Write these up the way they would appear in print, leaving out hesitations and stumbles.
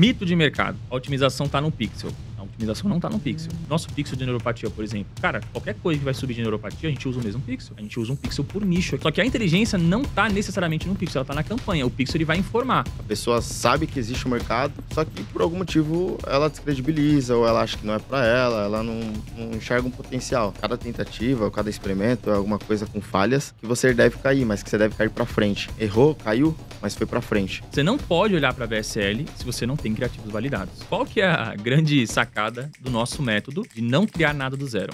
Mito de mercado. A otimização tá no pixel. A otimização não tá no pixel. Nosso pixel de neuropatia, por exemplo. Cara, qualquer coisa que vai subir de neuropatia, a gente usa o mesmo pixel. A gente usa um pixel por nicho. Só que a inteligência não tá necessariamente no pixel, ela tá na campanha. O pixel ele vai informar. A pessoa sabe que existe um mercado, só que por algum motivo ela descredibiliza ou ela acha que não é pra ela não enxerga um potencial. Cada tentativa, ou cada experimento é alguma coisa com falhas que você deve cair, mas que você deve cair pra frente. Errou, caiu, mas foi pra frente. Você não pode olhar pra VSL se você não tem criativos validados. Qual que é a grande sacada do nosso método de não criar nada do zero?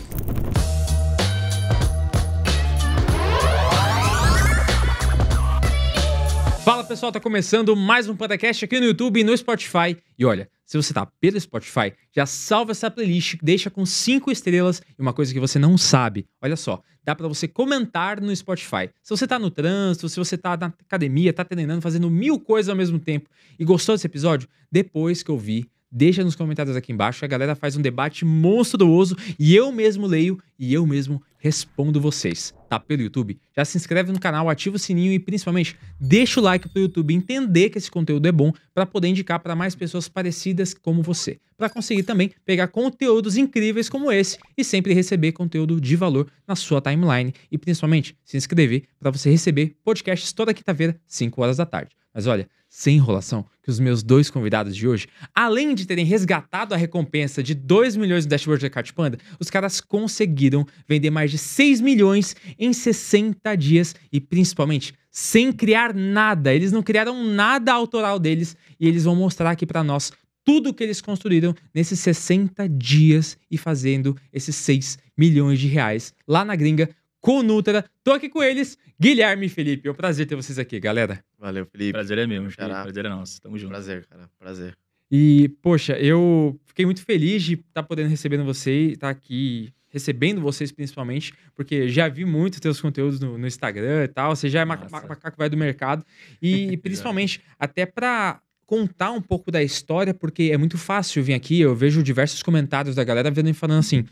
Fala pessoal, tá começando mais um podcast aqui no YouTube e no Spotify. E olha, se você tá pelo Spotify, já salva essa playlist, deixa com 5 estrelas. E uma coisa que você não sabe, olha só, dá pra você comentar no Spotify. Se você tá no trânsito, se você tá na academia, tá treinando, fazendo 1000 coisas ao mesmo tempo e gostou desse episódio, depois que eu vi, deixa nos comentários aqui embaixo, a galera faz um debate monstruoso e eu mesmo leio e eu mesmo respondo vocês. Tá pelo YouTube? Já se inscreve no canal, ativa o sininho e principalmente deixa o like pro YouTube entender que esse conteúdo é bom para poder indicar para mais pessoas parecidas como você. Para conseguir também pegar conteúdos incríveis como esse e sempre receber conteúdo de valor na sua timeline e principalmente se inscrever para você receber podcasts toda quinta-feira, 5 horas da tarde. Mas olha, sem enrolação, que os meus 2 convidados de hoje, além de terem resgatado a recompensa de 2 milhões no dashboard da Cart Panda, os caras conseguiram vender mais de 6 milhões em 60 dias e principalmente sem criar nada. Eles não criaram nada autoral deles e eles vão mostrar aqui pra nós tudo que eles construíram nesses 60 dias e fazendo esses 6 milhões de reais lá na gringa com o Nutra. Tô aqui com eles, Guilherme e Felipe. É um prazer ter vocês aqui, galera. Valeu, Felipe. Prazer é meu, Felipe. Caraca. Prazer é nosso. Tamo junto. Prazer, cara. Prazer. E, poxa, eu fiquei muito feliz de estar podendo receber vocês, estar aqui recebendo vocês principalmente, porque já vi muito teus conteúdos no Instagram e tal, você já é macaco vai do mercado, e principalmente até pra contar um pouco da história, porque é muito fácil vir aqui, eu vejo diversos comentários da galera vendo e falando assim,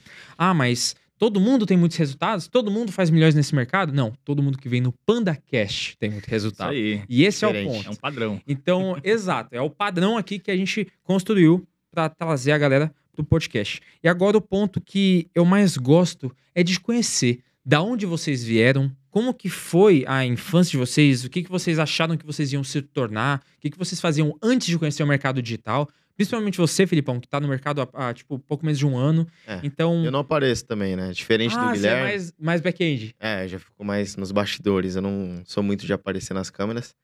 mas todo mundo tem muitos resultados? Todo mundo faz milhões nesse mercado? Não, todo mundo que vem no PandaCast tem muito resultado. Isso aí. E esse Diferente. é o ponto. É um padrão. Então, exato, é o padrão aqui que a gente construiu para trazer a galera pro podcast. E agora o ponto que eu mais gosto é de conhecer da onde vocês vieram, como que foi a infância de vocês, o que vocês acharam que vocês iam se tornar, o que vocês faziam antes de conhecer o mercado digital. Principalmente você, Felipão, que tá no mercado há tipo, pouco menos de um ano. Então... Eu não apareço também, né? Diferente do Guilherme. Você é mais back-end. Já fico mais nos bastidores. Eu não sou muito de aparecer nas câmeras.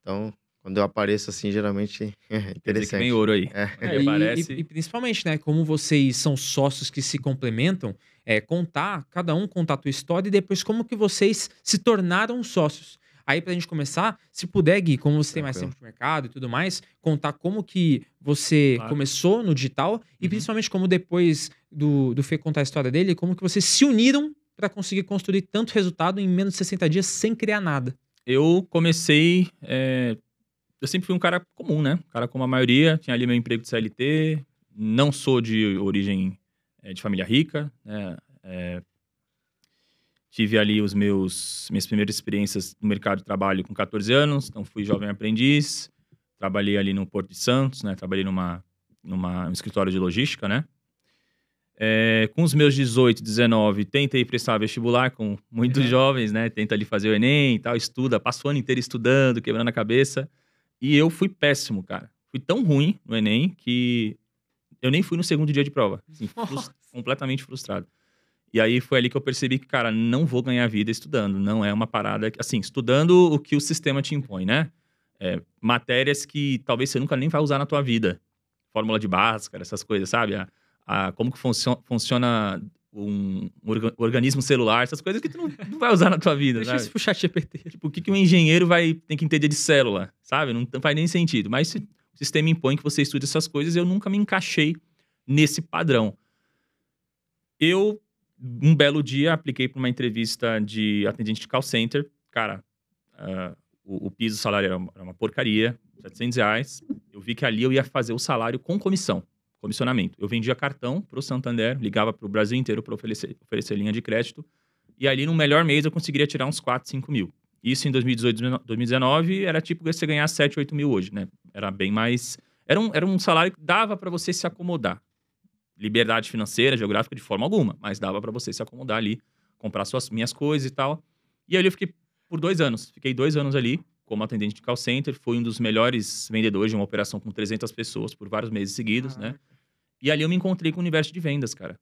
Então, quando eu apareço assim, geralmente é Quer dizer que interessante. vem ouro aí. Parece. E principalmente, né, como vocês são sócios que se complementam, cada um contar a tua história e depois como que vocês se tornaram sócios. Aí, pra gente começar, se puder, Gui, como você tem mais tempo de mercado e tudo mais, contar como que você começou no digital e principalmente como depois do Fê contar a história dele, como que vocês se uniram pra conseguir construir tanto resultado em menos de 60 dias sem criar nada. Eu comecei... Eu sempre fui um cara comum, né? Um cara como a maioria. Tinha ali meu emprego de CLT. Não sou de origem de família rica, né? Tive ali minhas primeiras experiências no mercado de trabalho com 14 anos. Então, fui jovem aprendiz. Trabalhei ali no Porto de Santos, né? Trabalhei num escritório de logística, né? Com os meus 18, 19, tentei prestar vestibular com muitos jovens, né? Tenta ali fazer o Enem e tal, estuda. Passo o ano inteiro estudando, quebrando a cabeça. E eu fui péssimo, cara. Fui tão ruim no Enem que eu nem fui no segundo dia de prova. Assim, completamente frustrado. E aí foi ali que eu percebi que, cara, não vou ganhar vida estudando. Não é uma parada... Assim, estudando o que o sistema te impõe, né? Matérias que talvez você nunca nem vai usar na tua vida. Fórmula de Bhaskara, essas coisas, sabe? Como que funciona um organismo celular, essas coisas que tu não vai usar na tua vida, Deixa sabe? isso pro ChatGPT. Tipo, o que um engenheiro tem que entender de célula, sabe? Não faz nem sentido. Mas o sistema impõe que você estude essas coisas e eu nunca me encaixei nesse padrão. Um belo dia, apliquei para uma entrevista de atendente de call center. Cara, o piso do salário era uma porcaria, R$700. Eu vi que ali eu ia fazer o salário com comissionamento. Eu vendia cartão para o Santander, ligava para o Brasil inteiro para oferecer linha de crédito. E ali, no melhor mês, eu conseguiria tirar uns 4, 5 mil. Isso em 2018, 2019, era tipo você ganhar 7, 8 mil hoje, né? Era bem mais Era um salário que dava para você se acomodar. Liberdade financeira, geográfica, de forma alguma. Mas dava para você se acomodar ali, comprar minhas coisas e tal. E ali eu fiquei por 2 anos. Fiquei 2 anos ali como atendente de call center. Fui um dos melhores vendedores de uma operação com 300 pessoas por vários meses seguidos, né? E ali eu me encontrei com o universo de vendas, cara.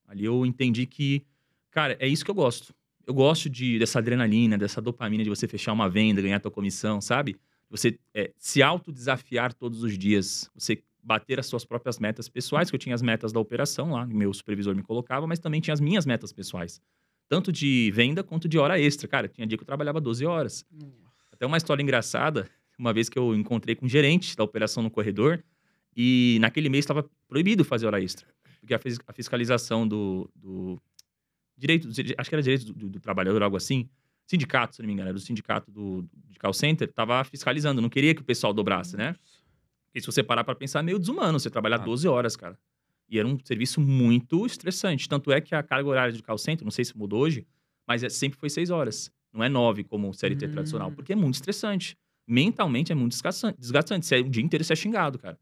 Ali eu entendi que, cara, é isso que eu gosto. Eu gosto dessa adrenalina, dessa dopamina de você fechar uma venda, ganhar tua comissão, sabe? Você se autodesafiar todos os dias. Você bater as suas próprias metas pessoais, que eu tinha as metas da operação lá, meu supervisor me colocava, mas também tinha as minhas metas pessoais. Tanto de venda quanto de hora extra. Cara, tinha dia que eu trabalhava 12 horas. Até uma história engraçada, uma vez que eu encontrei com um gerente da operação no corredor, e naquele mês estava proibido fazer hora extra. Porque a fiscalização do direito, acho que era direito do trabalhador, algo assim, sindicato, se não me engano, era do sindicato de call center, estava fiscalizando, não queria que o pessoal dobrasse, né? E se você parar para pensar, é meio desumano você trabalhar 12 horas, cara. E era um serviço muito estressante. Tanto é que a carga horária de call center, não sei se mudou hoje, mas sempre foi 6 horas. Não é 9 como o CLT tradicional, porque é muito estressante. Mentalmente é muito desgastante. Você, o dia inteiro você é xingado, cara.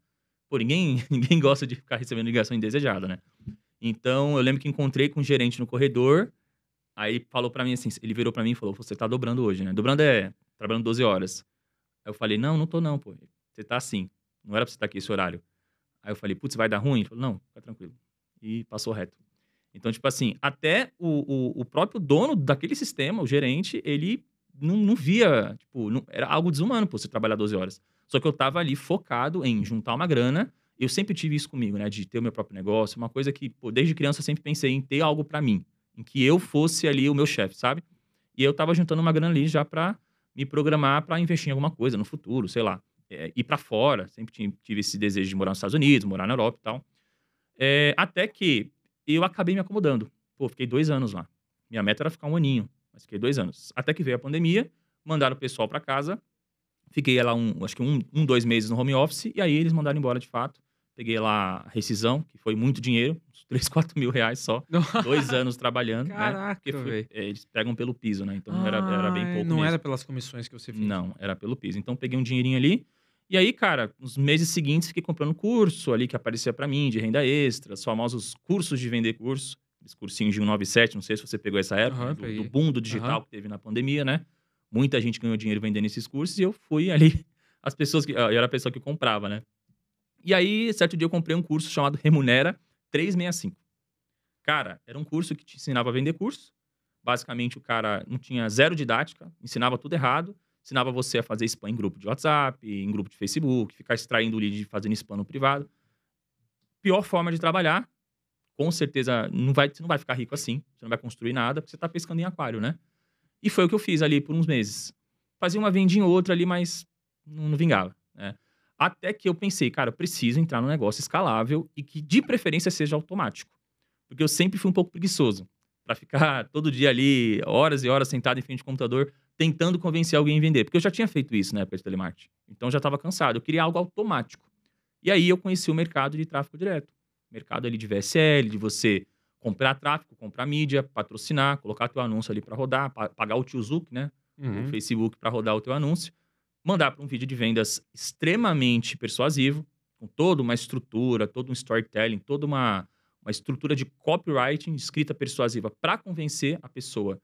Pô, ninguém gosta de ficar recebendo ligação indesejada, né? Então, eu lembro que encontrei com um gerente no corredor, aí falou pra mim assim, ele virou pra mim e falou, você tá dobrando hoje, né? Dobrando trabalhando 12 horas. Aí eu falei, não tô não, pô. Você tá assim. Não era pra você estar aqui esse horário. Aí eu falei, putz, vai dar ruim? Ele falou, não, fica tranquilo. E passou reto. Então, tipo assim, até o próprio dono daquele sistema, o gerente, ele não via, tipo, era algo desumano, pô, você trabalhar 12 horas. Só que eu tava ali focado em juntar uma grana. Eu sempre tive isso comigo, né? De ter o meu próprio negócio. Uma coisa que, pô, desde criança eu sempre pensei em ter algo pra mim. Em que eu fosse ali o meu chefe, sabe? E eu tava juntando uma grana ali já pra me programar pra investir em alguma coisa no futuro, sei lá. Ir pra fora. Sempre tive esse desejo de morar nos Estados Unidos, morar na Europa e tal. Até que eu acabei me acomodando. Pô, fiquei 2 anos lá. Minha meta era ficar 1 aninho, mas fiquei 2 anos. Até que veio a pandemia, mandaram o pessoal pra casa. Fiquei lá acho que 2 meses no home office, e aí eles mandaram embora de fato. Peguei lá a rescisão, que foi muito dinheiro, uns 3, 4 mil reais só. 2 anos trabalhando, Caraca, né? velho. Eles pegam pelo piso, né? Então era bem pouco não mesmo. era pelas comissões que você fez. Não, era pelo piso. Então peguei um dinheirinho ali. E aí, cara, nos meses seguintes fiquei comprando curso ali que aparecia pra mim, de renda extra, os famosos cursos de vender curso. Esse cursinho de 197, não sei se você pegou essa época, do boom do digital que teve na pandemia, né? Muita gente ganhou dinheiro vendendo esses cursos e eu fui ali, eu era a pessoa que comprava, né? E aí, certo dia eu comprei um curso chamado Remunera 365. Cara, era um curso que te ensinava a vender curso. Basicamente, o cara não tinha zero didática, ensinava tudo errado. Ensinava você a fazer spam em grupo de WhatsApp, em grupo de Facebook, ficar extraindo lead e fazendo spam no privado. Pior forma de trabalhar. Com certeza, você não vai ficar rico assim. Você não vai construir nada, porque você tá pescando em aquário, né? E foi o que eu fiz ali por uns meses. Fazia uma vendinha ou outra ali, mas não vingava, né? Até que eu pensei, cara, eu preciso entrar num negócio escalável e que, de preferência, seja automático. Porque eu sempre fui um pouco preguiçoso. Pra ficar todo dia ali, horas e horas sentado em frente ao computador, tentando convencer alguém a vender. Porque eu já tinha feito isso na época de telemarketing. Então, eu já estava cansado. Eu queria algo automático. E aí, eu conheci o mercado de tráfego direto. Mercado ali de VSL, de você comprar tráfego, comprar mídia, patrocinar, colocar teu anúncio ali para rodar, pagar o tio Zuc, né? O Facebook para rodar o teu anúncio. Mandar para um vídeo de vendas extremamente persuasivo, com toda uma estrutura, todo um storytelling, toda uma estrutura de copywriting, escrita persuasiva para convencer a pessoa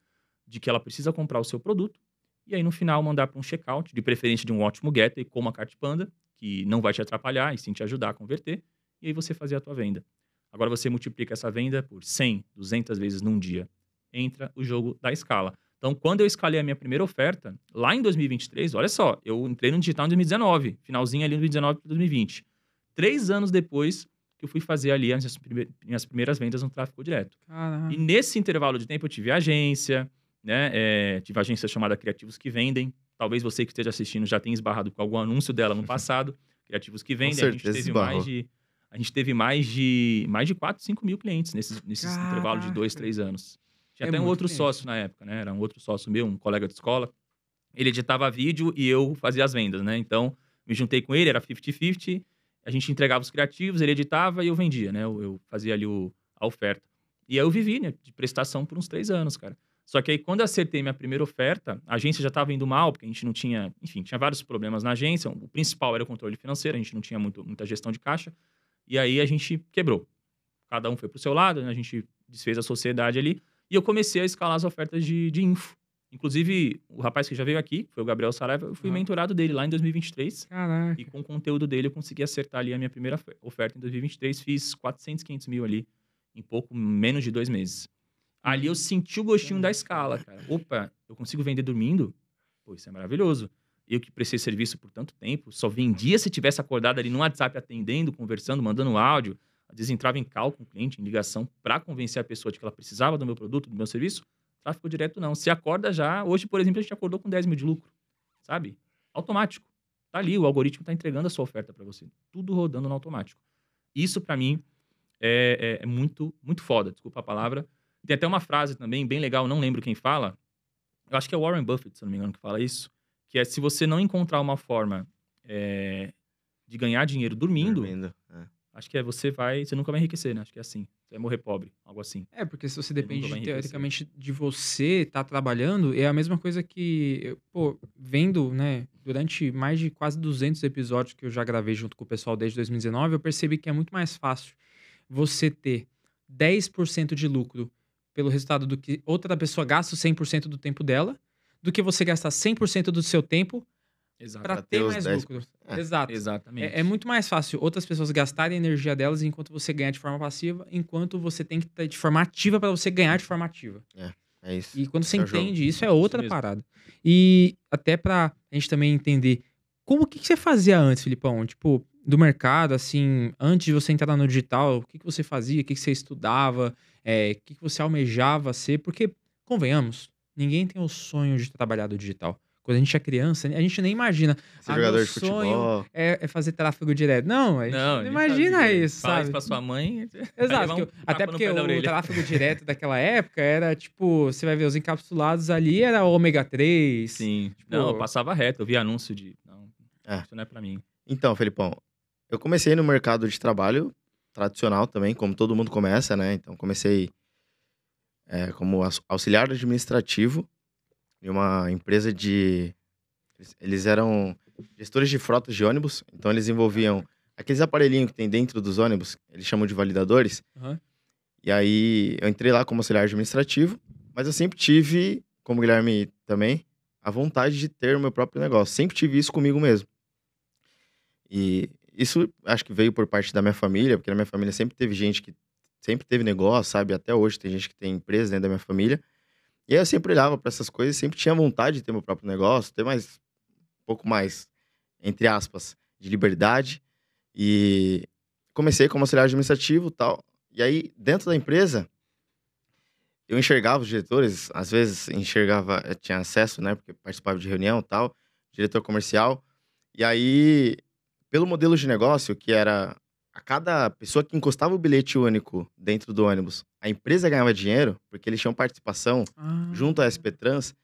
de que ela precisa comprar o seu produto. E aí, no final, mandar para um checkout, de preferência de um ótimo getter, como a Cartpanda, que não vai te atrapalhar e sim te ajudar a converter. E aí, você fazer a tua venda. Agora, você multiplica essa venda por 100, 200 vezes num dia. Entra o jogo da escala. Então, quando eu escalei a minha primeira oferta, lá em 2023, olha só, eu entrei no digital em 2019, finalzinho ali de 2019 para 2020. 3 anos depois que eu fui fazer ali as minhas primeiras vendas no tráfego direto. Caraca. E nesse intervalo de tempo eu tive agência, né? Tive agência chamada Criativos que Vendem. Talvez você que esteja assistindo já tenha esbarrado com algum anúncio dela no passado. Criativos que Vendem. Com certeza A gente teve mais de 4, 5 mil clientes nesses intervalo de 2, 3 anos. Tinha até um outro sócio na época, né? Era um outro sócio meu, um colega de escola. Ele editava vídeo e eu fazia as vendas, né? Então, me juntei com ele, era 50-50. A gente entregava os criativos, ele editava e eu vendia, né? Eu fazia ali a oferta. E aí eu vivi, né? De prestação por uns 3 anos, cara. Só que aí, quando eu acertei minha primeira oferta, a agência já estava indo mal, porque a gente não tinha... Enfim, tinha vários problemas na agência. O principal era o controle financeiro, a gente não tinha muita gestão de caixa. E aí, a gente quebrou. Cada um foi pro seu lado, né? A gente desfez a sociedade ali. E eu comecei a escalar as ofertas de info. Inclusive, o rapaz que já veio aqui, foi o Gabriel Saraiva, eu fui mentorado dele lá em 2023. Caraca. E com o conteúdo dele, eu consegui acertar ali a minha primeira oferta em 2023. Fiz 400, 500 mil ali, em pouco menos de 2 meses. Ali eu senti o gostinho da escala, cara. Opa, eu consigo vender dormindo? Pô, isso é maravilhoso. Eu que prestei serviço por tanto tempo, só vendia se tivesse acordado ali no WhatsApp atendendo, conversando, mandando áudio. Às vezes entrava em call com o cliente, em ligação, para convencer a pessoa de que ela precisava do meu produto, do meu serviço. Tráfego direto não. Se acorda já... Hoje, por exemplo, a gente acordou com 10 mil de lucro, sabe? Automático. Tá ali, o algoritmo tá entregando a sua oferta para você. Tudo rodando no automático. Isso, para mim, é muito, muito foda. Desculpa a palavra. Tem até uma frase também, bem legal, não lembro quem fala. Eu acho que é Warren Buffett, se não me engano, que fala isso. Que é, se você não encontrar uma forma de ganhar dinheiro dormindo, acho que você nunca vai enriquecer, né? Acho que é assim. Você vai morrer pobre, algo assim. Porque se você Você nunca depende, vai enriquecer. teoricamente, de você estar trabalhando, é a mesma coisa que, pô, vendo, né, durante mais de quase 200 episódios que eu já gravei junto com o pessoal desde 2019, eu percebi que é muito mais fácil você ter 10% de lucro pelo resultado do que outra pessoa gasta o 100% do tempo dela, do que você gastar 100% do seu tempo Exato. para Pra ter ter os mais 10%. lucro. Exato. Exatamente. É muito mais fácil outras pessoas gastarem a energia delas enquanto você ganha de forma passiva, enquanto você tem que ter de forma ativa para você ganhar de forma ativa. É isso. E quando você Esse é o jogo. entende isso, é outra mesmo. parada. E até pra gente também entender, o que você fazia antes, Filipão? Tipo, do mercado, assim, antes de você entrar no digital, o que você fazia, o que você estudava, o que você almejava ser? Porque, convenhamos, ninguém tem o sonho de trabalhar do digital. Quando a gente é criança, a gente nem imagina. Ser jogador meu de sonho futebol. é fazer tráfego direto. Não, a gente não nem imagina sabia. isso, Fala sabe? isso pra sua mãe. vai Exato, levar um até tapa no porque pé da o orelha. tráfego direto daquela época era tipo, você vai ver os encapsulados ali, era ômega 3. Sim. Tipo, Não, eu passava reto. Eu via anúncio de... Não, isso não é pra mim. Então, Felipão, eu comecei no mercado de trabalho tradicional também, como todo mundo começa, né? Então, comecei como auxiliar administrativo em uma empresa de... Eles eram gestores de frotas de ônibus, então eles envolviam aqueles aparelhinhos que tem dentro dos ônibus, eles chamam de validadores. Aham. E aí, eu entrei lá como auxiliar administrativo, mas eu sempre tive, como o Guilherme também, a vontade de ter o meu próprio negócio. Sempre tive isso comigo mesmo. E isso acho que veio por parte da minha família, porque na minha família sempre teve gente que sempre teve negócio, sabe? Até hoje tem gente que tem empresa dentro da minha família. E aí eu sempre olhava para essas coisas, sempre tinha vontade de ter meu próprio negócio, ter mais, um pouco mais, entre aspas, de liberdade. E comecei como auxiliar administrativo e tal. E aí, dentro da empresa, eu enxergava os diretores, às vezes enxergava, eu tinha acesso, né? Porque participava de reunião e tal, diretor comercial. E aí, pelo modelo de negócio, que era a cada pessoa que encostava o bilhete único dentro do ônibus, a empresa ganhava dinheiro, porque eles tinham participação junto à SP Trans,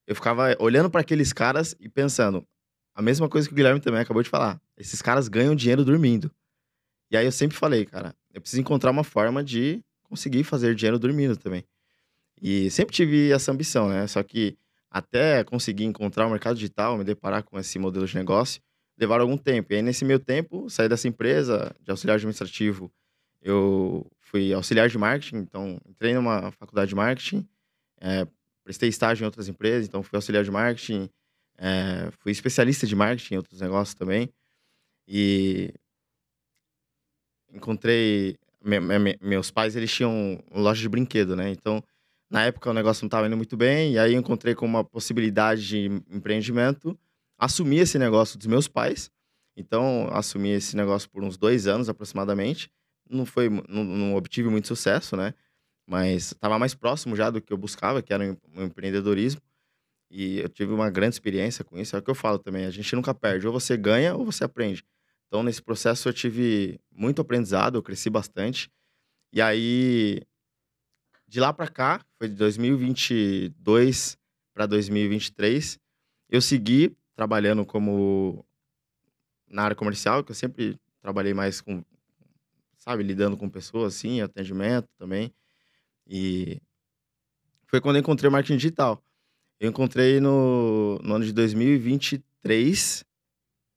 eu ficava olhando para aqueles caras e pensando, a mesma coisa que o Guilherme também acabou de falar, esses caras ganham dinheiro dormindo. E aí eu sempre falei, cara, eu preciso encontrar uma forma de conseguir fazer dinheiro dormindo também. E sempre tive essa ambição, né? Só que até conseguir encontrar o mercado digital, me deparar com esse modelo de negócio, levaram algum tempo. E aí, nesse meio tempo, saí dessa empresa de auxiliar administrativo, eu fui auxiliar de marketing, então entrei numa faculdade de marketing, prestei estágio em outras empresas, então fui auxiliar de marketing, fui especialista de marketing em outros negócios também. E encontrei... Meus pais, eles tinham uma loja de brinquedo, né? Então, na época, o negócio não estava indo muito bem, e aí eu encontrei com uma possibilidade de empreendimento, assumi esse negócio dos meus pais. Então, assumi esse negócio por uns 2 anos, aproximadamente. Não obtive muito sucesso, né? Mas estava mais próximo já do que eu buscava, que era um empreendedorismo. E eu tive uma grande experiência com isso. É o que eu falo também, a gente nunca perde. Ou você ganha, ou você aprende. Então, nesse processo, eu tive muito aprendizado, eu cresci bastante. E aí, de lá para cá, foi de 2022 para 2023, eu segui trabalhando na área comercial, que eu sempre trabalhei mais com, sabe, lidando com pessoas, assim, atendimento também. E foi quando eu encontrei o marketing digital. Eu encontrei no ano de 2023.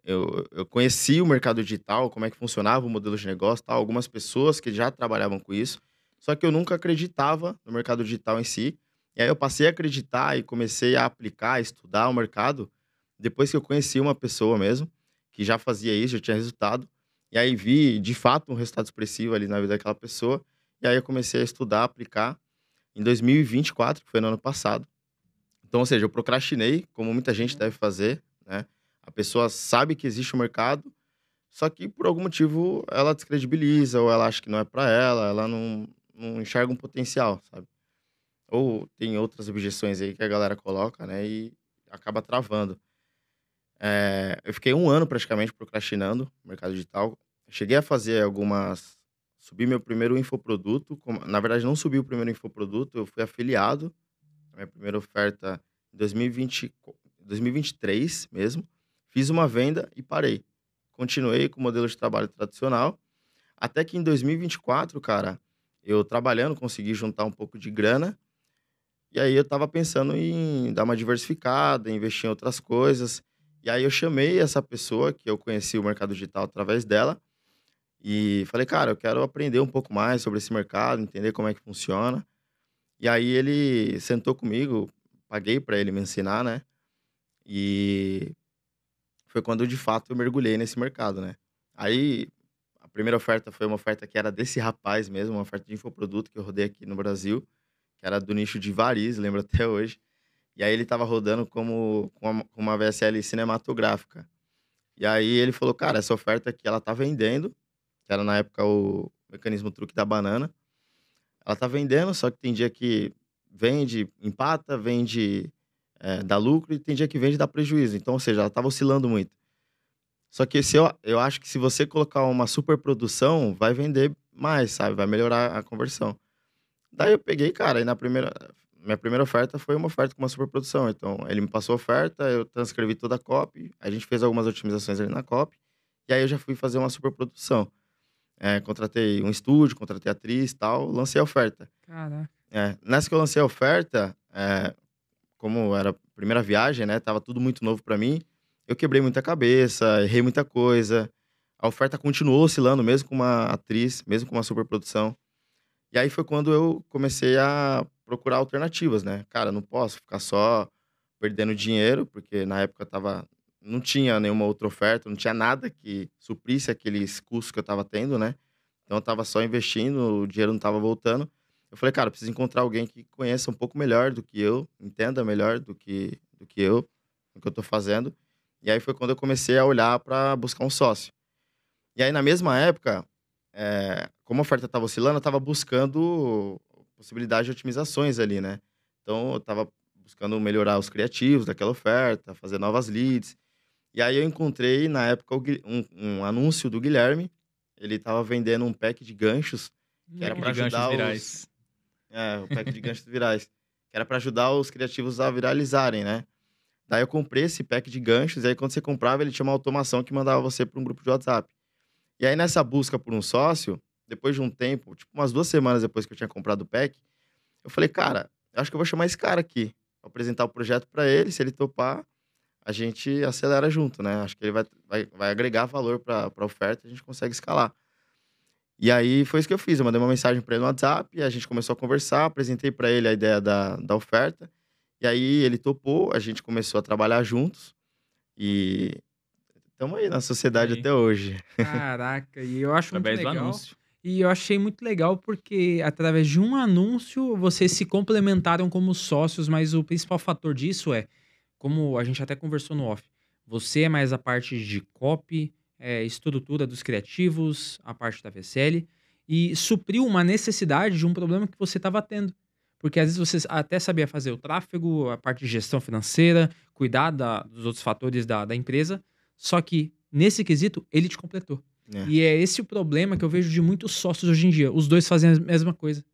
Eu conheci o mercado digital, como é que funcionava o modelo de negócio, tal, algumas pessoas que já trabalhavam com isso, só que eu nunca acreditava no mercado digital em si. E aí eu passei a acreditar e comecei a aplicar, a estudar o mercado, depois que eu conheci uma pessoa mesmo, que já fazia isso, já tinha resultado. E aí vi, de fato, um resultado expressivo ali na vida daquela pessoa. E aí eu comecei a estudar, aplicar em 2024, que foi no ano passado. Então, ou seja, eu procrastinei, como muita gente deve fazer, né? A pessoa sabe que existe um mercado, só que por algum motivo ela descredibiliza, ou ela acha que não é para ela não enxerga um potencial, sabe? Ou tem outras objeções aí que a galera coloca, né? E acaba travando. Eu fiquei um ano praticamente procrastinando no mercado digital. Cheguei a fazer algumas. Subi meu primeiro infoproduto. Na verdade, não subi o primeiro infoproduto, eu fui afiliado. A minha primeira oferta em 2023 mesmo. Fiz uma venda e parei. Continuei com o modelo de trabalho tradicional. Até que em 2024, cara, eu trabalhando, consegui juntar um pouco de grana. E aí eu tava pensando em dar uma diversificada, investir em outras coisas. E aí eu chamei essa pessoa, que eu conheci o mercado digital através dela, e falei, cara, eu quero aprender um pouco mais sobre esse mercado, entender como é que funciona. E aí ele sentou comigo, paguei para ele me ensinar, né? E foi quando de fato eu mergulhei nesse mercado, né? Aí a primeira oferta foi uma oferta que era desse rapaz mesmo, uma oferta de infoproduto que eu rodei aqui no Brasil, que era do nicho de varizes, lembro até hoje. E aí ele estava rodando com uma VSL cinematográfica. E aí ele falou, cara, essa oferta aqui ela tá vendendo, que era na época o mecanismo truque da banana. Ela tá vendendo, só que tem dia que vende, empata, vende, dá lucro, e tem dia que vende e dá prejuízo. Então, ou seja, ela tava oscilando muito. Só que eu acho que se você colocar uma superprodução, vai vender mais, sabe? Vai melhorar a conversão. Daí eu peguei, cara, e minha primeira oferta foi uma oferta com uma superprodução. Então, ele me passou a oferta, eu transcrevi toda a copy, a gente fez algumas otimizações ali na copy, e aí eu já fui fazer uma superprodução. Contratei um estúdio, contratei atriz e tal, lancei a oferta. Caraca. Nessa que eu lancei a oferta, como era a primeira viagem, né, tava tudo muito novo pra mim, eu quebrei muita cabeça, errei muita coisa. A oferta continuou oscilando, mesmo com uma atriz, mesmo com uma superprodução. E aí foi quando eu comecei a procurar alternativas, né? Cara, não posso ficar só perdendo dinheiro, porque na época não tinha nenhuma outra oferta, não tinha nada que suprisse aqueles custos que eu tava tendo, né? Então eu tava só investindo, o dinheiro não tava voltando. Eu falei, cara, eu preciso encontrar alguém que conheça um pouco melhor do que eu, entenda melhor do que eu, o que eu tô fazendo. E aí foi quando eu comecei a olhar para buscar um sócio. E aí, na mesma época, como a oferta estava oscilando, eu estava buscando possibilidade de otimizações ali, né? Então, eu estava buscando melhorar os criativos daquela oferta, fazer novas leads. E aí, eu encontrei, na época, um anúncio do Guilherme. Ele estava vendendo um pack de ganchos, que era para De ganchos ajudar virais. o pack de ganchos virais. Que era para ajudar os criativos a viralizarem, né? Daí eu comprei esse pack de ganchos, e aí quando você comprava, ele tinha uma automação que mandava você para um grupo de WhatsApp. E aí nessa busca por um sócio, depois de um tempo, tipo umas 2 semanas depois que eu tinha comprado o pack, eu falei, cara, eu acho que eu vou chamar esse cara aqui, vou apresentar o projeto para ele, se ele topar, a gente acelera junto, né? Acho que ele vai agregar valor para a oferta e a gente consegue escalar. E aí foi isso que eu fiz, eu mandei uma mensagem para ele no WhatsApp, a gente começou a conversar, apresentei para ele a ideia da oferta, e aí ele topou, a gente começou a trabalhar juntos e estamos aí na sociedade Aí. até hoje. Caraca, e eu acho muito Através do legal. anúncio. E eu achei muito legal porque, através de um anúncio, vocês se complementaram como sócios, mas o principal fator disso é, como a gente até conversou no off, você é mais a parte de copy, estrutura dos criativos, a parte da VSL, e supriu uma necessidade de um problema que você estava tendo. Porque às vezes você até sabia fazer o tráfego, a parte de gestão financeira, cuidar dos outros fatores da empresa, só que nesse quesito ele te completou. E é esse o problema que eu vejo de muitos sócios hoje em dia. Os dois fazem a mesma coisa.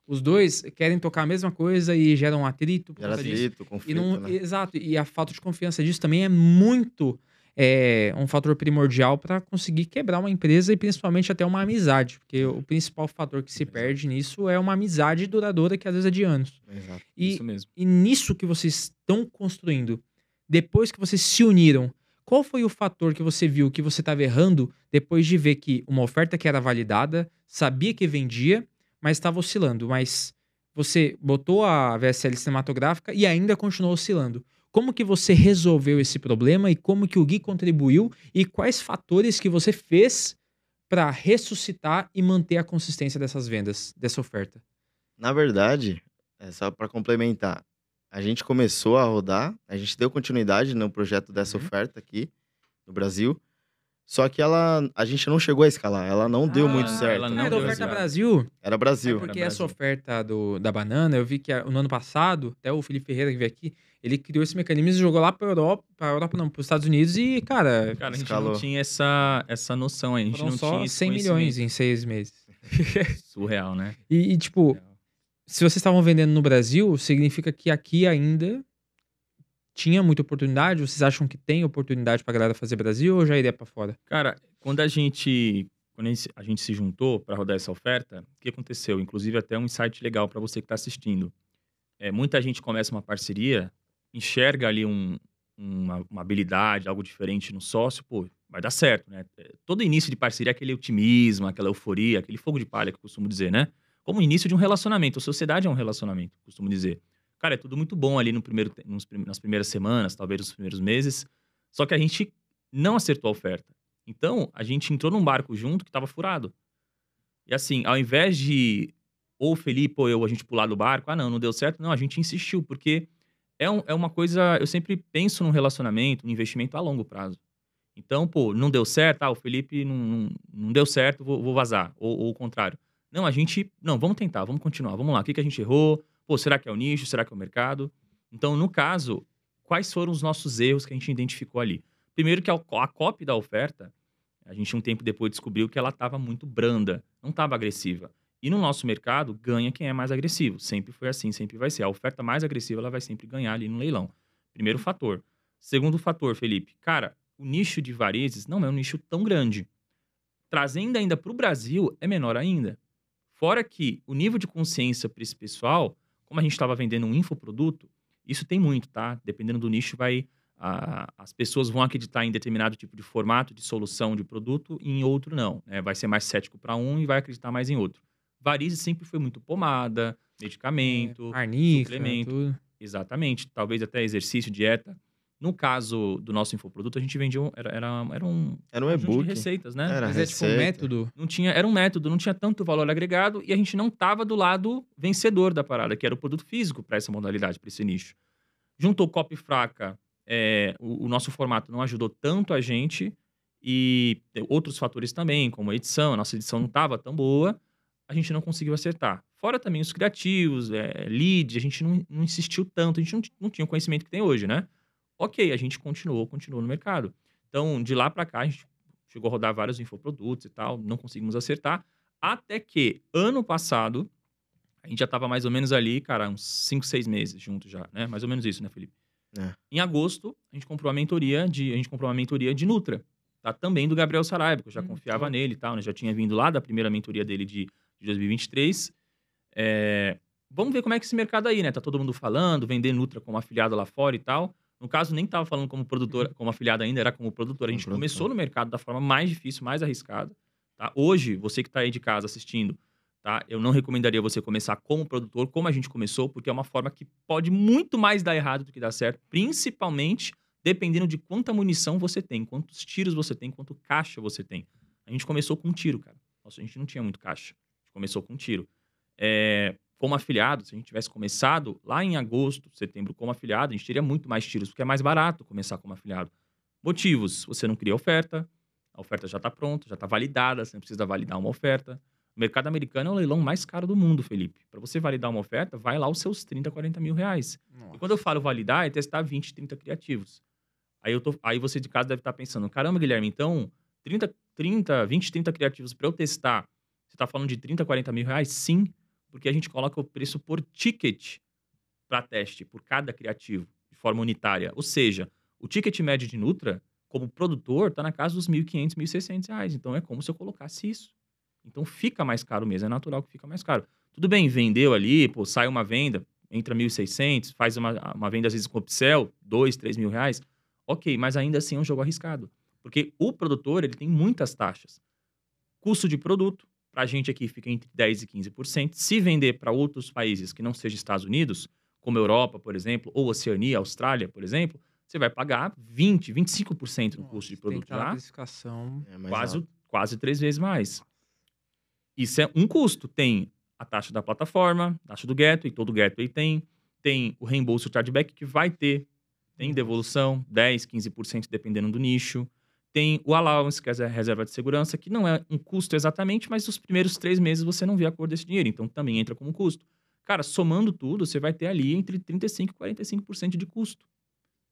Os dois querem tocar a mesma coisa e geram atrito por Gera causa disso. atrito, conflito, né? Exato. E a falta de confiança disso também é muito é um fator primordial para conseguir quebrar uma empresa e principalmente até uma amizade, porque o principal fator que se perde nisso é uma amizade duradoura que às vezes é de anos. Exato. Isso mesmo. E nisso que vocês estão construindo, depois que vocês se uniram, qual foi o fator que você viu que você estava errando depois de ver que uma oferta que era validada, sabia que vendia, mas estava oscilando, mas você botou a VSL cinematográfica e ainda continuou oscilando. Como que você resolveu esse problema e como que o Gui contribuiu e quais fatores que você fez para ressuscitar e manter a consistência dessas vendas, dessa oferta? Na verdade, só para complementar, a gente começou a rodar, a gente deu continuidade no projeto dessa oferta aqui no Brasil, só que a gente não chegou a escalar, ela não deu muito certo. ela não Era deu oferta resultado. Brasil? Era Brasil. Porque Era essa Brasil. oferta da banana, eu vi que no ano passado, até o Felipe Ferreira que veio aqui, ele criou esse mecanismo e jogou lá para os Estados Unidos e, cara, Cara, a gente Escalou. não tinha essa noção aí. A gente foram não só tinha esse 100 milhões conhecimento. em 6 meses. Surreal, né? E, tipo, se vocês estavam vendendo no Brasil, significa que aqui ainda tinha muita oportunidade? Vocês acham que tem oportunidade pra galera fazer Brasil ou já iria pra fora? Cara, quando a gente se juntou para rodar essa oferta, o que aconteceu? Inclusive, até um insight legal para você que está assistindo. Muita gente começa uma parceria, enxerga ali uma habilidade, algo diferente no sócio, pô, vai dar certo, né? Todo início de parceria é aquele otimismo, aquela euforia, aquele fogo de palha que eu costumo dizer, né? Como o início de um relacionamento. A sociedade é um relacionamento, costumo dizer. Cara, é tudo muito bom ali nas primeiras semanas, talvez nos primeiros meses, só que a gente não acertou a oferta. Então, a gente entrou num barco junto que estava furado. E assim, ao invés de ou o Felipe ou eu, a gente pular do barco, não deu certo. Não, a gente insistiu, porque é uma coisa... Eu sempre penso num relacionamento, num investimento a longo prazo. Então, pô, não deu certo, o Felipe não deu certo, vou vazar. Ou o contrário. Não, não, vamos tentar, vamos continuar, vamos lá. O que a gente errou? Pô, será que é o nicho? Será que é o mercado? Então, no caso, quais foram os nossos erros que a gente identificou ali? Primeiro que a copy da oferta, a gente um tempo depois descobriu que ela estava muito branda, não estava agressiva. E no nosso mercado, ganha quem é mais agressivo. Sempre foi assim, sempre vai ser. A oferta mais agressiva, ela vai sempre ganhar ali no leilão. Primeiro fator. Segundo fator, Felipe. Cara, o nicho de varejos não é um nicho tão grande. Trazendo ainda para o Brasil, é menor ainda. Fora que o nível de consciência para esse pessoal, como a gente estava vendendo um infoproduto, isso tem muito, tá? Dependendo do nicho, as pessoas vão acreditar em determinado tipo de formato, de solução de produto, e em outro não. Né? Vai ser mais cético para um e vai acreditar mais em outro. Varizes sempre foi muito pomada, medicamento, Arnica, suplemento. tudo. Exatamente. Talvez até exercício, dieta. No caso do nosso infoproduto, a gente vendia era um Era um conjunto de e-book. receitas, né? Era Mas é tipo um receita. método. Era um método, não tinha tanto valor agregado e a gente não estava do lado vencedor da parada, que era o produto físico para essa modalidade, para esse nicho. Juntou copy fraca, o nosso formato não ajudou tanto a gente e outros fatores também, como a edição, a nossa edição não estava tão boa, a gente não conseguiu acertar. Fora também os criativos, lead, a gente não insistiu tanto, a gente não tinha o conhecimento que tem hoje, né? Ok, a gente continuou no mercado. Então, de lá para cá, a gente chegou a rodar vários infoprodutos e tal, não conseguimos acertar. Até que, ano passado, a gente já estava mais ou menos ali, cara, uns 5, 6 meses juntos já, né? Mais ou menos isso, né, Felipe? Em agosto, a gente comprou uma mentoria de Nutra, tá? Também do Gabriel Saraiva, que eu já confiava nele e tal, né? Já tinha vindo lá da primeira mentoria dele de 2023. Vamos ver como é que esse mercado aí, né? Tá todo mundo falando, vender Nutra como afiliado lá fora e tal. No caso, nem tava falando como produtor, como afiliado ainda, era como produtor. A gente começou no mercado da forma mais difícil, mais arriscada. Tá? Hoje, você que tá aí de casa assistindo, tá? Eu não recomendaria você começar como produtor, como a gente começou, porque é uma forma que pode muito mais dar errado do que dar certo, principalmente dependendo de quanta munição você tem, quantos tiros você tem, quanto caixa você tem. A gente começou com um tiro, cara. Nossa, a gente não tinha muito caixa. A gente começou com um tiro. Como afiliado, se a gente tivesse começado lá em agosto, setembro, como afiliado, a gente teria muito mais tiros, porque é mais barato começar como afiliado. Motivos: você não cria oferta, a oferta já está pronta, já está validada, você não precisa validar uma oferta. O mercado americano é o leilão mais caro do mundo, Felipe. Para você validar uma oferta, vai lá os seus 30, 40 mil reais. Nossa. E quando eu falo validar, é testar 20, 30 criativos. Aí você de casa deve estar pensando, caramba, Guilherme, então 20, 30 criativos para eu testar, você está falando de 30, 40 mil reais? Sim, porque a gente coloca o preço por ticket para teste, por cada criativo, de forma unitária. Ou seja, o ticket médio de Nutra como produtor, tá na casa dos R$ 1.500, R$ 1.600. Então, é como se eu colocasse isso. Então, fica mais caro mesmo. É natural que fica mais caro. Tudo bem, vendeu ali, pô, sai uma venda, entra 1.600, faz uma venda, às vezes, com upsell, R$ 2.000, R$ 3.000. Ok, mas ainda assim é um jogo arriscado. Porque o produtor, ele tem muitas taxas. Custo de produto, pra gente aqui, fica entre 10% e 15%. Se vender para outros países que não sejam Estados Unidos, como Europa, por exemplo, ou Oceania, Austrália, por exemplo, você vai pagar 20%, 25% no custo de produto. Tem que estar na Já precificação. É mais alto. quase 3 vezes mais. Isso é um custo. Tem a taxa da plataforma, taxa do gateway, todo gateway tem o reembolso chargeback que vai ter, tem Nossa. devolução, 10%, 15% dependendo do nicho. Tem o allowance, que é a reserva de segurança, que não é um custo exatamente, mas os primeiros 3 meses você não vê a cor desse dinheiro, então também entra como custo. Cara, somando tudo, você vai ter ali entre 35% e 45% de custo.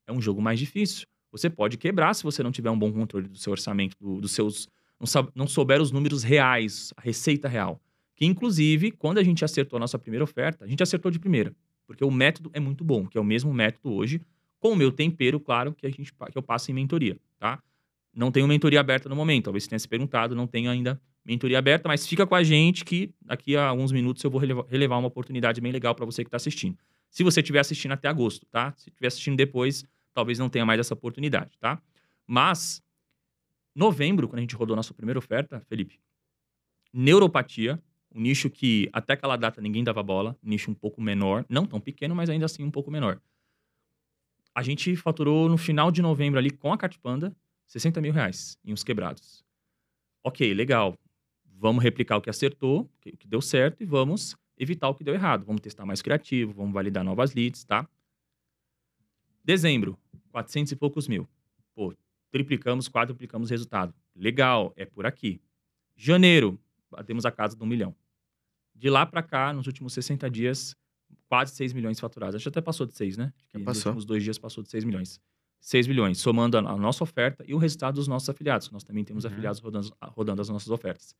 É um jogo mais difícil. Você pode quebrar se você não tiver um bom controle do seu orçamento, dos seus. Não souber os números reais, a receita real. Que, inclusive, quando a gente acertou a nossa primeira oferta, a gente acertou de primeira. Porque o método é muito bom, que é o mesmo método hoje, com o meu tempero, claro, que eu passo em mentoria, tá? Não tenho mentoria aberta no momento. Talvez você tenha se perguntado, não tenho ainda mentoria aberta, mas fica com a gente que daqui a alguns minutos eu vou relevar uma oportunidade bem legal para você que está assistindo. Se você estiver assistindo até agosto, tá? Se estiver assistindo depois, talvez não tenha mais essa oportunidade, tá? Mas, novembro, quando a gente rodou nossa primeira oferta, Felipe, neuropatia, um nicho que até aquela data ninguém dava bola, um nicho um pouco menor, não tão pequeno, mas ainda assim um pouco menor. A gente faturou no final de novembro ali com a Catpanda R$ 60 mil em uns quebrados. Ok, legal. Vamos replicar o que acertou, o que deu certo, e vamos evitar o que deu errado. Vamos testar mais criativo, vamos validar novas leads, tá? Dezembro, 400 e poucos mil. Pô, triplicamos, quadruplicamos o resultado. Legal, é por aqui. Janeiro, batemos a casa de 1 milhão. De lá pra cá, nos últimos 60 dias, quase 6 milhões faturados. Acho que até passou de 6, né? Acho que nos Passou. últimos 2 dias passou de 6 milhões. 6 milhões, somando a nossa oferta e o resultado dos nossos afiliados. Nós também temos afiliados rodando as nossas ofertas.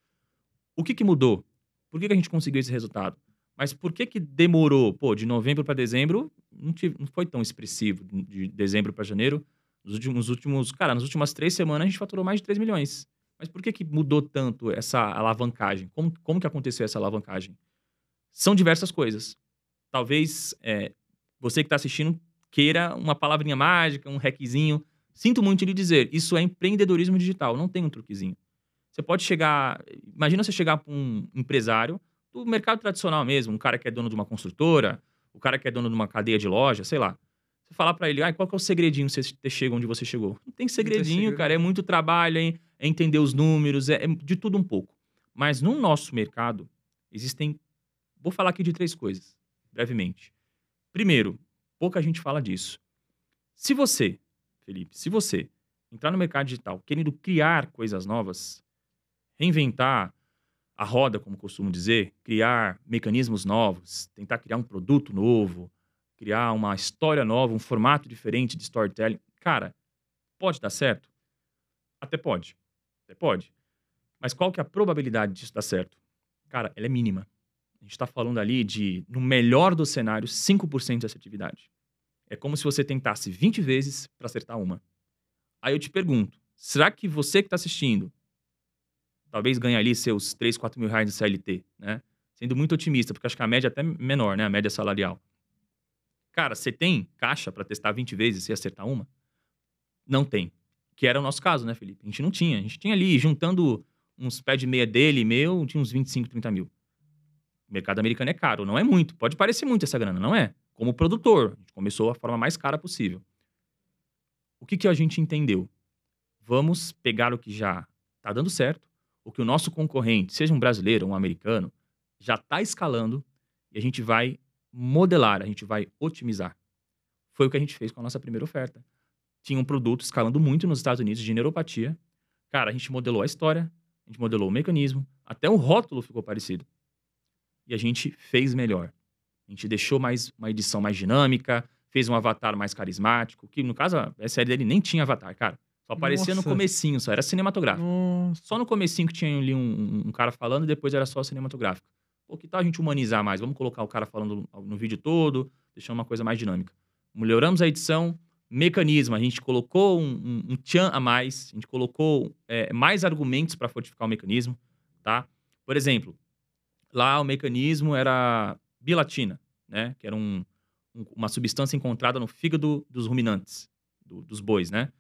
O que mudou? Por que a gente conseguiu esse resultado? Mas por que demorou? Pô, de novembro para dezembro, não foi tão expressivo. De dezembro para janeiro, nas últimas 3 semanas, a gente faturou mais de 3 milhões. Mas por que mudou tanto essa alavancagem? Como que aconteceu essa alavancagem? São diversas coisas. Talvez você que está assistindo queira uma palavrinha mágica, um hackzinho. Sinto muito lhe dizer, isso é empreendedorismo digital, não tem um truquezinho. Você pode chegar... Imagina você chegar para um empresário do mercado tradicional mesmo, um cara que é dono de uma construtora, o cara que é dono de uma cadeia de loja, sei lá. Você falar para ele, qual que é o segredinho pra você chega onde você chegou? Não tem segredinho, cara. É muito trabalho, é entender os números, é de tudo um pouco. Mas no nosso mercado, existem... Vou falar aqui de 3 coisas, brevemente. Primeiro, pouca gente fala disso. Se você, Felipe, entrar no mercado digital querendo criar coisas novas, reinventar a roda, como costumo dizer, criar mecanismos novos, tentar criar um produto novo, criar uma história nova, um formato diferente de storytelling, cara, pode dar certo? Até pode. Mas qual que é a probabilidade disso dar certo? Cara, ela é mínima. A gente está falando ali de, no melhor dos cenários, 5% de assertividade. É como se você tentasse 20 vezes para acertar uma. Aí eu te pergunto, será que você que está assistindo talvez ganhe ali seus 3, 4 mil reais de CLT, né? Sendo muito otimista, porque acho que a média é até menor, né? A média salarial. Cara, você tem caixa para testar 20 vezes e acertar uma? Não tem. Que era o nosso caso, né, Felipe? A gente não tinha. A gente tinha ali, juntando uns pé de meia dele e meu, tinha uns 25, 30 mil. O mercado americano é caro, não é muito. Pode parecer muito essa grana, não é? Como produtor, a gente começou a forma mais cara possível. O que a gente entendeu? Vamos pegar o que já está dando certo, o que o nosso concorrente, seja um brasileiro ou um americano, já está escalando e a gente vai modelar, a gente vai otimizar. Foi o que a gente fez com a nossa primeira oferta. Tinha um produto escalando muito nos Estados Unidos de neuropatia. Cara, a gente modelou a história, a gente modelou o mecanismo, até o rótulo ficou parecido. E a gente fez melhor. A gente deixou uma edição mais dinâmica, fez um avatar mais carismático, que no caso a série dele nem tinha avatar, cara. Só aparecia no comecinho, só era cinematográfico. Nossa. Só no comecinho que tinha ali um cara falando e depois era só cinematográfico. Pô, que tal a gente humanizar mais? Vamos colocar o cara falando no vídeo todo, deixar uma coisa mais dinâmica. Melhoramos a edição, Mecanismo, a gente colocou um tchan a mais, a gente colocou mais argumentos para fortificar o mecanismo, tá? Por exemplo, lá o mecanismo era bilatina, né? Que era uma substância encontrada no fígado dos ruminantes, dos bois, né?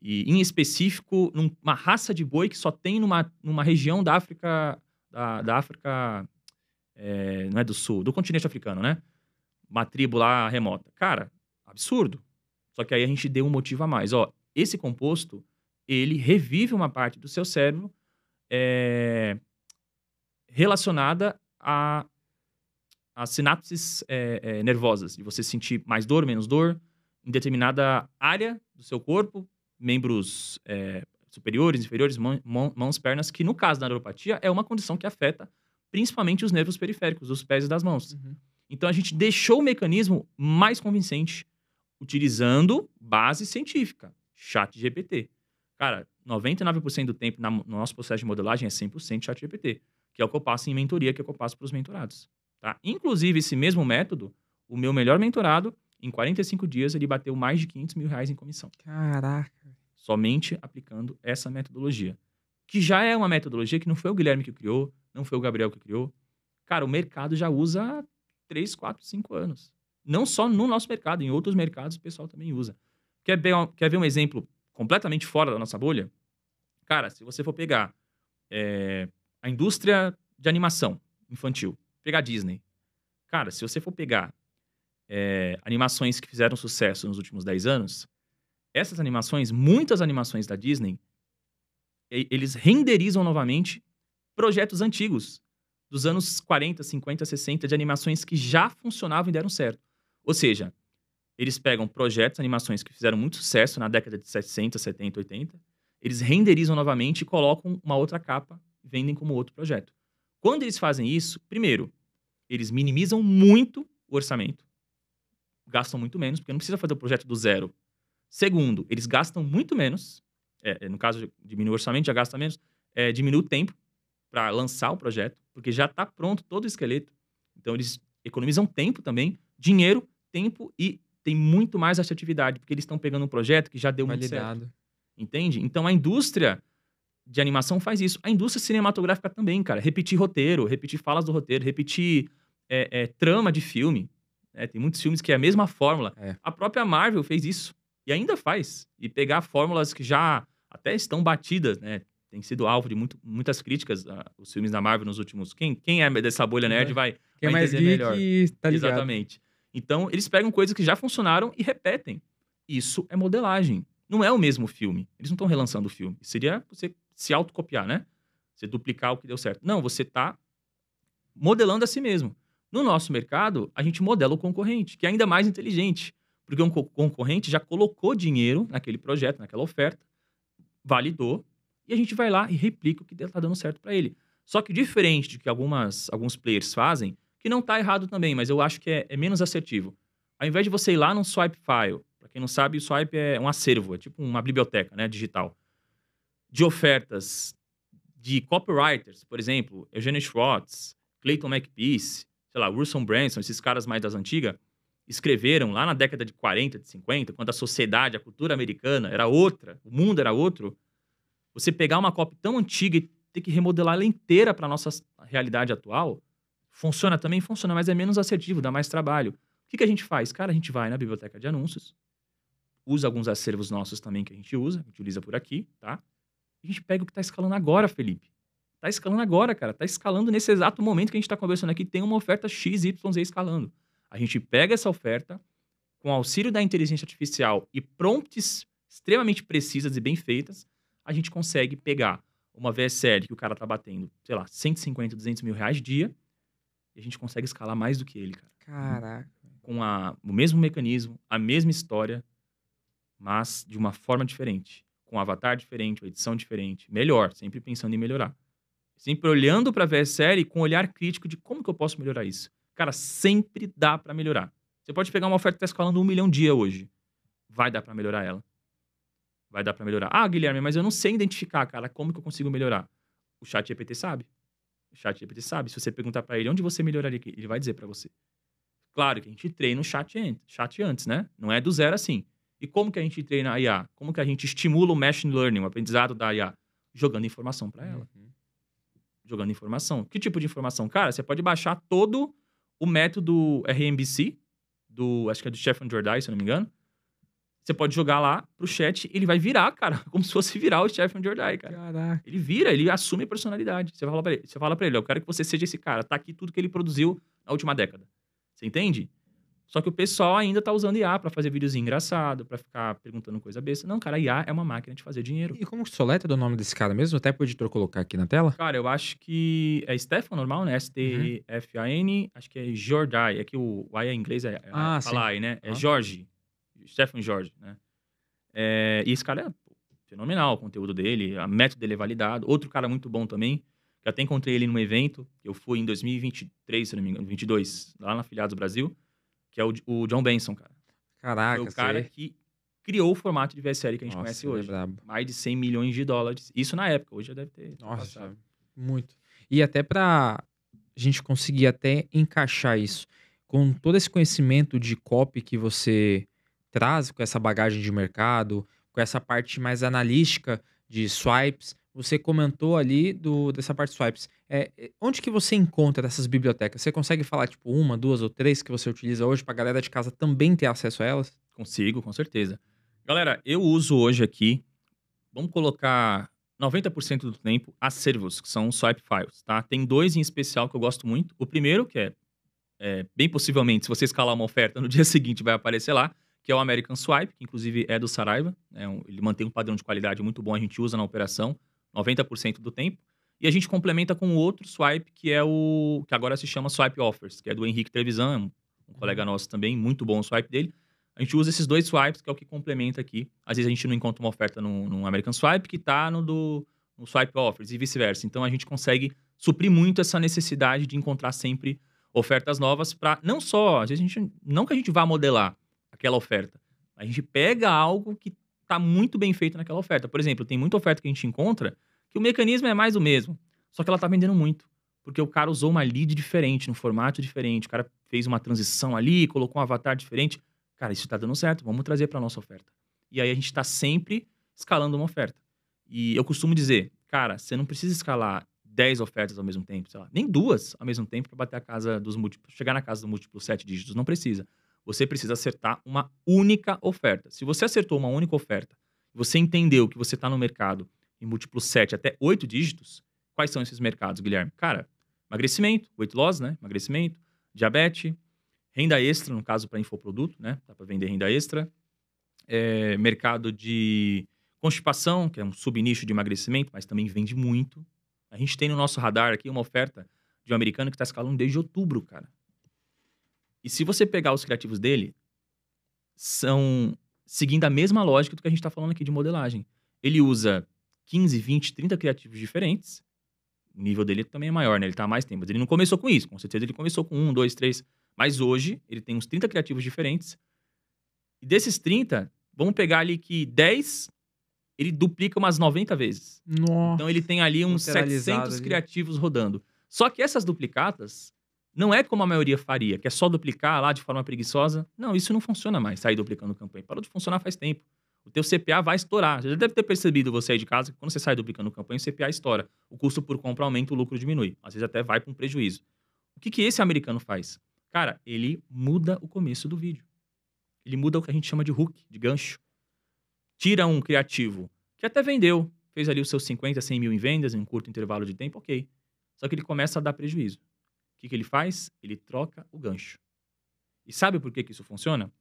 E, em específico, numa raça de boi que só tem numa região da África, da África, não é do sul, do continente africano, né? Uma tribo lá remota. Cara, absurdo. Só que aí a gente deu um motivo a mais. Ó, esse composto, ele revive uma parte do seu cérebro relacionada a sinapses nervosas, de você sentir mais dor, menos dor, em determinada área do seu corpo, membros superiores, inferiores, mãos, pernas, que no caso da neuropatia é uma condição que afeta principalmente os nervos periféricos, dos pés e das mãos. Uhum. Então a gente deixou o mecanismo mais convincente, utilizando base científica, ChatGPT. Cara, 99% do tempo no nosso processo de modelagem é 100% ChatGPT, que é o que eu passo em mentoria, que é o que eu passo para os mentorados. Tá? Inclusive, esse mesmo método, o meu melhor mentorado, em 45 dias, ele bateu mais de R$500 mil em comissão. Caraca. Somente aplicando essa metodologia. Que já é uma metodologia que não foi o Guilherme que criou, não foi o Gabriel que criou. Cara, o mercado já usa há 3, 4, 5 anos. Não só no nosso mercado, em outros mercados o pessoal também usa. Quer ver um exemplo completamente fora da nossa bolha? Cara, se você for pegar a indústria de animação infantil, pegar a Disney. Cara, se você for pegar animações que fizeram sucesso nos últimos 10 anos, essas animações, muitas animações da Disney, eles renderizam novamente projetos antigos, dos anos 40, 50, 60, de animações que já funcionavam e deram certo. Ou seja, eles pegam projetos, animações que fizeram muito sucesso na década de 60, 70, 80, eles renderizam novamente e colocam uma outra capa e vendem como outro projeto. Quando eles fazem isso, primeiro, eles minimizam muito o orçamento, gastam muito menos, porque não precisa fazer o projeto do zero. Segundo, eles gastam muito menos, no caso, diminui o orçamento, já gasta menos, diminui o tempo para lançar o projeto, porque já está pronto todo o esqueleto. Então, eles economizam tempo também, dinheiro, tempo e tem muito mais assertividade, porque eles estão pegando um projeto que já deu muito certo. Entende? Então, a indústria de animação faz isso. A indústria cinematográfica também, cara. Repetir roteiro, repetir falas do roteiro, repetir trama de filme. Tem muitos filmes que é a mesma fórmula. A própria Marvel fez isso. E ainda faz. E pegar fórmulas que já até estão batidas, né? Tem sido alvo de muitas críticas os filmes da Marvel nos últimos... Quem é dessa bolha nerd vai Quem mais entender melhor. Tá ligado. Exatamente. Então, eles pegam coisas que já funcionaram e repetem. Isso é modelagem. Não é o mesmo filme. Eles não estão relançando o filme. Seria você se autocopiar, né? Você duplicar o que deu certo. Não, você está modelando a si mesmo. No nosso mercado, a gente modela o concorrente, que é ainda mais inteligente. Porque um concorrente já colocou dinheiro naquele projeto, naquela oferta, validou, e a gente vai lá e replica o que está dando certo para ele. Só que diferente de que alguns players fazem, que não está errado também, mas eu acho que é menos assertivo. Ao invés de você ir lá num swipe file, para quem não sabe, o swipe é um acervo, é tipo uma biblioteca, né, digital, de ofertas de copywriters, por exemplo, Eugene Schwartz, Clayton McPeace, sei lá, Russell Branson, esses caras mais das antigas, escreveram lá na década de 40, de 50, quando a sociedade, a cultura americana era outra, o mundo era outro. Você pegar uma copy tão antiga e ter que remodelar ela inteira para a nossa realidade atual, funciona também? Funciona, mas é menos assertivo, dá mais trabalho. O que a gente faz? Cara, a gente vai na biblioteca de anúncios, usa alguns acervos nossos também que a gente utiliza por aqui, tá? E a gente pega o que está escalando agora, Felipe. Tá escalando agora, cara. Tá escalando nesse exato momento que a gente tá conversando aqui, tem uma oferta XYZ escalando. A gente pega essa oferta, com auxílio da inteligência artificial e prompts extremamente precisas e bem feitas, a gente consegue pegar uma VSL que o cara tá batendo, sei lá, 150, 200 mil reais dia, e a gente consegue escalar mais do que ele, cara. Caraca. Com o mesmo mecanismo, a mesma história, mas de uma forma diferente. Com um avatar diferente, uma edição diferente. Melhor, sempre pensando em melhorar. Sempre olhando pra VSL com um olhar crítico de como que eu posso melhorar isso. Cara, sempre dá pra melhorar. Você pode pegar uma oferta que tá escalando 1 milhão dia hoje. Vai dar pra melhorar ela. Vai dar pra melhorar. Ah, Guilherme, mas eu não sei identificar, cara, como que eu consigo melhorar. O ChatGPT sabe. O ChatGPT sabe. Se você perguntar pra ele onde você melhoraria, ele vai dizer pra você. Claro que a gente treina o chat antes, né? Não é do zero assim. E como que a gente treina a IA? Como que a gente estimula o machine learning, o aprendizado da IA? Jogando informação para ela. Jogando informação. Que tipo de informação? Cara, você pode baixar todo o método RMBC, acho que é do Stephen Jordahl, se eu não me engano. Você pode jogar lá pro chat e ele vai virar, cara. Como se fosse virar o Stephen Jordahl, cara. Caraca. Ele vira, ele assume a personalidade. Você fala pra ele, eu quero que você seja esse cara. Tá aqui tudo que ele produziu na última década. Você entende? Só que o pessoal ainda tá usando IA pra fazer videozinho engraçado, pra ficar perguntando coisa besta. Não, cara, a IA é uma máquina de fazer dinheiro. E como que soleta o nome desse cara mesmo? Até pro editor colocar aqui na tela. Cara, eu acho que é Stefan normal, né? S-T-F-A-N. Acho que é Jordahl. É que o I em inglês Ah, sim. fala I, né? É Ah. Jorge. Stefan Jorge, né? E esse cara é fenomenal, o conteúdo dele. O método dele é validado. Outro cara muito bom também, que até encontrei ele num evento, que eu fui em 2023, se não me engano, 22, lá na Afiliados Brasil, que é o John Benson, cara. Caraca, Foi o cara que criou o formato de VSL que a gente conhece ele é hoje. brabo. Mais de 100 milhões de dólares. Isso na época, hoje já deve ter Nossa, passado. muito. E até pra gente conseguir até encaixar isso com todo esse conhecimento de copy que você traz, com essa bagagem de mercado, com essa parte mais analítica de swipes. Você comentou ali dessa parte de swipes. Onde que você encontra essas bibliotecas? Você consegue falar, tipo, uma, duas ou três que você utiliza hoje pra galera de casa também ter acesso a elas? Consigo, com certeza. Galera, eu uso hoje aqui, vamos colocar 90% do tempo, acervos, que são swipe files, tá? Tem dois em especial que eu gosto muito. O primeiro, que bem possivelmente, se você escalar uma oferta, no dia seguinte vai aparecer lá, que é o American Swipe, que inclusive é do Saraiva. Ele mantém um padrão de qualidade muito bom, a gente usa na operação 90% do tempo. E a gente complementa com outro swipe, que é que agora se chama Swipe Offers, que é do Henrique Trevisan, um colega nosso também, muito bom o swipe dele. A gente usa esses dois swipes, que é o que complementa aqui. Às vezes a gente não encontra uma oferta no American Swipe, que tá no Swipe Offers e vice-versa. Então a gente consegue suprir muito essa necessidade de encontrar sempre ofertas novas para não só, às vezes não que a gente vá modelar aquela oferta, a gente pega algo que tá muito bem feito naquela oferta. Por exemplo, tem muita oferta que a gente encontra que o mecanismo é mais o mesmo, só que ela tá vendendo muito. Porque o cara usou uma lead diferente, num formato diferente, o cara fez uma transição ali, colocou um avatar diferente. Cara, isso tá dando certo, vamos trazer pra nossa oferta. E aí a gente tá sempre escalando uma oferta. E eu costumo dizer, cara, você não precisa escalar 10 ofertas ao mesmo tempo, sei lá, nem 2 ao mesmo tempo para bater a casa dos múltiplos, chegar na casa do múltiplo 7 dígitos, não precisa. Você precisa acertar uma única oferta. Se você acertou uma única oferta, você entendeu que você tá no mercado em múltiplo 7 até 8 dígitos, quais são esses mercados, Guilherme? Cara, emagrecimento, weight loss, né? Emagrecimento, diabetes, renda extra, no caso para infoproduto, né? Dá para vender renda extra. Mercado de constipação, que é um subnicho de emagrecimento, mas também vende muito. A gente tem no nosso radar aqui uma oferta de um americano que está escalando desde outubro, cara. E se você pegar os criativos dele, são seguindo a mesma lógica do que a gente está falando aqui de modelagem. Ele usa 15, 20, 30 criativos diferentes. O nível dele também é maior, né? Ele tá há mais tempo. Mas ele não começou com isso. Com certeza ele começou com 1, 2, 3. Mas hoje, ele tem uns 30 criativos diferentes. E desses 30, vamos pegar ali que 10, ele duplica umas 90 vezes. Nossa. Então ele tem ali uns 700 ali. criativos rodando. Só que essas duplicatas não é como a maioria faria, que é só duplicar lá de forma preguiçosa. Não, isso não funciona mais, sair duplicando campanha. Parou de funcionar faz tempo. O teu CPA vai estourar. Você já deve ter percebido, você aí de casa, que quando você sai duplicando campanha, o CPA estoura. O custo por compra aumenta, o lucro diminui. Às vezes até vai para um prejuízo. O que esse americano faz? Cara, ele muda o começo do vídeo. Ele muda o que a gente chama de hook, de gancho. Tira um criativo que até vendeu, fez ali os seus 50, 100 mil em vendas em um curto intervalo de tempo, ok. Só que ele começa a dar prejuízo. O que ele faz? Ele troca o gancho. E sabe por que isso funciona?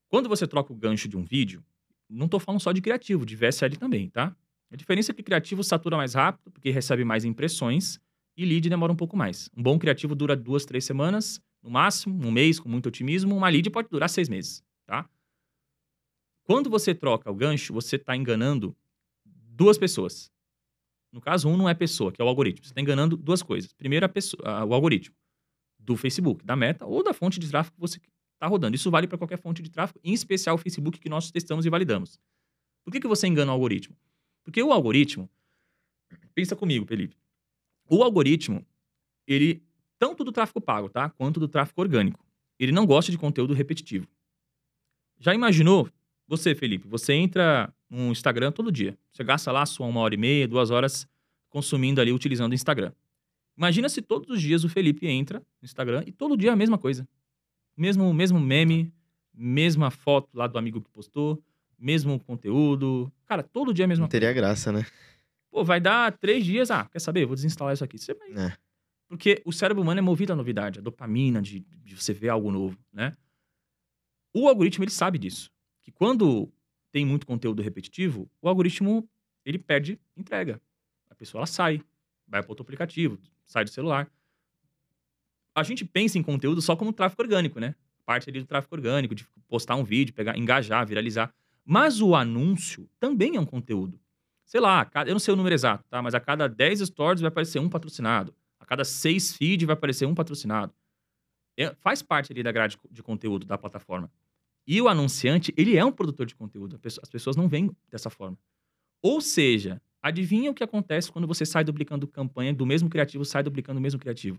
Quando você troca o gancho de um vídeo, não estou falando só de criativo, de VSL também, tá? A diferença é que criativo satura mais rápido, porque recebe mais impressões, e lead demora um pouco mais. Um bom criativo dura 2, 3 semanas, no máximo, um mês, com muito otimismo. Uma lead pode durar 6 meses, tá? Quando você troca o gancho, você está enganando 2 pessoas. No caso, um não é pessoa, que é o algoritmo. Você está enganando 2 coisas. Primeiro, o algoritmo do Facebook, da Meta, ou da fonte de tráfego que você está rodando. Isso vale para qualquer fonte de tráfego, em especial o Facebook, que nós testamos e validamos. Por que você engana o algoritmo? Porque o algoritmo... Pensa comigo, Felipe. O algoritmo, ele... Tanto do tráfego pago, tá? Quanto do tráfego orgânico. Ele não gosta de conteúdo repetitivo. Já imaginou Você, Felipe, você entra no Instagram todo dia. Você gasta lá sua 1h30, 2 horas consumindo ali, utilizando o Instagram. Imagina se todos os dias o Felipe entra no Instagram e todo dia é a mesma coisa. Mesmo meme, mesma foto lá do amigo que postou, mesmo conteúdo. Cara, todo dia é a mesma Não teria coisa. graça, né? Pô, vai dar 3 dias. Ah, quer saber? Vou desinstalar isso aqui. Você vai... É. Porque o cérebro humano é movido à novidade, a dopamina de você ver algo novo, né? O algoritmo, ele sabe disso. Que quando tem muito conteúdo repetitivo, o algoritmo, ele perde entrega. A pessoa, ela sai, vai para outro aplicativo, sai do celular. A gente pensa em conteúdo só como tráfego orgânico, né? Parte ali do tráfego orgânico, de postar um vídeo, pegar, engajar, viralizar. Mas o anúncio também é um conteúdo. Sei lá, eu não sei o número exato, tá? Mas a cada 10 stories vai aparecer um patrocinado. A cada 6 feeds vai aparecer um patrocinado. Faz parte ali da grade de conteúdo da plataforma. E o anunciante, ele é um produtor de conteúdo. As pessoas não veem dessa forma. Ou seja, adivinha o que acontece quando você sai duplicando campanha do mesmo criativo, sai duplicando o mesmo criativo?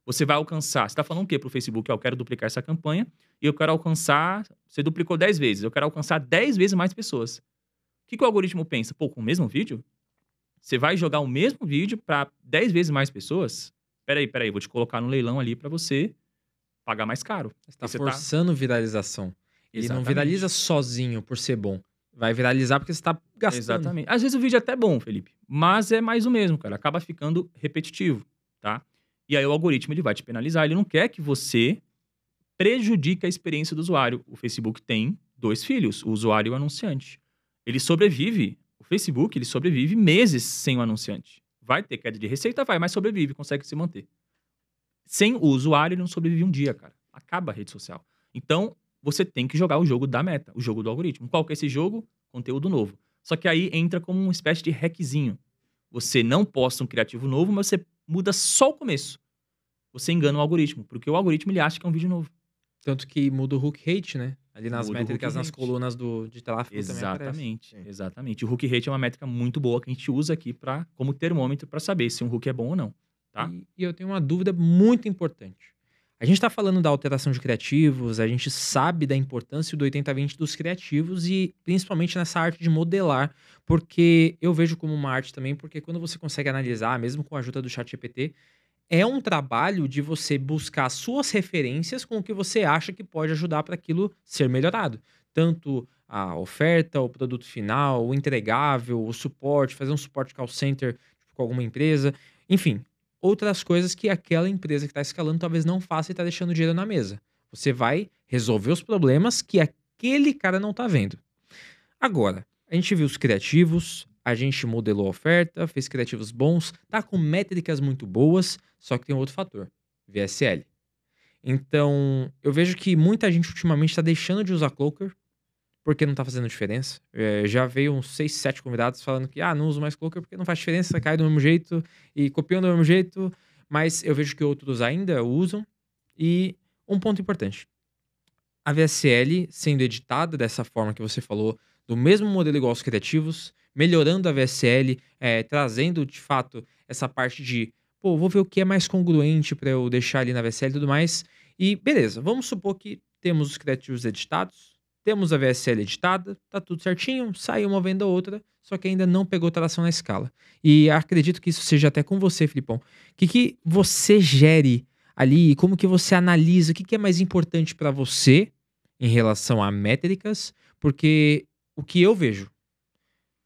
Você vai alcançar... Você está falando o quê para o Facebook? Eu quero duplicar essa campanha e eu quero alcançar... Você duplicou 10 vezes. Eu quero alcançar 10 vezes mais pessoas. O que o algoritmo pensa? Pô, com o mesmo vídeo? Você vai jogar o mesmo vídeo para 10 vezes mais pessoas? Peraí, vou te colocar no leilão ali para você pagar mais caro. Você está forçando viralização. Ele Exatamente. não viraliza sozinho por ser bom. Vai viralizar porque você está gastando. Exatamente. Às vezes o vídeo é até bom, Felipe, mas é mais o mesmo, cara. Acaba ficando repetitivo, tá? E aí o algoritmo, ele vai te penalizar. Ele não quer que você prejudique a experiência do usuário. O Facebook tem 2 filhos, o usuário e o anunciante. Ele sobrevive, o Facebook, ele sobrevive meses sem o anunciante. Vai ter queda de receita, vai, mas sobrevive, consegue se manter. Sem o usuário, ele não sobrevive um dia, cara. Acaba a rede social. Então, você tem que jogar o jogo da meta, o jogo do algoritmo. Qual que é esse jogo? Conteúdo novo. Só que aí entra como uma espécie de hackzinho. Você não posta um criativo novo, mas você muda só o começo. Você engana o algoritmo, porque o algoritmo, ele acha que é um vídeo novo. Tanto que muda o hook rate, né? Ali nas Muda o métricas, hook nas rate. colunas de tráfego também aparece. Exatamente. O hook rate é uma métrica muito boa que a gente usa aqui como termômetro para saber se um hook é bom ou não, tá? E eu tenho uma dúvida muito importante. A gente está falando da alteração de criativos, a gente sabe da importância do 80-20 dos criativos e principalmente nessa arte de modelar, porque eu vejo como uma arte também, porque quando você consegue analisar, mesmo com a ajuda do ChatGPT, é um trabalho de você buscar suas referências com o que você acha que pode ajudar para aquilo ser melhorado. Tanto a oferta, o produto final, o entregável, o suporte, fazer um suporte call center com alguma empresa, enfim, outras coisas que aquela empresa que está escalando talvez não faça e está deixando dinheiro na mesa. Você vai resolver os problemas que aquele cara não está vendo. Agora, a gente viu os criativos, a gente modelou a oferta, fez criativos bons, tá com métricas muito boas, só que tem um outro fator, VSL. Então, eu vejo que muita gente ultimamente está deixando de usar Cloaker, porque não tá fazendo diferença. Já veio uns 6, 7 convidados falando que não uso mais Cloaker porque não faz diferença, cai do mesmo jeito e copiam do mesmo jeito, mas eu vejo que outros ainda usam. E um ponto importante, a VSL sendo editada dessa forma que você falou, do mesmo modelo igual aos criativos, melhorando a VSL, trazendo de fato essa parte de, vou ver o que é mais congruente para eu deixar ali na VSL e tudo mais. E beleza, vamos supor que temos os criativos editados, temos a VSL editada, tá tudo certinho, saiu uma venda ou outra, só que ainda não pegou tração na escala. E acredito que isso seja até com você, Filipão. O que você gere ali, como que você analisa, o que é mais importante para você em relação a métricas, porque o que eu vejo,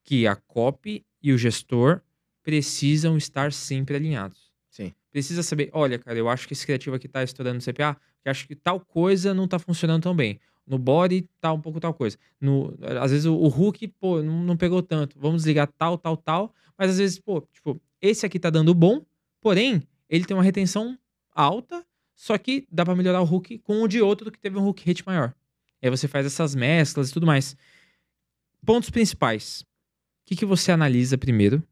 que a copy e o gestor precisam estar sempre alinhados. Sim. Precisa saber, olha, cara, eu acho que esse criativo aqui tá estourando no CPA, eu acho que tal coisa não tá funcionando tão bem. No body, tá um pouco tal coisa. Às vezes o hook, não pegou tanto. Vamos desligar tal. Mas às vezes, esse aqui tá dando bom, porém, ele tem uma retenção alta, só que dá pra melhorar o hook com o de outro que teve um hook rate maior. Aí você faz essas mesclas e tudo mais. Pontos principais. O que você analisa primeiro,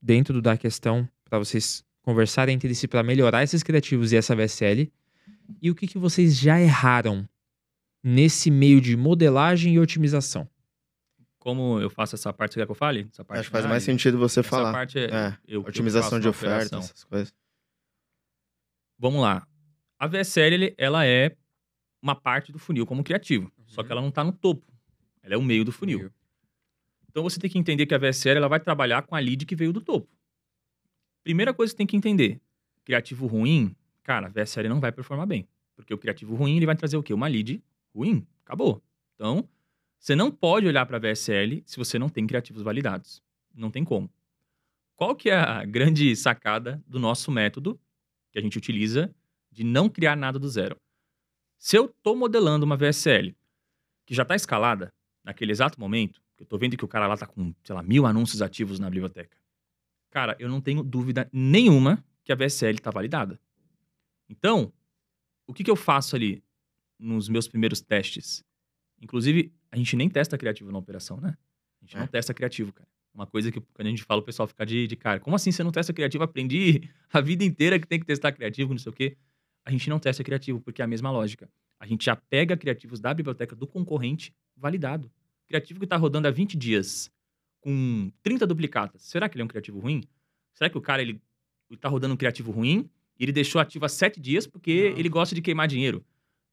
dentro da questão, pra vocês conversarem entre si pra melhorar esses criativos e essa VSL? E o que vocês já erraram nesse meio de modelagem e otimização? Como eu faço essa parte, você quer que eu fale? Essa parte Acho que faz mais sentido você falar. Essa parte otimização de oferta, essas coisas. Vamos lá. A VSL, ela é uma parte do funil como criativo. Só que ela não tá no topo. Ela é o meio do funil. Então você tem que entender que a VSL ela vai trabalhar com a lead que veio do topo. Primeira coisa que você tem que entender. Criativo ruim, cara, a VSL não vai performar bem. Porque o criativo ruim, ele vai trazer o quê? Uma lead ruim. Acabou. Então, você não pode olhar para a VSL se você não tem criativos validados. Não tem como. Qual que é a grande sacada do nosso método que a gente utiliza de não criar nada do zero? Se eu estou modelando uma VSL que já está escalada naquele exato momento, que eu estou vendo que o cara lá está com, sei lá, 1000 anúncios ativos na biblioteca. Cara, eu não tenho dúvida nenhuma que a VSL está validada. Então, o que eu faço ali nos meus primeiros testes? Inclusive, a gente nem testa criativo na operação, né? A gente não testa criativo, cara. Uma coisa que quando a gente fala, o pessoal fica de cara. Como assim você não testa criativo? Aprendi a vida inteira que tem que testar criativo, não sei o quê. A gente não testa criativo, porque é a mesma lógica. A gente já pega criativos da biblioteca do concorrente validado. Criativo que está rodando há 20 dias com 30 duplicatas. Será que ele é um criativo ruim? Será que o cara ele tá rodando um criativo ruim e ele deixou ativo há 7 dias porque ele gosta de queimar dinheiro?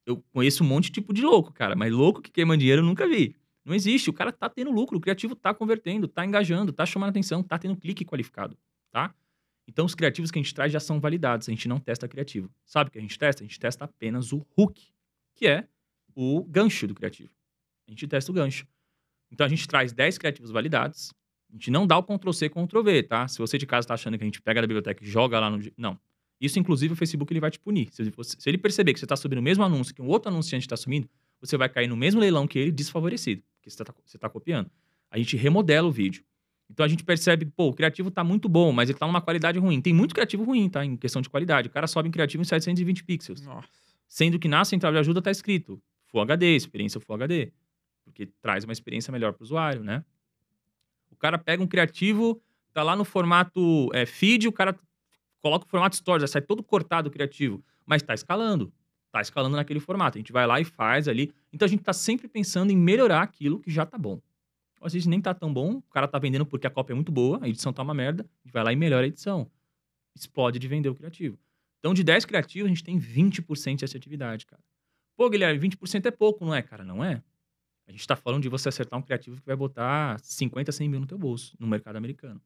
Eu conheço um monte de tipo de louco, cara. Mas louco que queima dinheiro eu nunca vi. Não existe. O cara tá tendo lucro. O criativo tá convertendo, tá engajando, tá chamando atenção, tá tendo clique qualificado, tá? Então, os criativos que a gente traz já são validados. A gente não testa criativo. Sabe o que a gente testa? A gente testa apenas o hook, que é o gancho do criativo. A gente testa o gancho. Então, a gente traz 10 criativos validados. A gente não dá o Ctrl+C, Ctrl+V, tá? Se você de casa tá achando que a gente pega da biblioteca e joga lá no... Não. Isso, inclusive, o Facebook ele vai te punir. Se ele perceber que você tá subindo o mesmo anúncio que um outro anunciante tá subindo, você vai cair no mesmo leilão que ele, desfavorecido. Porque você tá copiando. A gente remodela o vídeo. Então, a gente percebe que, pô, o criativo tá muito bom, mas ele tá numa qualidade ruim. Tem muito criativo ruim, tá? Em questão de qualidade. O cara sobe em criativo em 720 pixels. Nossa. Sendo que na central de ajuda tá escrito Full HD, experiência Full HD. Porque traz uma experiência melhor pro usuário, né? O cara pega um criativo, tá lá no formato feed, o cara coloca o formato stories, já sai todo cortado o criativo. Mas tá escalando. Tá escalando naquele formato. A gente vai lá e faz ali. Então, a gente tá sempre pensando em melhorar aquilo que já tá bom. Às vezes nem tá tão bom, o cara tá vendendo porque a cópia é muito boa, a edição tá uma merda, a gente vai lá e melhora a edição. Explode de vender o criativo. Então, de 10 criativos, a gente tem 20% de assertividade, cara. Pô, Guilherme, 20% é pouco, não é, cara? Não é. A gente tá falando de você acertar um criativo que vai botar 50, 100 mil no teu bolso, no mercado americano.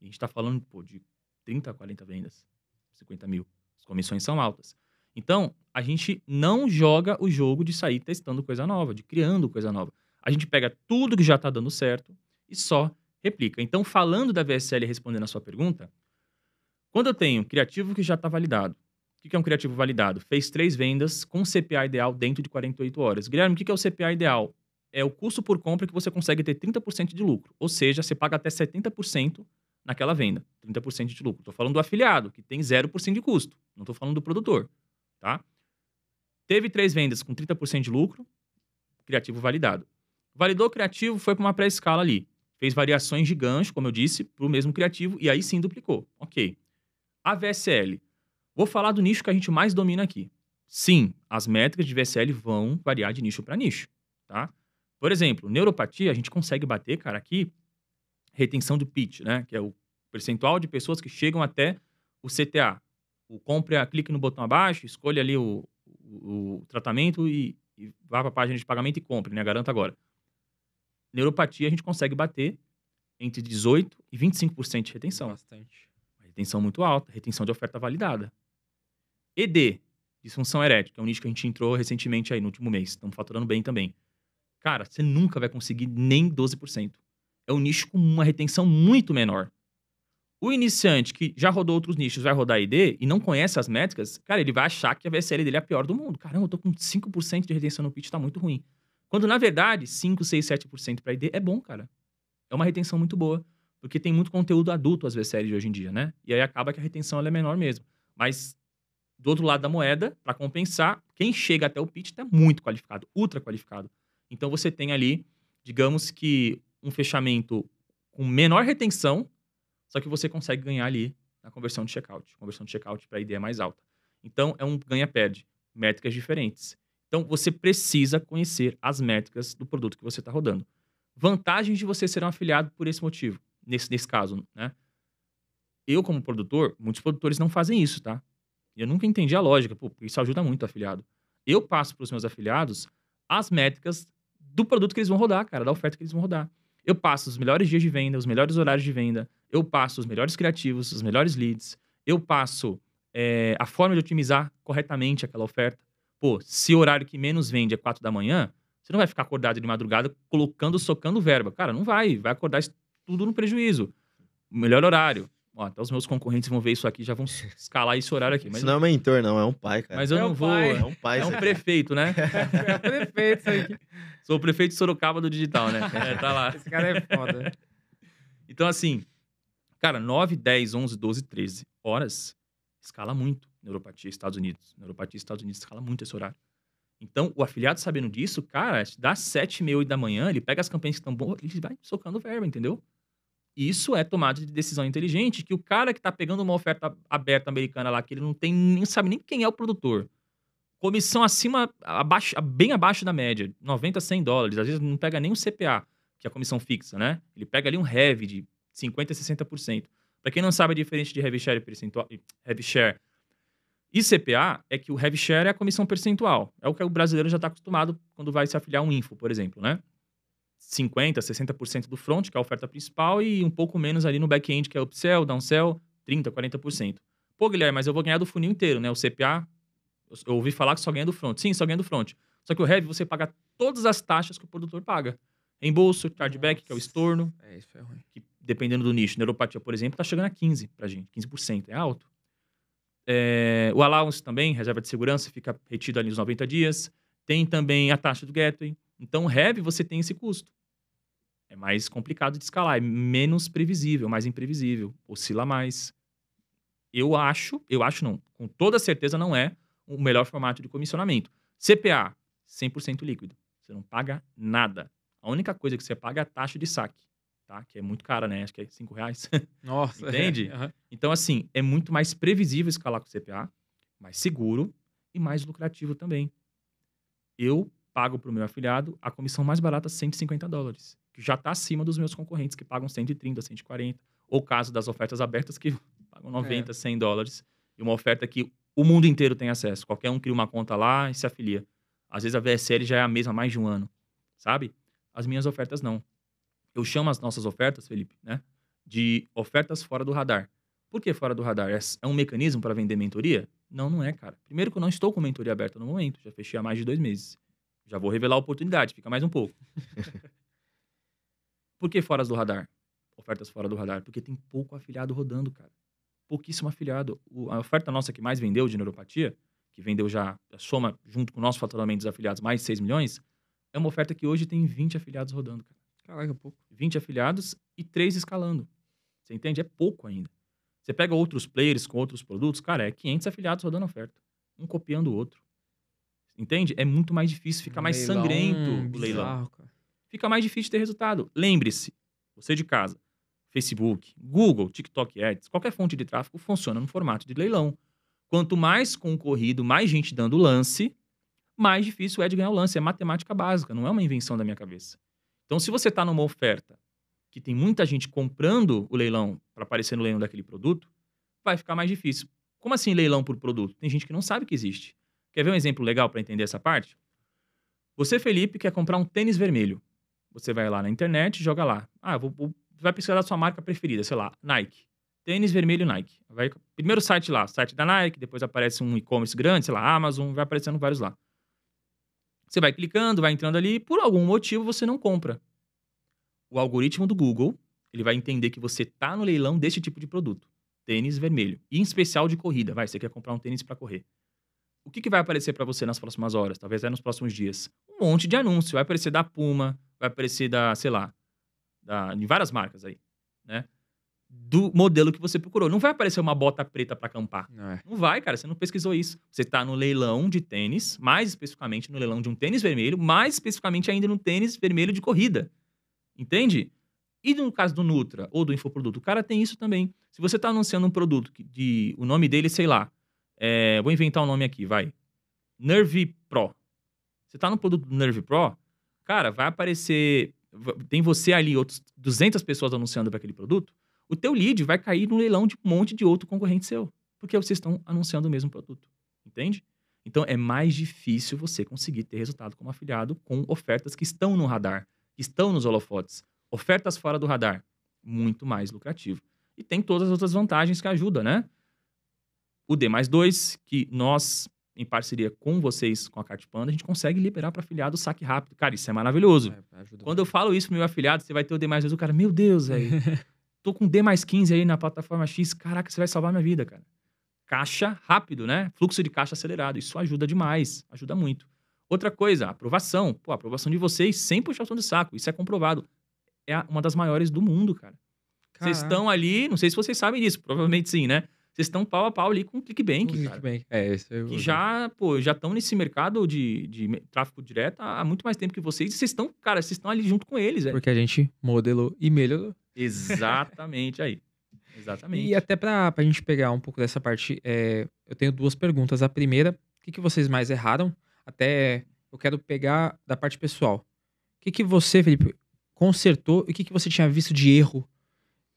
E a gente tá falando, pô, de 30, 40 vendas, 50 mil. As comissões são altas. Então, a gente não joga o jogo de sair testando coisa nova, de criando coisa nova. A gente pega tudo que já está dando certo e só replica. Então, falando da VSL, respondendo a sua pergunta, quando eu tenho criativo que já está validado, o que é um criativo validado? Fez 3 vendas com CPA ideal dentro de 48 horas. Guilherme, o que é o CPA ideal? É o custo por compra que você consegue ter 30% de lucro. Ou seja, você paga até 70% naquela venda. 30% de lucro. Estou falando do afiliado, que tem 0% de custo. Não estou falando do produtor. Tá? Teve 3 vendas com 30% de lucro, criativo validado. Validou o criativo, foi para uma pré-escala ali. Fez variações de gancho, como eu disse, para o mesmo criativo, e aí sim duplicou. Ok. A VSL. Vou falar do nicho que a gente mais domina aqui. Sim, as métricas de VSL vão variar de nicho para nicho. Tá? Por exemplo, neuropatia, a gente consegue bater, cara, aqui, retenção do pitch, né? Que é o percentual de pessoas que chegam até o CTA. O compre, clique no botão abaixo, escolha ali o tratamento e vá para a página de pagamento e compre, né? Garanto agora. Neuropatia, a gente consegue bater entre 18% e 25% de retenção. Bastante. Retenção muito alta, retenção de oferta validada. ED, disfunção erétil, que é um nicho que a gente entrou recentemente aí no último mês. Estamos faturando bem também. Cara, você nunca vai conseguir nem 12%. É um nicho com uma retenção muito menor. O iniciante que já rodou outros nichos vai rodar ED e não conhece as métricas, cara, ele vai achar que a VSL dele é a pior do mundo. Caramba, eu tô com 5% de retenção no pitch, tá muito ruim. Quando, na verdade, 5, 6, 7% para ID é bom, cara. É uma retenção muito boa. Porque tem muito conteúdo adulto às VSL de hoje em dia, né? E aí acaba que a retenção ela é menor mesmo. Mas, do outro lado da moeda, para compensar, quem chega até o pitch tá muito qualificado, ultra qualificado. Então, você tem ali, digamos que, um fechamento com menor retenção, só que você consegue ganhar ali na conversão de checkout. A conversão de checkout para ID é mais alta. Então, é um ganha-perde. Métricas diferentes. Então, você precisa conhecer as métricas do produto que você está rodando. Vantagens de você ser um afiliado por esse motivo, nesse caso, né? Eu, como produtor, muitos produtores não fazem isso, tá? E eu nunca entendi a lógica. Pô, isso ajuda muito o afiliado. Eu passo para os meus afiliados as métricas do produto que eles vão rodar, cara, da oferta que eles vão rodar. Eu passo os melhores dias de venda, os melhores horários de venda, eu passo os melhores criativos, os melhores leads, eu passo a forma de otimizar corretamente aquela oferta. Pô, se o horário que menos vende é 4 da manhã, você não vai ficar acordado de madrugada socando verba. Cara, não vai acordar isso tudo no prejuízo. O melhor horário. Ó, até os meus concorrentes vão ver isso aqui, já vão escalar esse horário aqui. Mas Isso não é um mentor, não, é um pai, cara. Mas eu não vou. É um pai, É um isso aqui. prefeito, né? É o prefeito isso aí. Sou o prefeito de Sorocaba do digital, né? Tá lá. Esse cara é foda. Então, assim, cara, 9, 10, 11, 12, 13 horas escala muito neuropatia Estados Unidos. Neuropatia Estados Unidos escala muito esse horário. Então, o afiliado sabendo disso, cara, das 7h30, 8 da manhã, ele pega as campanhas que estão boas, ele vai socando verba, entendeu? Isso é tomada de decisão inteligente, que o cara que tá pegando uma oferta aberta americana lá, que ele não tem, nem sabe nem quem é o produtor. Comissão bem abaixo da média, 90, 100 dólares. Às vezes não pega nem o CPA, que é a comissão fixa, né? Ele pega ali um heavy de 50% a 60%. Pra quem não sabe a diferença de heavy share e CPA, é que o heavy share é a comissão percentual. É o que o brasileiro já tá acostumado quando vai se afiliar a um info, por exemplo, né? 50%, 60% do front, que é a oferta principal, e um pouco menos ali no back-end, que é upsell, downsell, 30%, 40%. Pô, Guilherme, mas eu vou ganhar do funil inteiro, né? O CPA, eu ouvi falar que só ganha do front. Sim, só ganha do front. Só que o heavy, você paga todas as taxas que o produtor paga. Reembolso, chargeback, que é o estorno. Isso foi ruim. Que, dependendo do nicho. Neuropatia, por exemplo, tá chegando a 15% pra gente. 15%, é alto. O allowance também, reserva de segurança, fica retido ali nos 90 dias. Tem também a taxa do gateway. Então, o heavy, você tem esse custo. É mais complicado de escalar, é menos previsível, mais imprevisível, oscila mais. Eu acho não, com toda certeza não é o melhor formato de comissionamento. CPA, 100% líquido. Você não paga nada. A única coisa que você paga é a taxa de saque, tá? Que é muito cara, né? Acho que é R$5. Nossa. Entende? Uhum. Então, assim, é muito mais previsível escalar com CPA, mais seguro e mais lucrativo também. Eu pago para o meu afiliado a comissão mais barata, $150, que já está acima dos meus concorrentes, que pagam 130, 140, ou caso das ofertas abertas, que pagam 90, $100, e uma oferta que o mundo inteiro tem acesso. Qualquer um cria uma conta lá e se afilia. Às vezes a VSL já é a mesma há mais de um ano, sabe? As minhas ofertas não. Eu chamo as nossas ofertas, Felipe, né, de ofertas fora do radar. Por que fora do radar? É um mecanismo para vender mentoria? Não, não é, cara. Primeiro que eu não estou com mentoria aberta no momento. Já fechei há mais de 2 meses. Já vou revelar a oportunidade, fica mais um pouco. Por que fora do radar? Ofertas fora do radar? Porque tem pouco afiliado rodando, cara. Pouquíssimo afiliado. A oferta nossa que mais vendeu de neuropatia, que vendeu já, a soma junto com o nosso faturamento dos afiliados, mais de 6 milhões, é uma oferta que hoje tem 20 afiliados rodando, cara. Caraca, pouco. 20 afiliados e 3 escalando. Você entende? É pouco ainda. Você pega outros players com outros produtos, cara, é 500 afiliados rodando oferta. Um copiando o outro. Entende? É muito mais difícil, fica mais sangrento o leilão. Cara. Fica mais difícil ter resultado. Lembre-se, você de casa, Facebook, Google, TikTok Ads, qualquer fonte de tráfego funciona no formato de leilão. Quanto mais concorrido, mais gente dando lance, mais difícil é de ganhar o lance. É matemática básica, não é uma invenção da minha cabeça. Então, se você está numa oferta que tem muita gente comprando o leilão para aparecer no leilão daquele produto, vai ficar mais difícil. Como assim leilão por produto? Tem gente que não sabe que existe. Quer ver um exemplo legal para entender essa parte? Você, Felipe, quer comprar um tênis vermelho. Você vai lá na internet e joga lá. Vai pesquisar a sua marca preferida, sei lá, Nike. Tênis vermelho Nike. Primeiro site lá, site da Nike, depois aparece um e-commerce grande, sei lá, Amazon, vai aparecendo vários lá. Você vai clicando, vai entrando ali, por algum motivo você não compra. O algoritmo do Google, ele vai entender que você tá no leilão desse tipo de produto. Tênis vermelho. E em especial de corrida. Você quer comprar um tênis para correr. O que vai aparecer para você nas próximas horas? Talvez nos próximos dias. Um monte de anúncio. Vai aparecer da Puma, vai aparecer da, sei lá, de várias marcas aí, né? Do modelo que você procurou. Não vai aparecer uma bota preta para acampar. Não vai, cara. Você não pesquisou isso. Você tá no leilão de tênis, mais especificamente no leilão de um tênis vermelho, mais especificamente ainda no tênis vermelho de corrida. Entende? E no caso do Nutra ou do infoproduto, o cara tem isso também. Se você tá anunciando um produto o nome dele, sei lá, vou inventar um nome aqui, vai. Nerve Pro. Você tá no produto do Nerve Pro, cara, vai aparecer... Tem você ali, outros 200 pessoas anunciando para aquele produto, o teu lead vai cair no leilão de um monte de outro concorrente seu. Porque vocês estão anunciando o mesmo produto. Entende? Então, é mais difícil você conseguir ter resultado como afiliado com ofertas que estão no radar, que estão nos holofotes. Ofertas fora do radar, muito mais lucrativo. E tem todas as outras vantagens que ajudam, né? O D+2, que nós, em parceria com vocês, com a Cartpanda, a gente consegue liberar para afiliado o saque rápido. Cara, isso é maravilhoso. Quando eu falo isso pro meu afiliado, você vai ter o D+2, o cara, meu Deus, velho, tô com D+15 aí na plataforma X, caraca, você vai salvar minha vida, cara. Caixa rápido, né? Fluxo de caixa acelerado. Isso ajuda demais, ajuda muito. Outra coisa, aprovação. Pô, a aprovação de vocês sem puxação de saco. Isso é comprovado. É uma das maiores do mundo, cara. Vocês estão ali, não sei se vocês sabem disso, provavelmente sim, né? Vocês estão pau a pau ali com o ClickBank, cara. ClickBank. Isso eu que já estão nesse mercado de tráfego direto há muito mais tempo que vocês. E vocês estão ali junto com eles, velho. Porque a gente modelou e melhorou. Exatamente aí. Exatamente. E até pra gente pegar um pouco dessa parte, eu tenho 2 perguntas. A primeira, o que vocês mais erraram? Até eu quero pegar da parte pessoal. O que você, Felipe, consertou e o que você tinha visto de erro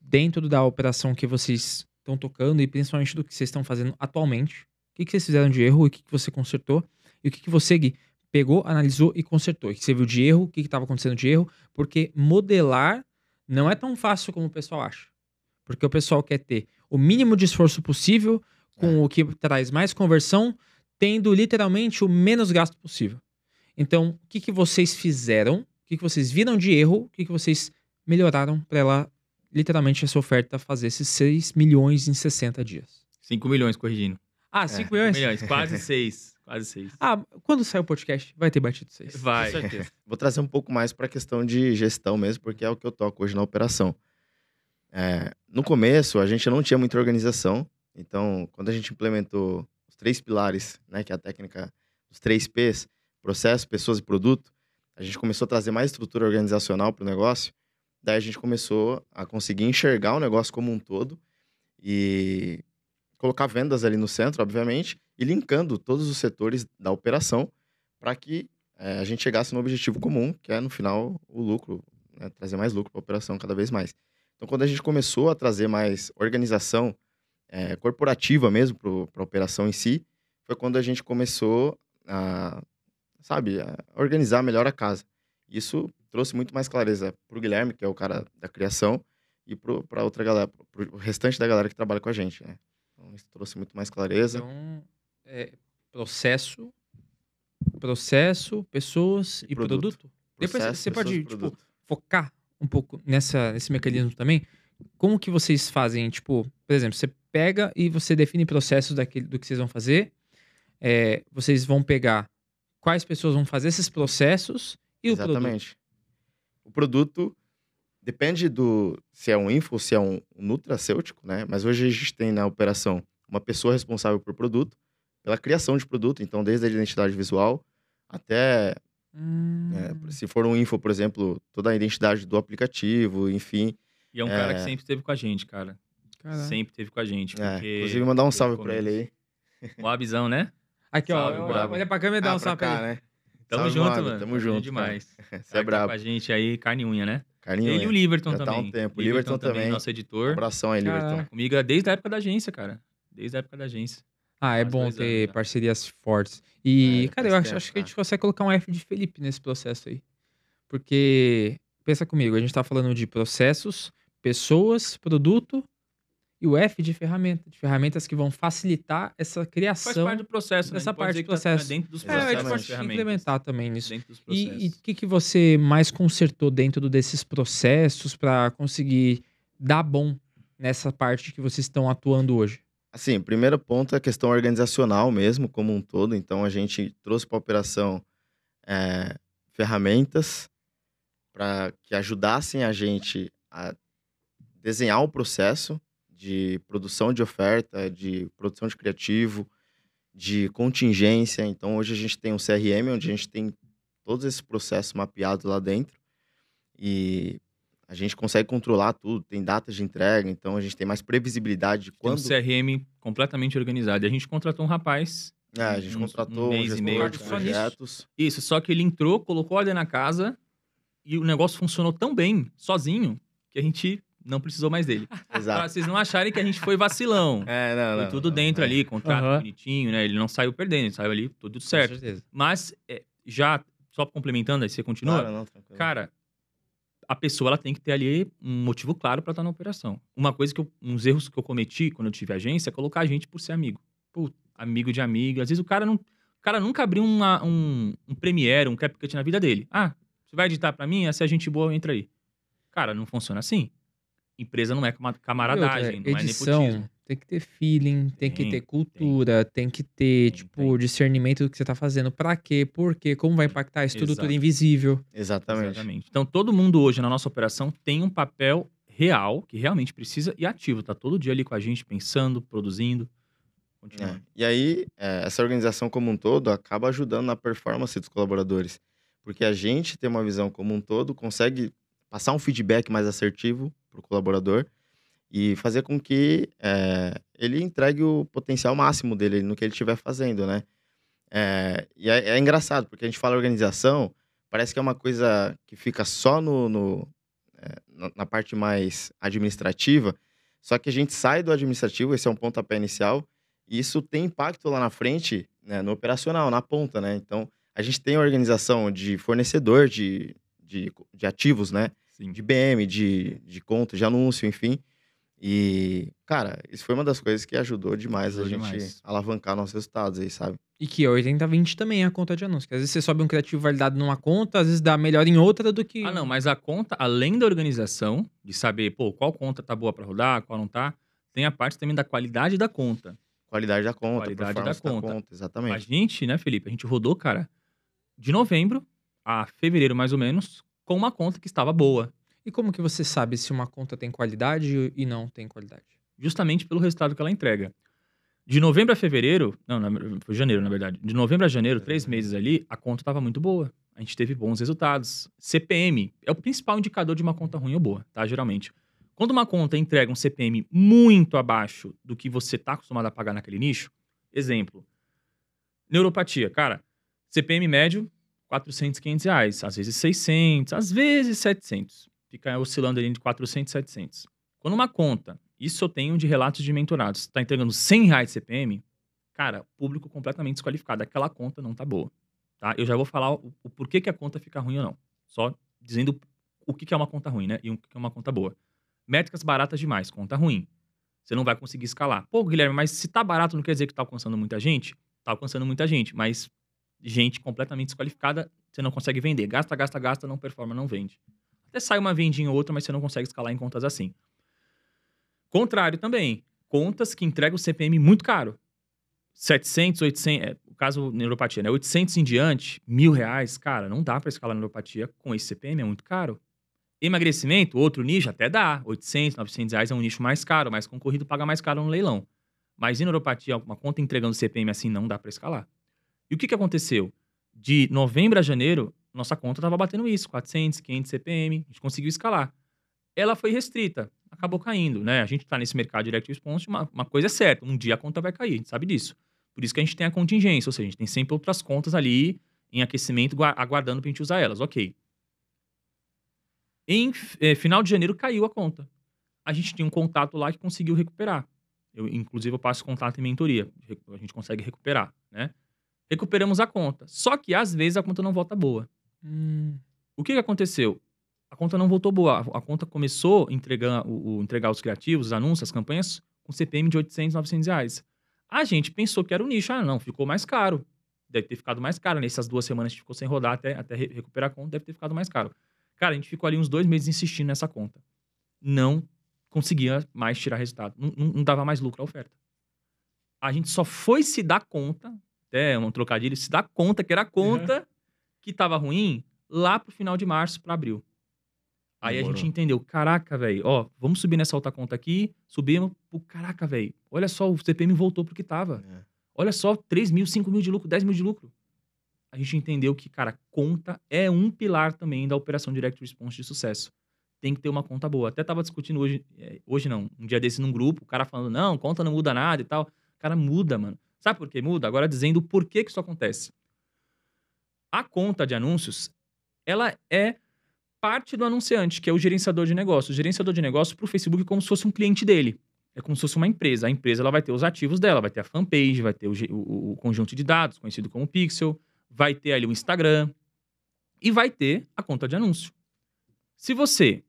dentro da operação que vocês estão tocando e principalmente do que vocês estão fazendo atualmente? O que vocês fizeram de erro e o que você consertou? E o que você, Gui, pegou, analisou e consertou? O que você viu de erro? O que estava acontecendo de erro? Porque modelar não é tão fácil como o pessoal acha. Porque o pessoal quer ter o mínimo de esforço possível com o que traz mais conversão, tendo literalmente o menos gasto possível. Então, o que vocês fizeram? O que vocês viram de erro? O que vocês melhoraram para ela, literalmente, essa oferta fazer esses 6 milhões em 60 dias? 5 milhões, corrigindo. 5 milhões? 5 milhões, quase 6. Quase 6. Quando sair o podcast, vai ter batido 6. Vai. Com certeza. Vou trazer um pouco mais para a questão de gestão mesmo, porque é o que eu toco hoje na operação. No começo, a gente não tinha muita organização. Então, quando a gente implementou os 3 pilares, né, que é a técnica dos 3 P's, processo, pessoas e produto, a gente começou a trazer mais estrutura organizacional para o negócio. Daí a gente começou a conseguir enxergar o negócio como um todo e colocar vendas ali no centro, obviamente, e linkando todos os setores da operação para que a gente chegasse no objetivo comum, que é, no final, o lucro, né, trazer mais lucro para a operação cada vez mais. Então, quando a gente começou a trazer mais organização corporativa mesmo para a operação em si, foi quando a gente começou a organizar melhor a casa. Isso trouxe muito mais clareza para o Guilherme, que é o cara da criação, e para outra galera, para o restante da galera que trabalha com a gente, né? Então, isso trouxe muito mais clareza. Então, processo, pessoas e produto. Depois você pode, focar um pouco nesse mecanismo também. Como que vocês fazem? Tipo, por exemplo, você pega e você define processos do que vocês vão fazer. Vocês vão pegar quais pessoas vão fazer esses processos e o produto. Exatamente. O produto depende se é um info ou se é um nutracêutico, né? Mas hoje a gente tem na operação uma pessoa responsável por produto, pela criação de produto. Então, desde a identidade visual até... se for um info, por exemplo, toda a identidade do aplicativo, enfim. E é um cara que sempre esteve com a gente, cara. Caraca. Sempre esteve com a gente. Inclusive, mandar um salve pra ele aí. O Abizão, né? Aqui, Salve, ó. bravo. Olha pra câmera e dá um salve pra ele. né? Tamo Salve, junto, Moab, mano. Tamo junto. Demais. Você é brabo. Com a gente aí, carne e unha, né? Carninho. Ele e o Liverton Já também. tá há um tempo. O Liverton também. Nosso editor. Abração aí, Liverton. Caraca. Comigo desde a época da agência, cara. Desde a época da agência. É Faz bom 2 ter anos já. parcerias fortes. E, cara, eu faz acho tempo, que a gente consegue colocar um F de Felipe nesse processo aí. Porque, pensa comigo, a gente tá falando de processos, pessoas, produto e o F de ferramenta. De ferramentas que vão facilitar essa criação. Faz parte do processo, né? Essa A gente pode parte dizer do que tá processo. dentro dos A processos. gente Exatamente. pode ferramentas. implementar também nisso. Dentro dos E processos. o que você mais consertou dentro desses processos para conseguir dar bom nessa parte que vocês estão atuando hoje? Assim, o primeiro ponto é a questão organizacional mesmo, como um todo. Então, a gente trouxe para a operação ferramentas para que ajudassem a gente a desenhar o processo de produção de oferta, de produção de criativo, de contingência. Então, hoje a gente tem um CRM, onde a gente tem todos esses processos mapeados lá dentro. E a gente consegue controlar tudo, tem datas de entrega, então a gente tem mais previsibilidade de Tem quando... um CRM completamente organizado. E a gente contratou um rapaz. a gente contratou um mês e meio, gestor de cara. projetos. Isso, só que ele entrou, colocou ordem na casa e o negócio funcionou tão bem, sozinho, que a gente não precisou mais dele. Pra Exato. vocês não acharem que a gente foi vacilão. Não, Foi tudo não, dentro ali, contrato Aham. bonitinho, né? Ele não saiu perdendo, ele saiu ali, tudo Com certo. certeza. Mas, já, só complementando, aí você continua. Claro, não, tranquilo. Cara, a pessoa ela tem que ter ali um motivo claro pra estar na operação. Uma coisa uns erros que eu cometi quando eu tive agência é colocar a gente por ser amigo. Pô, amigo de amigo. Às vezes o cara nunca abriu um Premiere, um CapCut na vida dele. Ah, você vai editar pra mim? Se é gente boa, entra aí. Cara, não funciona assim. Empresa não é E outra, camaradagem, não é edição nepotismo. tem que ter feeling, tem que ter Tem, cultura, tem que ter, tem, tipo, tem. discernimento do que você tá fazendo. Pra quê? Por quê? Como vai impactar? Isso tudo Exato. invisível. Exatamente. Então, todo mundo hoje na nossa operação tem um papel real, que realmente precisa, e ativo. Tá todo dia ali com a gente, pensando, produzindo. Continuando. E aí, essa organização como um todo acaba ajudando na performance dos colaboradores. Porque a gente tem uma visão como um todo, consegue passar um feedback mais assertivo para o colaborador e fazer com que ele entregue o potencial máximo dele no que ele estiver fazendo, né? E é engraçado, porque a gente fala organização, parece que é uma coisa que fica só na parte mais administrativa, só que a gente sai do administrativo, esse é um pontapé inicial, e isso tem impacto lá na frente, né, no operacional, na ponta, né? Então, a gente tem a organização de fornecedor de ativos, né? Sim. De BM, de conta, de anúncio, enfim. E, cara, isso foi uma das coisas que ajudou demais a Ajudou gente demais. alavancar nossos resultados aí, sabe? E que é 80/20 também a conta de anúncio. Que às vezes você sobe um criativo validado numa conta, às vezes dá melhor em outra do que. Ah, não, mas a conta, além da organização, de saber, pô, qual conta tá boa pra rodar, qual não tá, tem a parte também da qualidade da conta. Qualidade da conta, Qualidade da performance da conta. conta, A exatamente. gente, né, Felipe, a gente rodou, cara, de novembro a fevereiro, mais ou menos, com uma conta que estava boa. E como que você sabe se uma conta tem qualidade e não tem qualidade? Justamente pelo resultado que ela entrega. De novembro a fevereiro, não, foi janeiro, na verdade. De novembro a janeiro, 3 meses ali, a conta estava muito boa. A gente teve bons resultados. CPM é o principal indicador de uma conta ruim ou boa, tá? Geralmente. Quando uma conta entrega um CPM muito abaixo do que você está acostumado a pagar naquele nicho, exemplo, neuropatia, cara, CPM médio, 400, 500 reais. Às vezes 600, às vezes 700. Fica oscilando ali entre 400 e 700. Quando uma conta, isso eu tenho de relatos de mentorados, está entregando 100 reais de CPM, cara, público completamente desqualificado. Aquela conta não tá boa, tá? Eu já vou falar o porquê que a conta fica ruim ou não. Só dizendo o que é uma conta ruim, né? E o que é uma conta boa. Métricas baratas demais, conta ruim. Você não vai conseguir escalar. Pô, Guilherme, mas se tá barato não quer dizer que tá alcançando muita gente? Tá alcançando muita gente, mas gente completamente desqualificada, você não consegue vender. Gasta, gasta, gasta, não performa, não vende. Até sai uma vendinha ou outra, mas você não consegue escalar em contas assim. Contrário também. Contas que entregam CPM muito caro. 700, 800, o caso neuropatia, né? 800 em diante, R$1.000, cara, não dá pra escalar neuropatia com esse CPM, é muito caro. Emagrecimento, outro nicho, até dá. 800, 900 reais é um nicho mais caro, mais concorrido, paga mais caro no leilão. Mas em neuropatia, uma conta entregando CPM assim, não dá pra escalar. E o que aconteceu? De novembro a janeiro, nossa conta tava batendo isso, 400, 500 CPM, a gente conseguiu escalar. Ela foi restrita, acabou caindo, né? A gente tá nesse mercado direct response, uma coisa é certa, um dia a conta vai cair, a gente sabe disso. Por isso que a gente tem a contingência, ou seja, a gente tem sempre outras contas ali em aquecimento, aguardando pra gente usar elas, ok. Em final de janeiro caiu a conta. A gente tinha um contato lá que conseguiu recuperar. Inclusive, eu passo contato em mentoria. A gente consegue recuperar, né? Recuperamos a conta. Só que, às vezes, a conta não volta boa. O que aconteceu? A conta não voltou boa. A conta começou a entregar os criativos, os anúncios, as campanhas, com CPM de 800, 900 reais. A gente pensou que era o nicho. Ah, não, ficou mais caro. Deve ter ficado mais caro. Nessas 2 semanas a gente ficou sem rodar até recuperar a conta, deve ter ficado mais caro. Cara, a gente ficou ali uns 2 meses insistindo nessa conta. Não conseguia mais tirar resultado. Não dava mais lucro a oferta. A gente só foi se dar conta, até um trocadilho, se dar conta que era a conta que tava ruim lá pro final de março para abril. Aí Demorou. a gente entendeu, caraca, velho, ó, vamos subir nessa outra conta aqui, subimos, pô, caraca, velho, olha só, o CPM voltou pro que tava. Olha só, 3 mil, 5 mil de lucro, 10 mil de lucro. A gente entendeu que, cara, conta é um pilar também da operação Direct Response de sucesso. Tem que ter uma conta boa. Até tava discutindo hoje não, um dia desse num grupo, o cara falando, não, conta não muda nada e tal. Cara, muda, mano. Sabe por que muda? Agora dizendo o porquê que isso acontece. A conta de anúncios, ela é parte do anunciante, que é o gerenciador de negócio. O gerenciador de negócio para o Facebook é como se fosse um cliente dele. É como se fosse uma empresa. A empresa ela vai ter os ativos dela, vai ter a fanpage, vai ter o conjunto de dados, conhecido como pixel, vai ter ali o Instagram e vai ter a conta de anúncio. Se você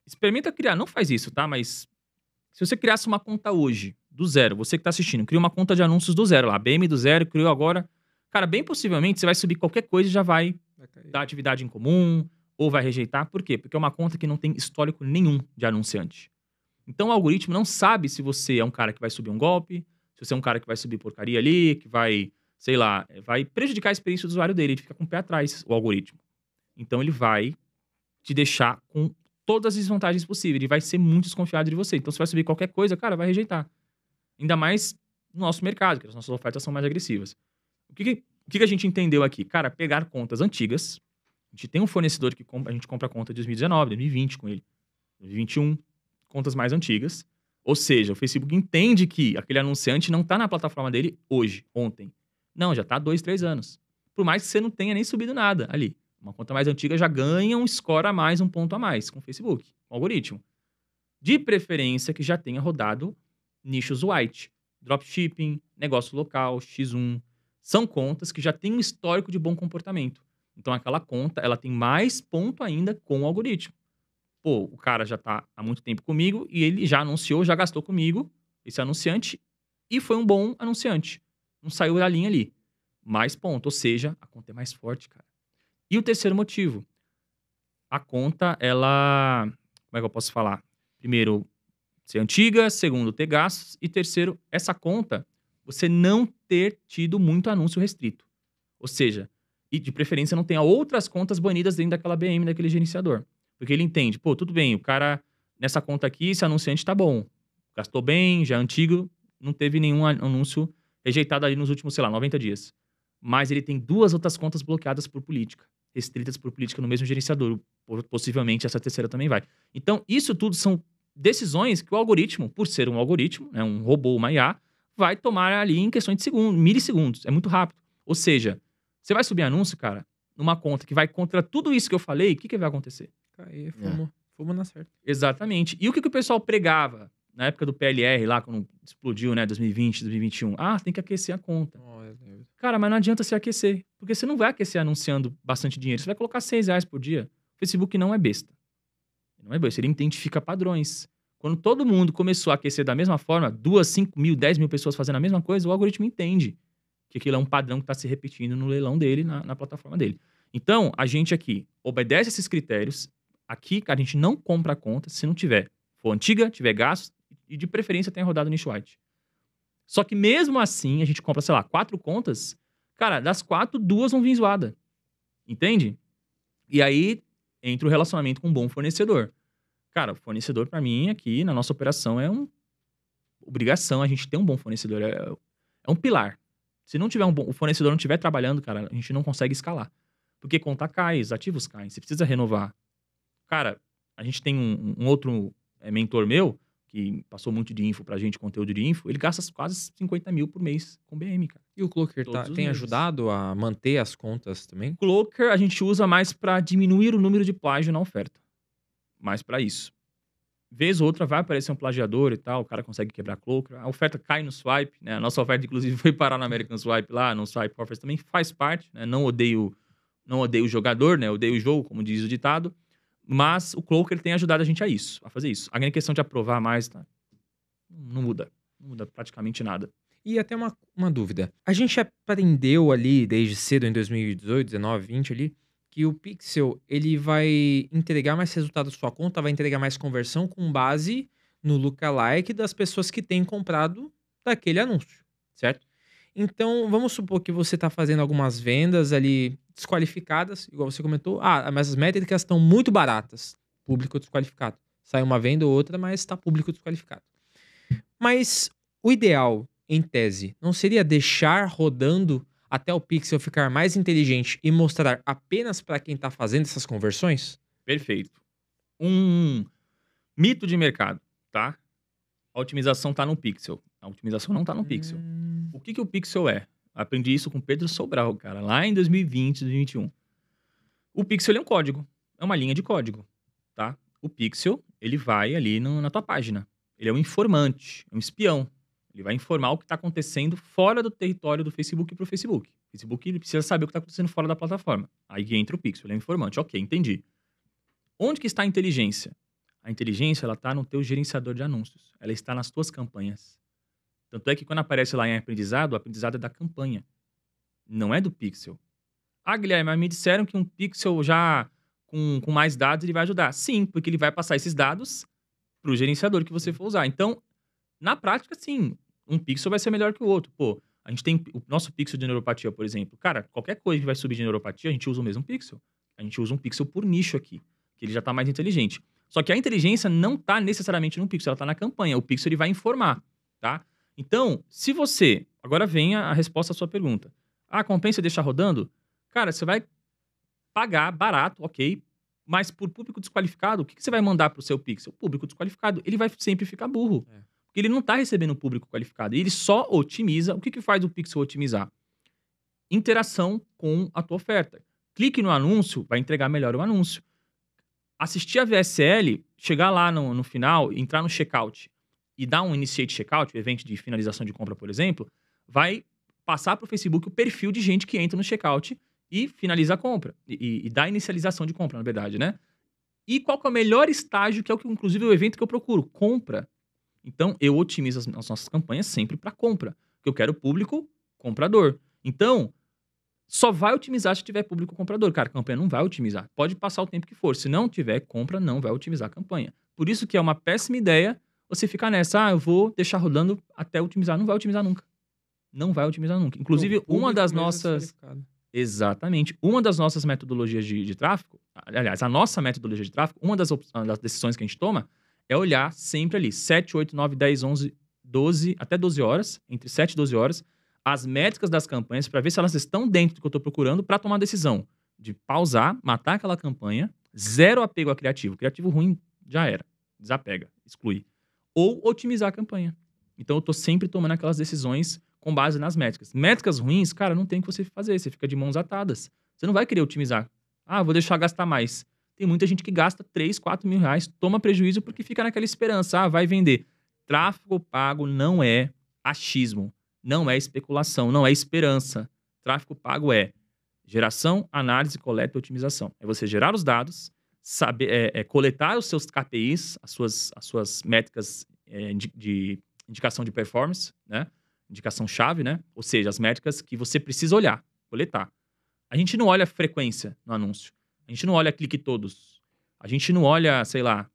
experimenta criar, não faz isso, tá? Mas se você criasse uma conta hoje, do zero, você que está assistindo, cria uma conta de anúncios do zero, lá, BM do zero, criou agora. Cara, bem possivelmente você vai subir qualquer coisa e já vai dar atividade em comum ou vai rejeitar. Por quê? Porque é uma conta que não tem histórico nenhum de anunciante. Então o algoritmo não sabe se você é um cara que vai subir um golpe, se você é um cara que vai subir porcaria ali, que vai, sei lá, vai prejudicar a experiência do usuário dele. Ele fica com o pé atrás, o algoritmo. Então ele vai te deixar com todas as desvantagens possíveis. Ele vai ser muito desconfiado de você. Então você vai subir qualquer coisa, cara, vai rejeitar. Ainda mais no nosso mercado, que as nossas ofertas são mais agressivas. O que a gente entendeu aqui? Cara, pegar contas antigas. A gente tem um fornecedor que a gente compra a conta de 2019, 2020 com ele, 2021, contas mais antigas. Ou seja, o Facebook entende que aquele anunciante não está na plataforma dele hoje, ontem. Não, já está há 2, 3 anos. Por mais que você não tenha nem subido nada ali. Uma conta mais antiga já ganha um score a mais, um ponto a mais com o Facebook, com o algoritmo. De preferência que já tenha rodado nichos white, dropshipping, negócio local, X1. São contas que já têm um histórico de bom comportamento. Então, aquela conta, ela tem mais ponto ainda com o algoritmo. Pô, o cara já tá há muito tempo comigo e ele já anunciou, já gastou comigo, esse anunciante, e foi um bom anunciante. Não saiu da linha ali. Mais ponto, ou seja, a conta é mais forte, cara. E o terceiro motivo. A conta, ela... Como é que eu posso falar? Primeiro, ser antiga. Segundo, ter gastos. E terceiro, essa conta, você não ter tido muito anúncio restrito. Ou seja, e de preferência não tenha outras contas banidas dentro daquela BM, daquele gerenciador. Porque ele entende, pô, tudo bem, o cara, nessa conta aqui, esse anunciante tá bom. Gastou bem, já é antigo, não teve nenhum anúncio rejeitado ali nos últimos, sei lá, 90 dias. Mas ele tem 2 outras contas bloqueadas por política, restritas por política no mesmo gerenciador. Possivelmente essa terceira também vai. Então, isso tudo são decisões que o algoritmo, por ser um algoritmo, né, um robô, uma IA, vai tomar ali em questões de segundos, milissegundos. É muito rápido. Ou seja, você vai subir anúncio, cara, numa conta que vai contra tudo isso que eu falei, o que vai acontecer? Aí, fumo na certa. Exatamente. E o que o pessoal pregava na época do PLR, lá quando explodiu, né, 2020, 2021? Ah, tem que aquecer a conta. Cara, mas não adianta se aquecer, porque você não vai aquecer anunciando bastante dinheiro. Você vai colocar R$6 por dia. O Facebook não é besta. Não é besta, ele identifica padrões. Quando todo mundo começou a aquecer da mesma forma, 2, 5 mil, 10 mil pessoas fazendo a mesma coisa, o algoritmo entende que aquilo é um padrão que está se repetindo no leilão dele, na plataforma dele. Então, a gente aqui obedece esses critérios. Aqui, a gente não compra a conta se não for antiga, tiver gastos e de preferência tenha rodado nicho white. Só que mesmo assim, a gente compra, sei lá, 4 contas. Cara, das 4, 2 vão vir zoada. Entende? E aí entra o relacionamento com um bom fornecedor. Cara, o fornecedor, pra mim, aqui na nossa operação é uma obrigação a gente ter um bom fornecedor. É um pilar. Se não tiver o fornecedor não estiver trabalhando, cara, a gente não consegue escalar. Porque conta cai, os ativos caem, você precisa renovar. Cara, a gente tem um outro mentor meu, que passou muito de info pra gente, conteúdo de info, ele gasta quase 50 mil por mês com BM, cara. E o Cloaker tem ajudado a manter as contas também? Cloaker a gente usa mais pra diminuir o número de plágio na oferta. Mais pra isso. Vez ou outra vai aparecer um plagiador e tal, o cara consegue quebrar Cloaker, a oferta cai no swipe, né? A nossa oferta, inclusive, foi parar no American Swipe lá, no Swipe Offers também faz parte, né? Não odeio o jogador, né? Odeio o jogo, como diz o ditado. Mas o Cloaker tem ajudado a gente a fazer isso. A grande questão de aprovar mais, tá? Não muda. Não muda praticamente nada. E até uma dúvida. A gente aprendeu ali, desde cedo, em 2018, 19, 20 ali, que o Pixel, ele vai entregar mais resultado da sua conta, vai entregar mais conversão com base no lookalike das pessoas que têm comprado daquele anúncio, certo? Então, vamos supor que você está fazendo algumas vendas ali desqualificadas, igual você comentou. Ah, mas as métricas estão muito baratas. Público desqualificado. Sai uma venda ou outra, mas está público desqualificado. Mas o ideal, em tese, não seria deixar rodando até o Pixel ficar mais inteligente e mostrar apenas para quem está fazendo essas conversões? Perfeito. Um mito de mercado, tá? A otimização está no Pixel. A otimização não está no Pixel. O que o Pixel é? Aprendi isso com o Pedro Sobral, cara, lá em 2020, 2021. O Pixel é um código. é uma linha de código, tá? O pixel, ele vai ali na tua página. Ele é um informante, um espião. Ele vai informar o que está acontecendo fora do território do Facebook para o Facebook. O Facebook ele precisa saber o que está acontecendo fora da plataforma. Aí entra o pixel, ele é um informante. Ok, entendi. Onde que está a inteligência? A inteligência, ela está no teu gerenciador de anúncios. Ela está nas tuas campanhas. Tanto é que quando aparece lá em aprendizado, o aprendizado é da campanha. Não é do pixel. Ah, Guilherme, mas me disseram que um pixel já com mais dados ele vai ajudar. Sim, porque ele vai passar esses dados para o gerenciador que você for usar. Então, na prática, sim, um pixel vai ser melhor que o outro. Pô, a gente tem o nosso pixel de neuropatia, por exemplo. Cara, qualquer coisa que vai subir de neuropatia, a gente usa o mesmo pixel. A gente usa um pixel por nicho aqui, que ele já está mais inteligente. Só que a inteligência não está necessariamente no pixel, ela está na campanha. O pixel ele vai informar, tá? Então, se você... Agora vem a resposta à sua pergunta. Ah, compensa deixar rodando? Cara, você vai pagar barato, ok, mas por público desqualificado, o que você vai mandar para o seu pixel? Público desqualificado. Ele vai sempre ficar burro. Porque ele não está recebendo público qualificado. E ele só otimiza. O que faz o pixel otimizar? Interação com a tua oferta. Clique no anúncio, vai entregar melhor o anúncio. Assistir a VSL, chegar lá no final, entrar no checkout e dar um initiate checkout, o evento de finalização de compra, por exemplo, vai passar para o Facebook o perfil de gente que entra no checkout e finaliza a compra. E dá a inicialização de compra, na verdade, né? E qual que é o melhor estágio, que é o que, inclusive, o evento que eu procuro? Compra. Então, eu otimizo as nossas campanhas sempre para compra. Porque eu quero público comprador. Então, só vai otimizar se tiver público comprador. Cara, a campanha não vai otimizar. Pode passar o tempo que for. Se não tiver compra, não vai otimizar a campanha. Por isso que é uma péssima ideia você ficar nessa. Ah, eu vou deixar rodando até otimizar. Não vai otimizar nunca. Não vai otimizar nunca. Inclusive, uma das nossas... Exatamente. Uma das nossas metodologias de tráfego, aliás, a nossa metodologia de tráfego, uma das decisões que a gente toma é olhar sempre ali, 7, 8, 9, 10, 11, 12, até 12 horas, entre 7 e 12 horas, as métricas das campanhas para ver se elas estão dentro do que eu estou procurando para tomar a decisão de pausar, matar aquela campanha, zero apego a criativo. Criativo ruim já era. Desapega, exclui. Ou otimizar a campanha. Então eu estou sempre tomando aquelas decisões com base nas métricas. Métricas ruins, cara, não tem o que você fazer. Você fica de mãos atadas. Você não vai querer otimizar. Ah, vou deixar gastar mais. Tem muita gente que gasta 3, 4 mil reais, toma prejuízo porque fica naquela esperança. Ah, vai vender. Tráfego pago não é achismo. Não é especulação. Não é esperança. Tráfego pago é geração, análise, coleta e otimização. É você gerar os dados, saber, coletar os seus KPIs, as suas métricas de indicação de performance, né? Indicação-chave, né? Ou seja, as métricas que você precisa olhar, coletar. A gente não olha frequência no anúncio. A gente não olha clique todos. A gente não olha, sei lá...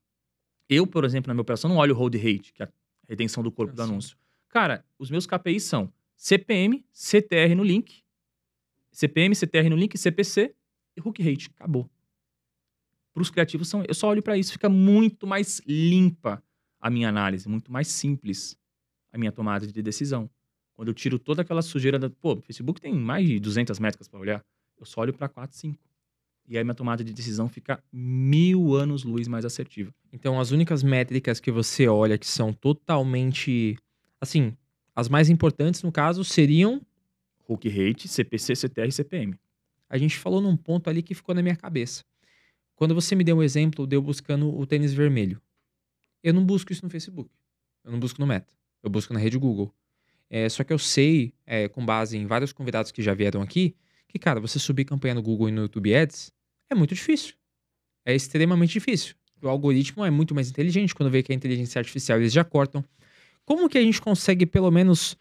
Eu, por exemplo, na minha operação, não olho o hold rate, que é a retenção do corpo do anúncio. Cara, os meus KPIs são CPM, CTR no link, CPM, CTR no link, CPC e hook rate. Acabou. Para os criativos, eu só olho para isso. Fica muito mais limpa a minha análise, muito mais simples a minha tomada de decisão. Quando eu tiro toda aquela sujeira da... Pô, o Facebook tem mais de 200 métricas para olhar. Eu só olho para 4, 5. E aí minha tomada de decisão fica 1000 anos-luz mais assertiva. Então, as únicas métricas que você olha que são totalmente... Assim, as mais importantes, no caso, seriam... Hook rate, CPC, CTR e CPM. A gente falou num ponto ali que ficou na minha cabeça. Quando você me deu um exemplo de eu buscando o tênis vermelho. Eu não busco isso no Facebook. Eu não busco no Meta. Eu busco na rede Google. Só que eu sei, com base em vários convidados que já vieram aqui, que, cara, você subir campanha no Google e no YouTube Ads é muito difícil. É extremamente difícil. O algoritmo é muito mais inteligente. Quando vê que é inteligência artificial, eles já cortam. Como que a gente consegue, pelo menos,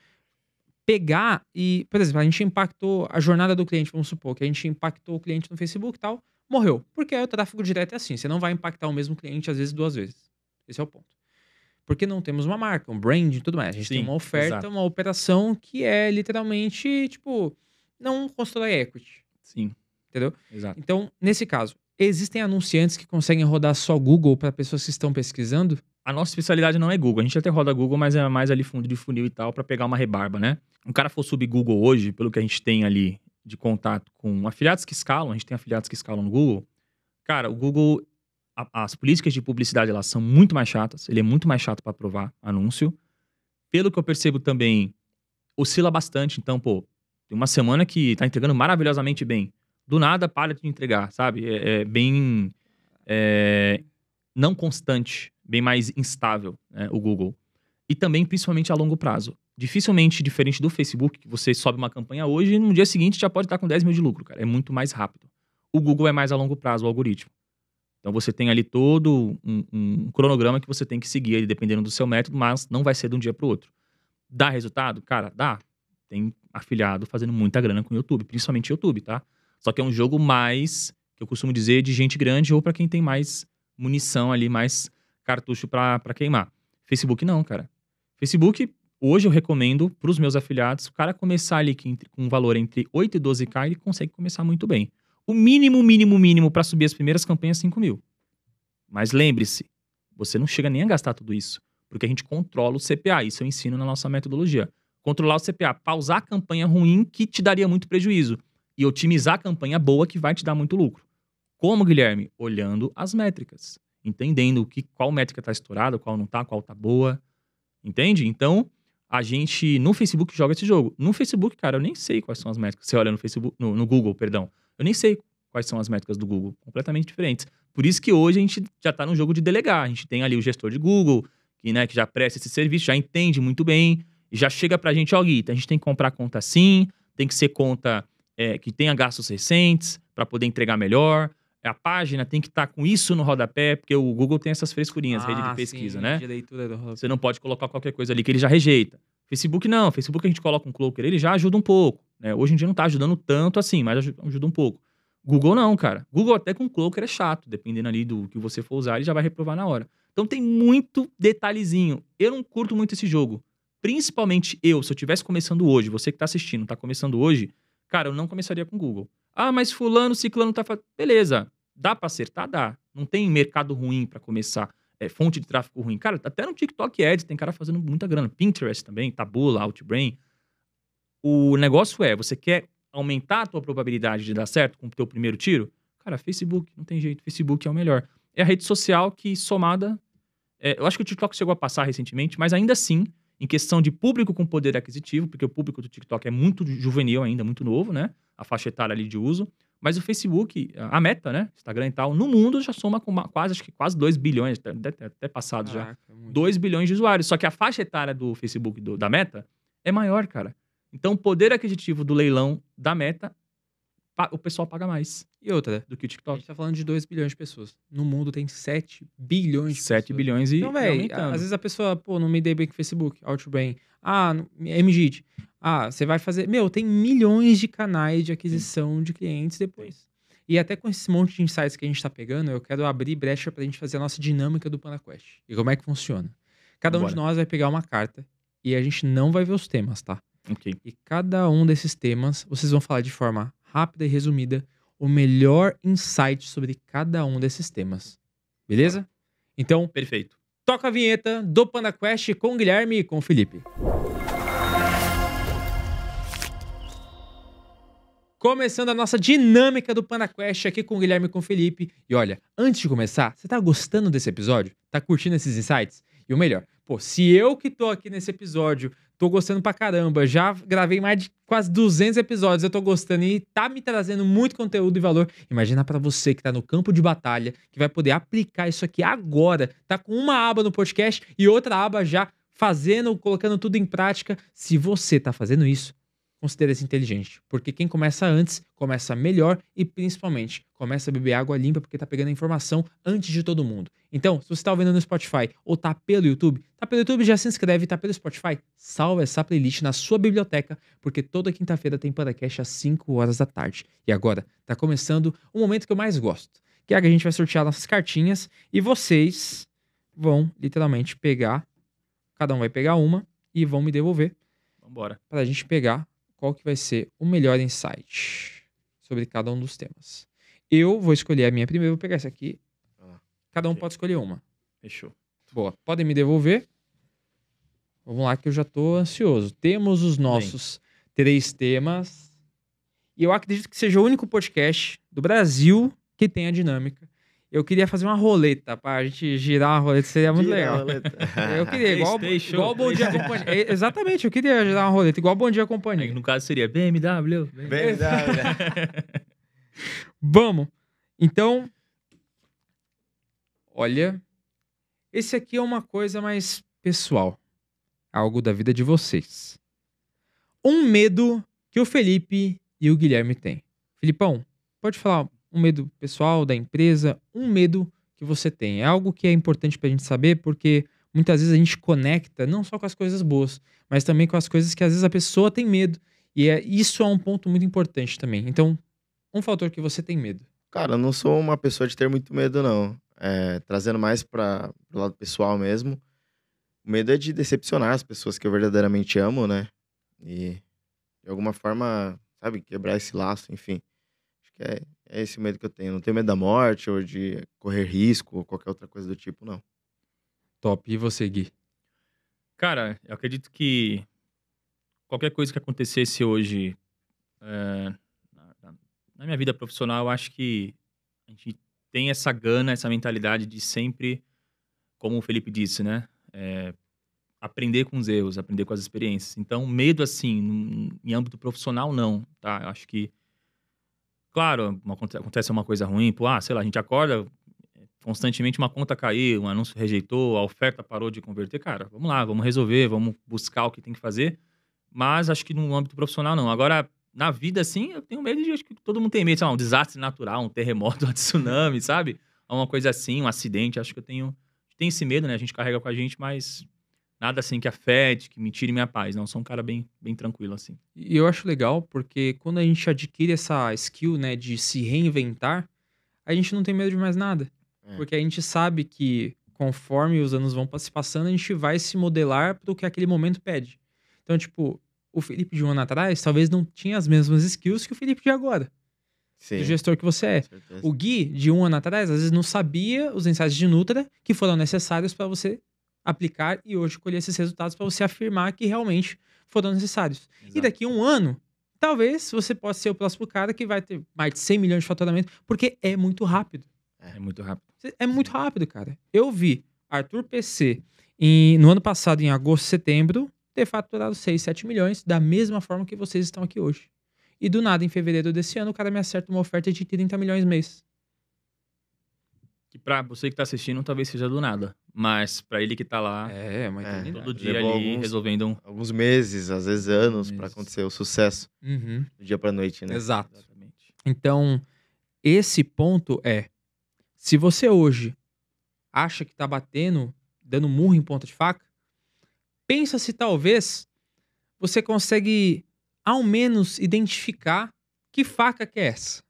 pegar e... Por exemplo, a gente impactou a jornada do cliente, vamos supor, que a gente impactou o cliente no Facebook e tal, morreu. Porque o tráfego direto é assim. Você não vai impactar o mesmo cliente, às vezes, 2 vezes. Esse é o ponto. Porque não temos uma marca, um brand e tudo mais. A gente tem uma oferta, exato, uma operação que é literalmente, tipo, não constrói equity. Sim. Entendeu? Exato. Então, nesse caso, existem anunciantes que conseguem rodar só Google para pessoas que estão pesquisando? A nossa especialidade não é Google. A gente até roda Google, mas é mais ali fundo de funil e tal, para pegar uma rebarba, né? Um cara for subir Google hoje, pelo que a gente tem ali de contato com afiliados que escalam, a gente tem afiliados que escalam no Google. Cara, o Google... As políticas de publicidade, elas são muito mais chatas. Ele é muito mais chato para aprovar anúncio. Pelo que eu percebo também, oscila bastante. Então, pô, tem uma semana que tá entregando maravilhosamente bem. Do nada, para de entregar, sabe? É bem não constante, bem mais instável, né, o Google. E também, principalmente, a longo prazo. Dificilmente, diferente do Facebook, que você sobe uma campanha hoje e no dia seguinte já pode estar com 10 mil de lucro, cara. É muito mais rápido. O Google é mais a longo prazo, o algoritmo. Então, você tem ali todo um cronograma que você tem que seguir, ali, dependendo do seu método, mas não vai ser de um dia para o outro. Dá resultado? Cara, dá. Tem afiliado fazendo muita grana com o YouTube, principalmente YouTube, tá? Só que é um jogo mais, que eu costumo dizer, de gente grande ou para quem tem mais munição ali, mais cartucho para queimar. Facebook não, cara. Facebook, hoje eu recomendo para os meus afiliados, o cara começar ali com um valor entre 8 e 12k, ele consegue começar muito bem. O mínimo para subir as primeiras campanhas é 5 mil. Mas lembre-se, você não chega nem a gastar tudo isso, porque a gente controla o CPA, isso eu ensino na nossa metodologia. Controlar o CPA, pausar a campanha ruim que te daria muito prejuízo e otimizar a campanha boa que vai te dar muito lucro. Como, Guilherme? Olhando as métricas, entendendo qual métrica está estourada, qual não está, qual está boa. Entende? Então, a gente no Facebook joga esse jogo. No Facebook, cara, eu nem sei quais são as métricas. Você olha no Facebook, no Google, perdão. Eu nem sei quais são as métricas do Google. Completamente diferentes. Por isso que hoje a gente já tá no jogo de delegar. A gente tem ali o gestor de Google, que já presta esse serviço, já entende muito bem, e já chega pra gente, ó, Gui, a gente tem que comprar conta assim, tem que ser conta que tenha gastos recentes, pra poder entregar melhor. A página tem que estar com isso no rodapé, porque o Google tem essas frescurinhas, rede de pesquisa, sim, né? De leitura do rodapé. Você não pode colocar qualquer coisa ali que ele já rejeita. Facebook não. Facebook a gente coloca um cloaker, ele já ajuda um pouco. Né? Hoje em dia não tá ajudando tanto assim, mas ajuda um pouco. Google não, cara. Google até com cloaker é chato. Dependendo ali do que você for usar, ele já vai reprovar na hora. Então tem muito detalhezinho. Eu não curto muito esse jogo. Principalmente eu, se eu estivesse começando hoje, você que tá assistindo, tá começando hoje, cara, eu não começaria com Google. Ah, mas fulano, ciclano tá... Beleza. Dá pra acertar? Dá. Não tem mercado ruim pra começar. Fonte de tráfego ruim. Cara, até no TikTok Ads tem cara fazendo muita grana. Pinterest também, Taboola, Outbrain. O negócio você quer aumentar a tua probabilidade de dar certo com o teu primeiro tiro? Cara, Facebook, não tem jeito. Facebook é o melhor. É a rede social que somada... eu acho que o TikTok chegou a passar recentemente, mas ainda assim, em questão de público com poder aquisitivo, porque o público do TikTok é muito juvenil ainda, muito novo, né? A faixa etária ali de uso. Mas o Facebook, a Meta, né? Instagram e tal, no mundo já soma com quase 2 bilhões, até passado já. 2 bilhões de usuários. Só que a faixa etária do Facebook, da Meta, é maior, cara. Então, o poder aquisitivo do leilão da Meta, o pessoal paga mais. E outra, do que o a TikTok. gente tá falando de 2 bilhões de pessoas. No mundo tem 7 bilhões de pessoas. 7 bilhões e então, velho, aumentando. às vezes a pessoa, não me dei bem com o Facebook, Outbrain, MGIT. Você vai fazer... tem milhões de canais de aquisição de clientes depois. E até com esse monte de insights que a gente tá pegando, eu quero abrir brecha pra gente fazer a nossa dinâmica do PandaQuest. E como é que funciona? Cada um de nós vai pegar uma carta e a gente não vai ver os temas, tá? Ok. E cada um desses temas, vocês vão falar de forma rápida e resumida o melhor insight sobre cada um desses temas. Beleza? Então, Perfeito. toca a vinheta do PandaQuest com o Guilherme e com o Felipe. Começando a nossa dinâmica do PandaQuest aqui com o Guilherme e com o Felipe. E olha, antes de começar, você tá gostando desse episódio? Tá curtindo esses insights? E o melhor, se eu que tô aqui nesse episódio, tô gostando pra caramba, já gravei mais de quase 200 episódios, eu tô gostando e tá me trazendo muito conteúdo e valor. Imagina pra você que tá no campo de batalha, que vai poder aplicar isso aqui agora, tá com uma aba no podcast e outra aba já colocando tudo em prática. Se você tá fazendo isso, considere-se inteligente, porque quem começa antes, começa melhor e principalmente começa a beber água limpa porque tá pegando a informação antes de todo mundo. Então, se você tá ouvindo no Spotify ou tá pelo YouTube, já se inscreve, tá pelo Spotify, salva essa playlist na sua biblioteca, porque toda quinta-feira tem PandaQuest às 5 horas da tarde. E agora, tá começando o momento que eu mais gosto, que é que a gente vai sortear nossas cartinhas e vocês vão literalmente pegar, cada um vai pegar uma e vão me devolver. Vambora. Pra gente pegar qual que vai ser o melhor insight sobre cada um dos temas. Eu vou escolher a minha primeira, vou pegar essa aqui. Cada um pode escolher uma. Fechou. Boa. Podem me devolver. Vamos lá que eu já tô ansioso. Temos os nossos 3 temas. E eu acredito que seja o único podcast do Brasil que tem a dinâmica. Eu queria fazer uma roleta pra gente girar uma roleta, seria muito legal. Eu queria, igual Bom Dia Companhia. Exatamente, eu queria girar uma roleta, igual Bom Dia Companhia. No caso seria BMW. BMW. Vamos. Então, Olha, esse aqui é uma coisa mais pessoal. Algo da vida de vocês. Um medo que o Felipe e o Guilherme têm. Filipão, pode falar um medo pessoal da empresa, um medo que você tem. É algo que é importante pra gente saber, porque muitas vezes a gente conecta não só com as coisas boas, mas também com as coisas que às vezes a pessoa tem medo. E isso é um ponto muito importante também. Então, um fator que você tem medo. Cara, eu não sou uma pessoa de ter muito medo, não. Trazendo mais para o lado pessoal mesmo. O medo é de decepcionar as pessoas que eu verdadeiramente amo, né? E, de alguma forma, sabe, quebrar esse laço, enfim. Acho que é esse o medo que eu tenho. Não tenho medo da morte ou de correr risco ou qualquer outra coisa do tipo, não. Top. E você, Gui? Cara, eu acredito que qualquer coisa que acontecesse hoje na minha vida profissional, eu acho que a gente tem essa gana, essa mentalidade de sempre, como o Felipe disse, né? Aprender com os erros, aprender com as experiências. Então, medo, assim, em âmbito profissional, não, tá? Eu acho que, claro, acontece uma coisa ruim, sei lá, a gente acorda, constantemente uma conta caiu, um anúncio rejeitou, a oferta parou de converter. Cara, vamos lá, vamos resolver, vamos buscar o que tem que fazer. Mas acho que no âmbito profissional, não. Agora, na vida, assim, eu tenho medo de... Acho que todo mundo tem medo, sei lá, um desastre natural, um terremoto, um tsunami, sabe? Uma coisa assim, um acidente. Acho que eu tenho esse medo, né? A gente carrega com a gente, mas nada assim que afete, que me tire minha paz. Não, sou um cara bem, bem tranquilo, assim. E eu acho legal porque quando a gente adquire essa skill, né, de se reinventar, a gente não tem medo de mais nada. Porque a gente sabe que conforme os anos vão se passando, a gente vai se modelar pro que aquele momento pede. Então, tipo, o Felipe de um ano atrás talvez não tinha as mesmas skills que o Felipe de agora. Sim, Do gestor que você é. certeza. O Gui, de um ano atrás, às vezes não sabia os insights de Nutra que foram necessários para você aplicar e hoje colher esses resultados para você afirmar que realmente foram necessários. Exato. E daqui a um ano, talvez você possa ser o próximo cara que vai ter mais de 100 milhões de faturamento, porque é muito rápido. É muito rápido. É muito rápido, cara. Eu vi Arthur PC no ano passado, em agosto, setembro, ter faturado 6, 7 milhões, da mesma forma que vocês estão aqui hoje. E do nada, em fevereiro desse ano, o cara me acerta uma oferta de 30 milhões mês. Que pra você que tá assistindo, talvez seja do nada. Mas pra ele que tá lá, Uma eternidade. todo dia Levou ali, resolvendo alguns meses, às vezes anos, pra Meses. acontecer o sucesso Uhum. do dia pra noite, né? Exato. Exatamente. Então, esse ponto é, se você hoje acha que tá batendo, dando murro em ponta de faca, pensa se talvez você consegue, ao menos, identificar que faca que é essa.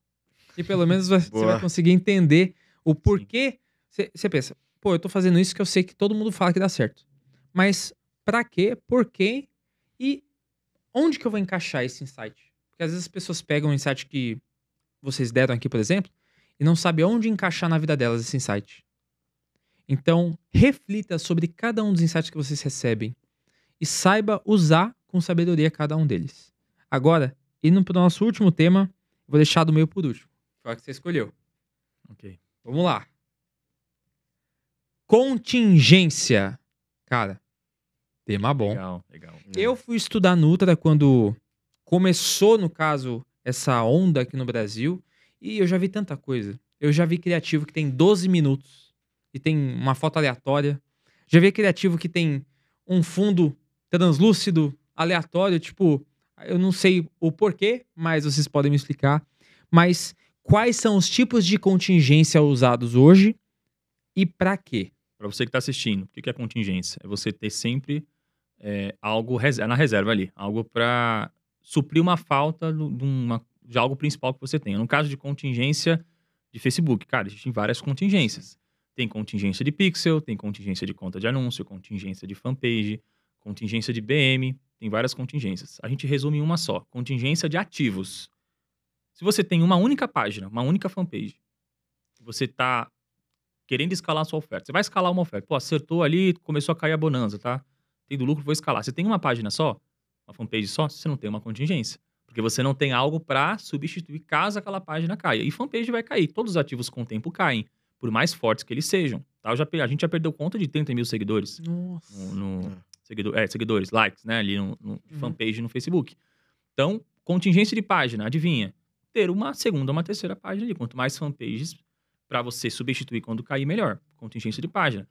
E pelo menos você Boa. vai conseguir entender o porquê. Você pensa, pô, eu tô fazendo isso que eu sei que todo mundo fala que dá certo. Mas pra quê? Por quê? E onde que eu vou encaixar esse insight? Porque às vezes as pessoas pegam um insight que vocês deram aqui, por exemplo, e não sabem onde encaixar na vida delas esse insight. Então, reflita sobre cada um dos insights que vocês recebem e saiba usar com sabedoria cada um deles. Agora, indo pro nosso último tema, vou deixar do meio por último. Foi o que você escolheu. Ok. Vamos lá. Contingência. Cara, tema bom. Legal, legal. Eu fui estudar Nutra quando começou, no caso, essa onda aqui no Brasil. E eu já vi tanta coisa. Eu já vi criativo que tem 12 minutos e tem uma foto aleatória. Já vi criativo que tem um fundo translúcido, aleatório. Tipo, eu não sei o porquê, mas vocês podem me explicar. Mas quais são os tipos de contingência usados hoje e pra quê? Pra você que tá assistindo, o que é contingência? É você ter sempre algo na reserva ali. Algo pra suprir uma falta de algo principal que você tem. No caso de contingência de Facebook, cara, existem várias contingências. Tem contingência de pixel, tem contingência de conta de anúncio, contingência de fanpage, contingência de BM, tem várias contingências. A gente resume em uma só, contingência de ativos. Se você tem uma única página, uma única fanpage, você tá querendo escalar a sua oferta. Você vai escalar uma oferta. Pô, acertou ali, começou a cair a bonança, tá? Tendo lucro, vou escalar. Você tem uma página só, uma fanpage só, você não tem uma contingência. Porque você não tem algo para substituir caso aquela página caia. E fanpage vai cair. Todos os ativos com o tempo caem, por mais fortes que eles sejam. Tá? A gente já perdeu conta de 30 mil seguidores. Nossa. Seguidores, likes, né? Ali no fanpage no Facebook. Então, contingência de página, adivinha? Ter uma segunda, uma terceira página ali. Quanto mais fanpages para você substituir quando cair, melhor. contingência de página.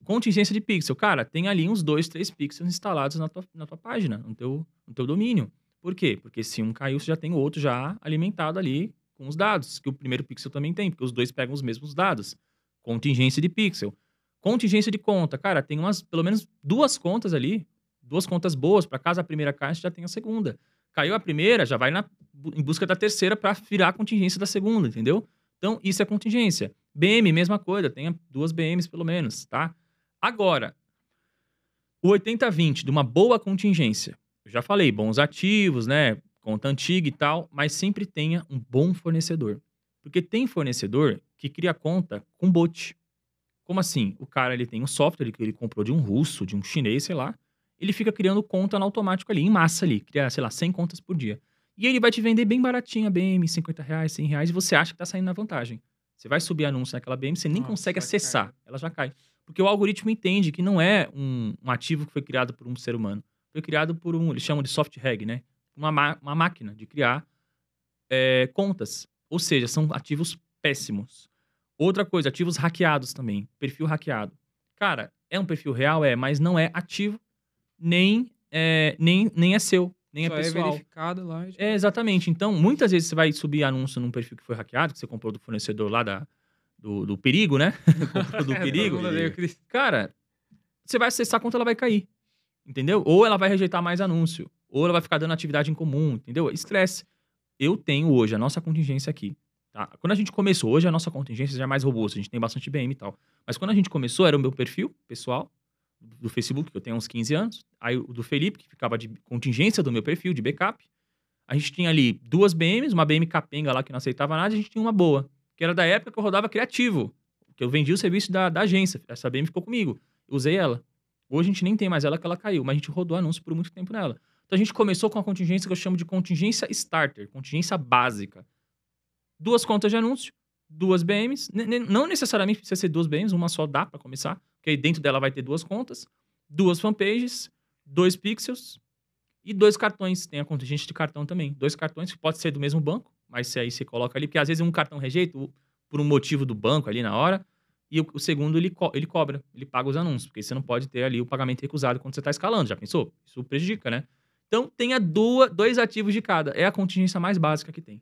Contingência de pixel. Cara, tem ali uns 2, 3 pixels instalados na tua página, no teu domínio. Por quê? Porque se um caiu, você já tem o outro já alimentado ali com os dados, que o primeiro pixel também tem, porque os dois pegam os mesmos dados. Contingência de pixel. Contingência de conta. Cara, tem pelo menos 2 contas ali, 2 contas boas, para caso a primeira caia, você já tem a segunda. Caiu a primeira, já vai em busca da terceira para virar a contingência da segunda, entendeu? Então, isso é contingência. BM, mesma coisa, tenha 2 BMs pelo menos, tá? Agora, o 80-20 de uma boa contingência. Eu já falei, bons ativos, né? Conta antiga e tal, mas sempre tenha um bom fornecedor. Porque tem fornecedor que cria conta com bot. Como assim? O cara, ele tem um software que ele comprou de um russo, de um chinês, sei lá. Ele fica criando conta no automático ali, em massa ali. Cria, sei lá, 100 contas por dia. E ele vai te vender bem baratinho a BM, R$50, R$100, e você acha que tá saindo na vantagem. Você vai subir anúncio naquela BM, você nem consegue acessar. Ela já cai. Porque o algoritmo entende que não é um ativo que foi criado por um ser humano. Foi criado por eles chamam de soft reg, né? Uma máquina de criar contas. Ou seja, são ativos péssimos. Outra coisa, ativos hackeados também. Perfil hackeado. Cara, é um perfil real? Mas não é ativo, nem é seu, nem Só é pessoal. É verificado lá. Exatamente. Então, muitas vezes você vai subir anúncio num perfil que foi hackeado, que você comprou do fornecedor lá do perigo, né? Comprou do perigo. Cara, você vai acessar a conta, ela vai cair. Entendeu? Ou ela vai rejeitar mais anúncio. Ou ela vai ficar dando atividade em comum, entendeu? Estresse. Eu tenho hoje a nossa contingência aqui. Tá? Quando a gente começou, hoje a nossa contingência já é mais robusta, a gente tem bastante BM e tal. Mas quando a gente começou, era o meu perfil pessoal, do Facebook, que eu tenho uns 15 anos. Aí o do Felipe, que ficava de contingência do meu perfil, de backup. A gente tinha ali 2 BMs, uma BM capenga lá que não aceitava nada, e a gente tinha uma boa, que era da época que eu rodava criativo, que eu vendia o serviço da agência. Essa BM ficou comigo. Eu usei ela. Hoje a gente nem tem mais ela, que ela caiu, mas a gente rodou anúncio por muito tempo nela. Então a gente começou com a contingência que eu chamo de contingência starter, contingência básica. 2 contas de anúncio, 2 BMs, não necessariamente precisa ser 2 BMs, uma só dá para começar, porque aí dentro dela vai ter 2 contas, 2 fanpages, 2 pixels e 2 cartões. Tem a contingência de cartão também. 2 cartões que pode ser do mesmo banco, mas se aí você coloca ali, porque às vezes um cartão rejeita por um motivo do banco ali na hora, e o segundo ele cobra, ele paga os anúncios, porque você não pode ter ali o pagamento recusado quando você está escalando, já pensou? Isso prejudica, né? Então tenha 2 ativos de cada, é a contingência mais básica que tem.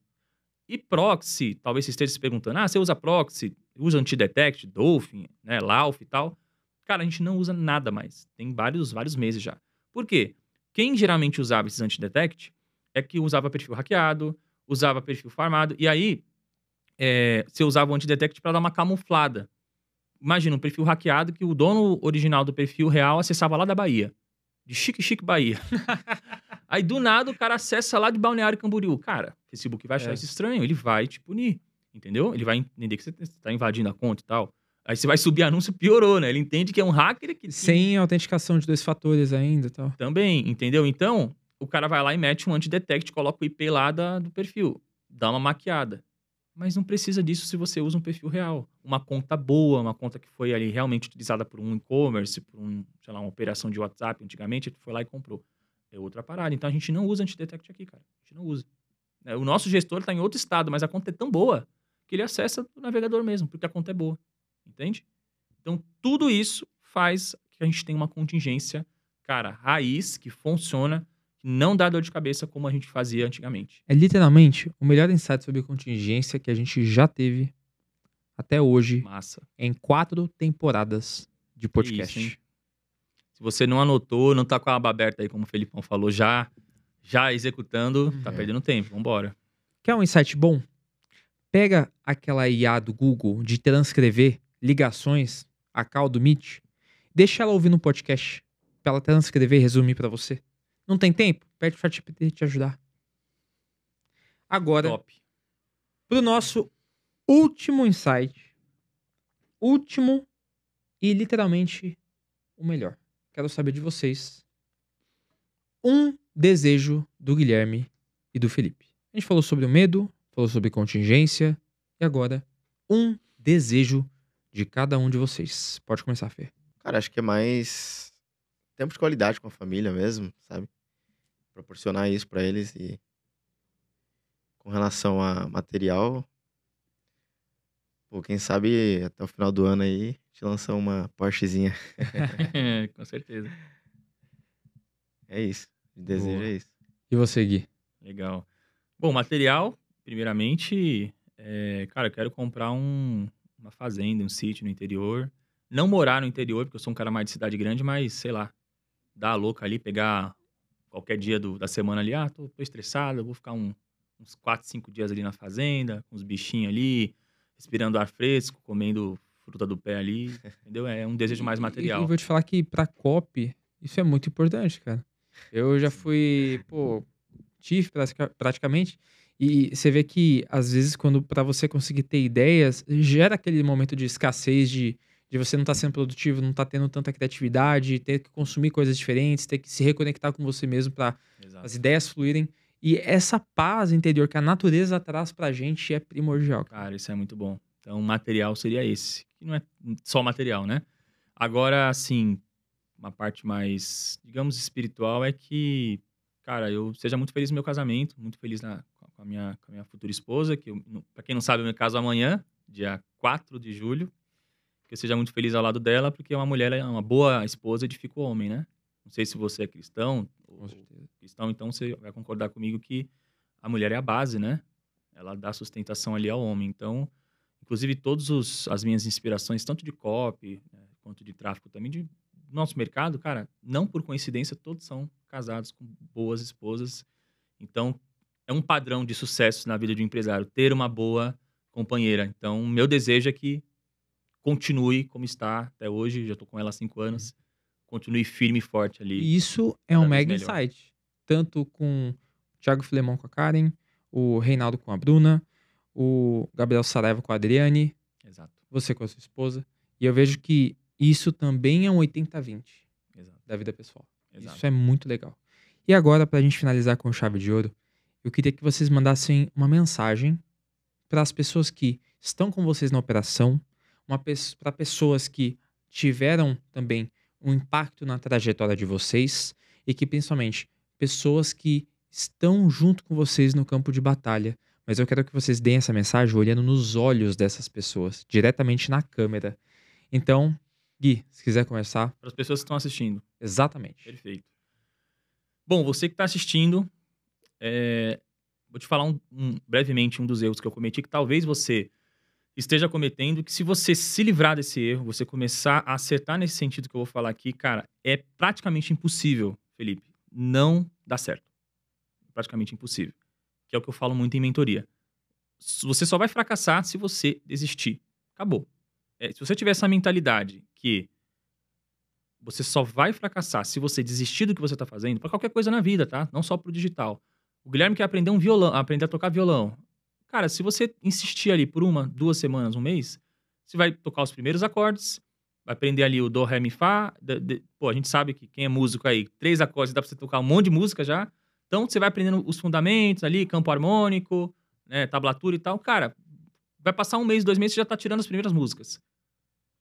E proxy, talvez você esteja se perguntando, você usa proxy, usa Antidetect, Dolphin, né, Lauf e tal. Cara, a gente não usa nada mais, tem vários meses já. Por quê? Quem geralmente usava esses Antidetect é que usava perfil hackeado, usava perfil farmado, e aí você usava o Antidetect para dar uma camuflada. Imagina um perfil hackeado que o dono original do perfil real acessava lá da Bahia. De Chique Bahia. Aí, do nada, o cara acessa lá de Balneário Camboriú. Cara, o Facebook vai achar isso estranho. Ele vai te punir, entendeu? Ele vai entender que você tá invadindo a conta e tal. Aí você vai subir anúncio, piorou, né? Ele entende que é um hacker que... Sem autenticação de 2 fatores ainda e tal. Também, entendeu? Então, o cara vai lá e mete um Antidetect, coloca o IP lá do perfil. Dá uma maquiada. Mas não precisa disso se você usa um perfil real. Uma conta boa, uma conta que foi ali realmente utilizada por um e-commerce, por uma operação de WhatsApp antigamente, ele foi lá e comprou. É outra parada. Então a gente não usa Antidetect aqui, cara. A gente não usa. O nosso gestor tá em outro estado, mas a conta é tão boa que ele acessa o navegador mesmo, porque a conta é boa. Entende? Então tudo isso faz que a gente tenha uma contingência, cara, raiz, que funciona, que não dá dor de cabeça como a gente fazia antigamente. É literalmente o melhor insight sobre contingência que a gente já teve até hoje. Massa. Em 4 temporadas de podcast. Isso, se você não anotou, não tá com a aba aberta aí, como o Felipão falou, já executando, tá perdendo tempo. Vambora. Quer um insight bom? Pega aquela IA do Google de transcrever ligações, a call do Meet, deixa ela ouvir no podcast pra ela transcrever e resumir pra você. Não tem tempo? Pede pro ChatGPT te ajudar. Agora, Top. pro nosso último insight. Último e literalmente o melhor. Quero saber de vocês. Um desejo do Guilherme e do Felipe. A gente falou sobre o medo, falou sobre contingência. E agora, um desejo de cada um de vocês. Pode começar, Fê. Cara, acho que é mais tempo de qualidade com a família mesmo, sabe? Proporcionar isso pra eles. E com relação a material, Pô, quem sabe até o final do ano aí, a gente lança uma Porschezinha. Com certeza. É isso. O desejo Boa. é isso. E você, Gui? Legal. Bom, material, primeiramente, cara, eu quero comprar uma fazenda, um sítio no interior. Não morar no interior, porque eu sou um cara mais de cidade grande, mas, sei lá, dar a louca ali, pegar qualquer dia da semana ali, tô estressado, eu vou ficar uns 4, 5 dias ali na fazenda, com os bichinhos ali, respirando ar fresco, comendo fruta do pé ali, entendeu? É um desejo mais E material. vou te falar que pra copy, isso é muito importante, cara. Eu já fui, pô, chief praticamente, e você vê que às vezes quando pra você conseguir ter ideias, gera aquele momento de escassez de você não estar sendo produtivo, não estar tendo tanta criatividade, ter que consumir coisas diferentes, ter que se reconectar com você mesmo para Exato. as ideias fluírem. E essa paz interior que a natureza traz pra gente é primordial, cara. Cara, isso é muito bom. Então, material seria esse. Que não é só material, né? Agora, assim, uma parte mais, digamos, espiritual é que, cara, eu seja muito feliz no meu casamento, muito feliz com a minha futura esposa, que, pra quem não sabe, eu me caso amanhã, dia 4 de julho. Que eu seja muito feliz ao lado dela, porque uma mulher, uma boa esposa edifica o homem, né? Não sei se você é cristão Com ou certeza. cristão, então você vai concordar comigo que a mulher é a base, né? Ela dá sustentação ali ao homem. Então, inclusive, todas as minhas inspirações, tanto de copy, né, quanto de tráfego também, de nosso mercado, cara, não por coincidência, todos são casados com boas esposas. Então, é um padrão de sucesso na vida de um empresário, ter uma boa companheira. Então, meu desejo é que continue como está até hoje, já tô com ela há 5 anos, continue firme e forte ali, E isso é um cada vez mega melhor. insight. Tanto com o Thiago Filemon com a Karen, o Reinaldo com a Bruna, o Gabriel Saraiva com a Adriane, Exato, você com a sua esposa. E eu vejo que isso também é um 80-20 exato, da vida pessoal. exato. Isso é muito legal. E agora, pra gente finalizar com chave de ouro, eu queria que vocês mandassem uma mensagem para as pessoas que estão com vocês na operação, para pessoas que tiveram também um impacto na trajetória de vocês e que principalmente pessoas que estão junto com vocês no campo de batalha. Mas eu quero que vocês deem essa mensagem olhando nos olhos dessas pessoas, diretamente na câmera. Então, Gui, se quiser começar. Para as pessoas que estão assistindo, Exatamente. perfeito. Bom, você que está assistindo, vou te falar brevemente um dos erros que eu cometi, que talvez você esteja cometendo, que se você se livrar desse erro, você começar a acertar nesse sentido que eu vou falar aqui, cara, é praticamente impossível, Felipe, não dá certo. Praticamente impossível. Que é o que eu falo muito em mentoria. Você só vai fracassar se você desistir. Acabou. Se você tiver essa mentalidade que você só vai fracassar se você desistir do que você está fazendo, para qualquer coisa na vida, tá? Não só pro digital. O Guilherme quer aprender aprender a tocar violão. Cara, se você insistir ali por 1, 2 semanas, 1 mês, você vai tocar os primeiros acordes, vai aprender ali o dó, ré, mi, fá. Pô, a gente sabe que quem é músico aí, 3 acordes dá pra você tocar um monte de música já. Então, você vai aprendendo os fundamentos ali, campo harmônico, né, tablatura e tal. Cara, vai passar 1 mês, 2 meses, você já tá tirando as primeiras músicas.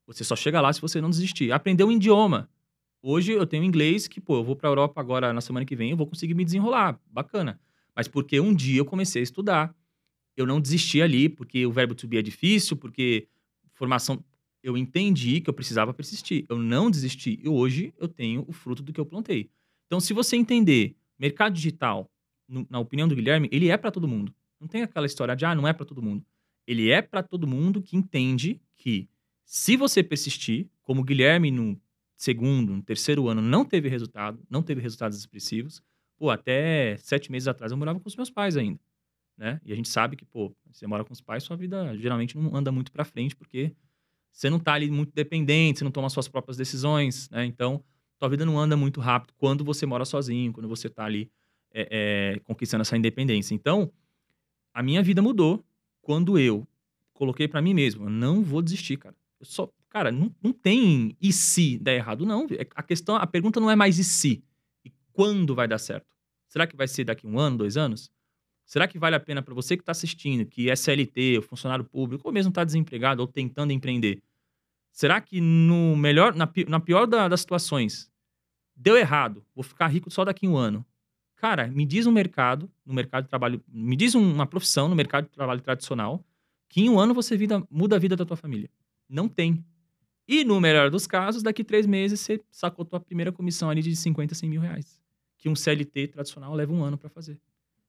Você só chega lá se você não desistir. Aprender um idioma. Hoje eu tenho inglês que, pô, eu vou pra Europa agora na semana que vem, eu vou conseguir me desenrolar. Bacana. Mas porque um dia eu comecei a estudar. Eu não desisti ali, porque o verbo to be é difícil, porque formação... Eu entendi que eu precisava persistir. Eu não desisti. E hoje eu tenho o fruto do que eu plantei. Então, se você entender, mercado digital, na opinião do Guilherme, ele é para todo mundo. Não tem aquela história de, não é para todo mundo. Ele é para todo mundo que entende que se você persistir, como o Guilherme no segundo, no terceiro ano não teve resultado, não teve resultados expressivos, pô, até 7 meses atrás eu morava com os meus pais ainda. Né? E a gente sabe que, pô, você mora com os pais, sua vida geralmente não anda muito pra frente, porque você não tá ali muito dependente, você não toma suas próprias decisões, né? Então, tua vida não anda muito rápido quando você mora sozinho, quando você tá ali conquistando essa independência. Então, a minha vida mudou quando eu coloquei pra mim mesmo, eu não vou desistir, cara. Cara, não tem e se der errado, não. A pergunta não é mais e se, e quando vai dar certo. Será que vai ser daqui 1 ano, 2 anos? Será que vale a pena para você que está assistindo, que é CLT, ou funcionário público, ou mesmo está desempregado, ou tentando empreender? Será que na pior das situações, deu errado, vou ficar rico só daqui 1 ano? Cara, me diz no mercado de trabalho, me diz uma profissão no mercado de trabalho tradicional, que em um ano você muda a vida da tua família. Não tem. E no melhor dos casos, daqui 3 meses você sacou tua primeira comissão ali de 50, 100 mil reais. Que um CLT tradicional leva um ano para fazer.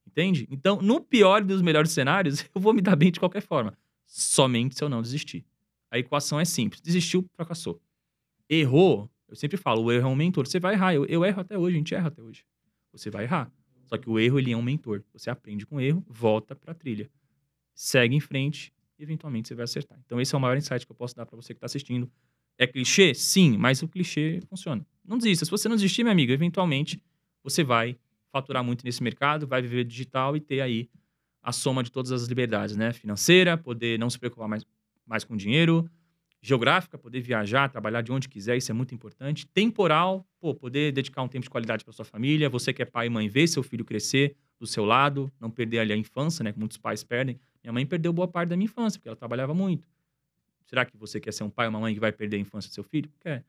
Entende? Então, no pior dos melhores cenários, eu vou me dar bem de qualquer forma. Somente se eu não desistir. A equação é simples. Desistiu, fracassou. Errou, eu sempre falo, o erro é um mentor. Você vai errar. Eu erro até hoje, a gente erra até hoje. Você vai errar. Só que o erro, ele é um mentor. Você aprende com o erro, volta pra trilha. Segue em frente e, eventualmente, você vai acertar. Então, esse é o maior insight que eu posso dar pra você que tá assistindo. É clichê? Sim, mas o clichê funciona. Não desista. Se você não desistir, meu amigo, eventualmente, você vai faturar muito nesse mercado, vai viver digital e ter aí a soma de todas as liberdades, né? Financeira, poder não se preocupar mais com dinheiro, geográfica, poder viajar, trabalhar de onde quiser, isso é muito importante. Temporal, poder dedicar um tempo de qualidade para sua família, você que é pai e mãe, ver seu filho crescer do seu lado, não perder ali a infância, né? Que muitos pais perdem. Minha mãe perdeu boa parte da minha infância, porque ela trabalhava muito. Será que você quer ser um pai ou uma mãe que vai perder a infância do seu filho? Quer.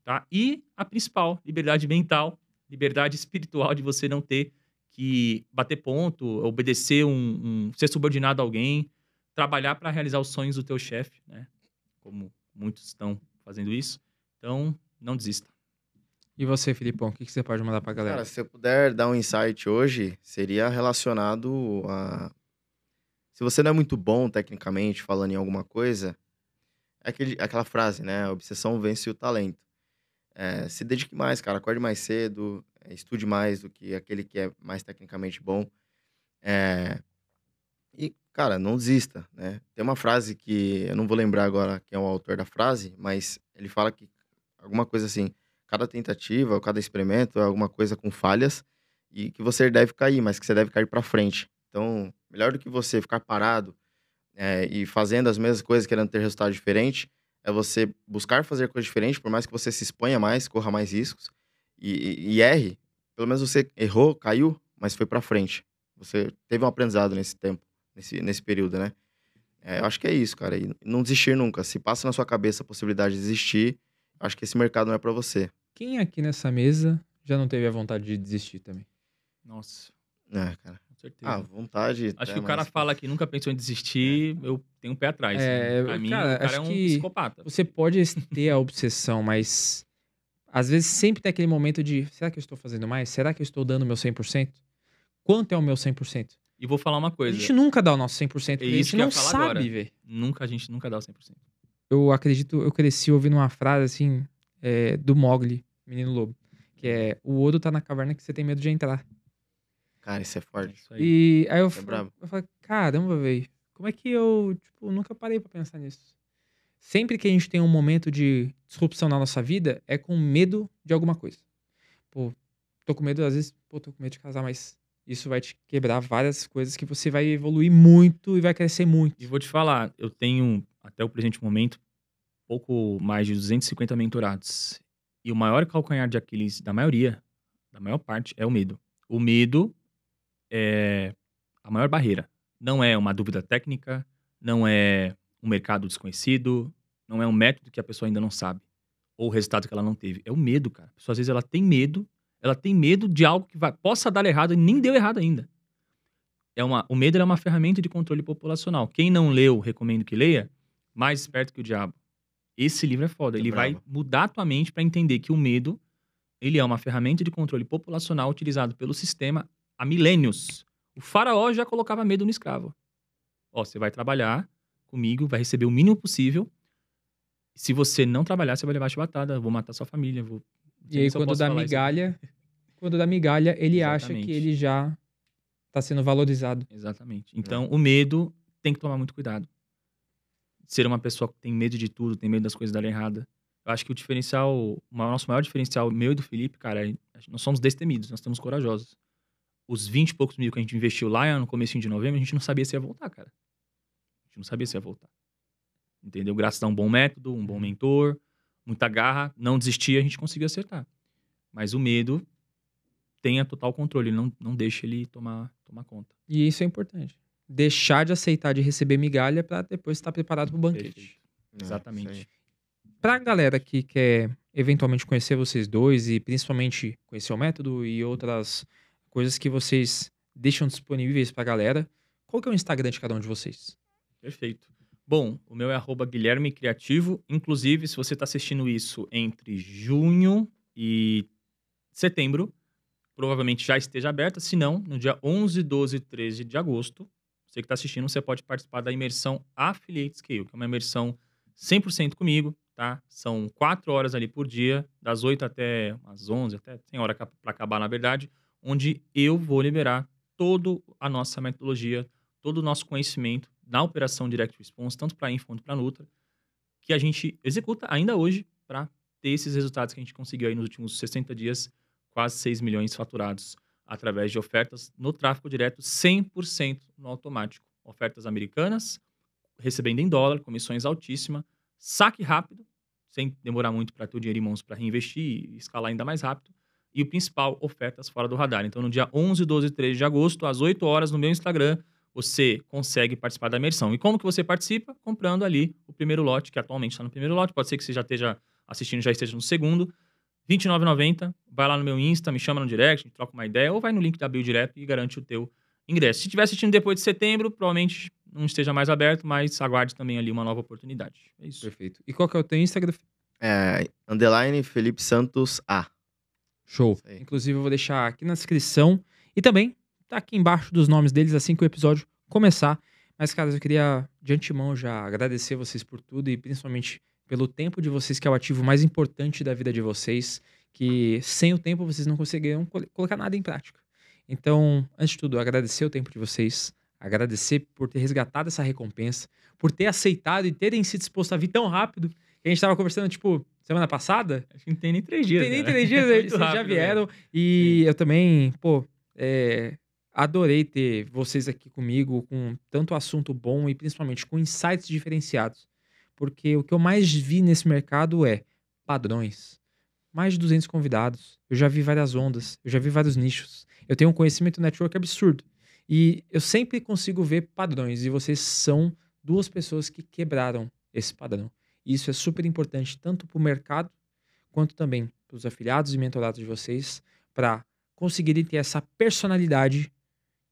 Tá? E a principal, liberdade mental, liberdade espiritual de você não ter que bater ponto, obedecer ser subordinado a alguém, trabalhar para realizar os sonhos do teu chefe, né? Como muitos estão fazendo isso. Então, não desista. E você, Filipão, o que você pode mandar pra galera? Cara, se eu puder dar um insight hoje, seria relacionado a... Se você não é muito bom tecnicamente falando em alguma coisa, é aquela frase, né? A obsessão vence o talento. Se dedique mais, cara. Acorde mais cedo, estude mais do que aquele que é mais tecnicamente bom. E, cara, não desista, né? Tem uma frase que eu não vou lembrar agora quem é o autor da frase, mas ele fala que alguma coisa assim, cada tentativa ou cada experimento é alguma coisa com falhas e que você deve cair, mas que você deve cair pra frente. Então, melhor do que você ficar parado e fazendo as mesmas coisas, querendo ter resultado diferente, é você buscar fazer coisas diferentes, por mais que você se exponha mais, corra mais riscos e erre. Pelo menos você errou, caiu, mas foi pra frente. Você teve um aprendizado nesse tempo, nesse período, né? Eu acho que é isso, cara. E não desistir nunca. Se passa na sua cabeça a possibilidade de desistir, acho que esse mercado não é pra você. Quem aqui nessa mesa já não teve a vontade de desistir também? Nossa, Cara. com certeza. Vontade. Acho que o cara fala que nunca pensou em desistir, eu tenho um pé atrás. Pra mim, cara, o cara acho é um que psicopata. Você pode ter a obsessão, mas às vezes sempre tem aquele momento de, será que eu estou fazendo mais? Será que eu estou dando o meu 100%? Quanto é o meu 100%? E vou falar uma A coisa. gente nunca dá o nosso 100%, porque a isso gente que eu não ia falar agora. sabe, velho. A gente nunca dá o 100%. Eu cresci ouvindo uma frase assim, do Mowgli, Menino Lobo, que é, o ouro tá na caverna que você tem medo de entrar. Cara, isso é É forte. isso aí. E aí eu brabo. falei, caramba, velho, como é que eu, nunca parei pra pensar nisso? Sempre que a gente tem um momento de disrupção na nossa vida, é com medo de alguma coisa. Tô com medo, às vezes, tô com medo de casar, mas isso vai te quebrar várias coisas que você vai evoluir muito e vai crescer muito. E vou te falar, eu tenho, até o presente momento, pouco mais de 250 mentorados. E o maior calcanhar de Aquiles da maior parte, é o medo. O medo é a maior barreira. Não é uma dúvida técnica, não é um mercado desconhecido, não é um método que a pessoa ainda não sabe, ou o resultado que ela não teve. É o medo, cara. A pessoa, às vezes, ela tem medo de algo que possa dar errado e nem deu errado ainda. O medo é uma ferramenta de controle populacional. Quem não leu, recomendo que leia, Mais Esperto que o Diabo. Esse livro é foda. Ele vai mudar a tua mente para entender que o medo, ele é uma ferramenta de controle populacional utilizado pelo sistema há milênios. O faraó já colocava medo no escravo. Você vai trabalhar comigo, vai receber o mínimo possível. Se você não trabalhar, você vai levar chibatada, vou matar sua família. E aí, quando dá migalha, ele acha que ele já tá sendo valorizado. Exatamente. Então, o medo tem que tomar muito cuidado. Ser uma pessoa que tem medo de tudo, tem medo das coisas darem errada. Eu acho que o nosso maior diferencial, meu e do Felipe, cara, nós somos destemidos, nós somos corajosos. Os 20 e poucos mil que a gente investiu lá no comecinho de novembro, a gente não sabia se ia voltar, cara. A gente não sabia se ia voltar. Entendeu? Graças a um bom método, um bom mentor, muita garra, não desistir, a gente conseguiu acertar. Mas o medo tenha total controle, não deixa ele tomar conta. E isso é importante. Deixar de aceitar de receber migalha pra depois estar preparado pro banquete. Perfeito. Exatamente. Pra galera que quer eventualmente conhecer vocês dois e principalmente conhecer o método e outras coisas que vocês deixam disponíveis pra galera, qual que é o Instagram de cada um de vocês? Perfeito. Bom, o meu é @Guilherme Criativo. Inclusive, se você está assistindo isso entre junho e setembro, provavelmente já esteja aberta. Se não, no dia 11, 12 e 13 de agosto, você que está assistindo, você pode participar da imersão Affiliate Scale, que é uma imersão 100% comigo, tá? São 4 horas ali por dia, das 8 até as 11, até tem hora para acabar, na verdade, onde eu vou liberar toda a nossa metodologia, todo o nosso conhecimento na operação Direct Response, tanto para Info quanto para Nutra, que a gente executa ainda hoje para ter esses resultados que a gente conseguiu aí nos últimos 60 dias, quase 6 milhões faturados através de ofertas no tráfego direto, 100% no automático. Ofertas americanas, recebendo em dólar, comissões altíssimas, saque rápido, sem demorar muito para ter o dinheiro em mãos para reinvestir e escalar ainda mais rápido. E o principal, ofertas fora do radar. Então, no dia 11, 12 e 13 de agosto, às 8 horas, no meu Instagram, você consegue participar da imersão. E como que você participa? Comprando ali o primeiro lote, que atualmente está no primeiro lote. Pode ser que você já esteja assistindo, já esteja no segundo. R$ 29,90. Vai lá no meu Insta, me chama no direct, a gente troca uma ideia, ou vai no link da bio direto e garante o teu ingresso. Se estiver assistindo depois de setembro, provavelmente não esteja mais aberto, mas aguarde também ali uma nova oportunidade. É isso. Perfeito. E qual que é o teu Instagram? Felipe Santos A. Show. Isso aí. Inclusive, eu vou deixar aqui na descrição e também tá aqui embaixo dos nomes deles assim que o episódio começar. Mas, cara, eu queria de antemão já agradecer vocês por tudo e principalmente pelo tempo de vocês, que é o ativo mais importante da vida de vocês, que sem o tempo vocês não conseguiriam colocar nada em prática. Então, antes de tudo, agradecer o tempo de vocês, agradecer por ter resgatado essa recompensa, por ter aceitado e terem se disposto a vir tão rápido, que a gente tava conversando, tipo, semana passada. Acho que não tem nem 3 dias. Tem nem né? 3 dias, Muito vocês já rápido, vieram. né? E eu também, adorei ter vocês aqui comigo, com tanto assunto bom e principalmente com insights diferenciados. Porque o que eu mais vi nesse mercado é padrões. Mais de 200 convidados. Eu já vi várias ondas, eu já vi vários nichos. Eu tenho um conhecimento network absurdo. E eu sempre consigo ver padrões. E vocês são 2 pessoas que quebraram esse padrão. E isso é super importante, tanto para o mercado, quanto também para os afiliados e mentorados de vocês, para conseguirem ter essa personalidade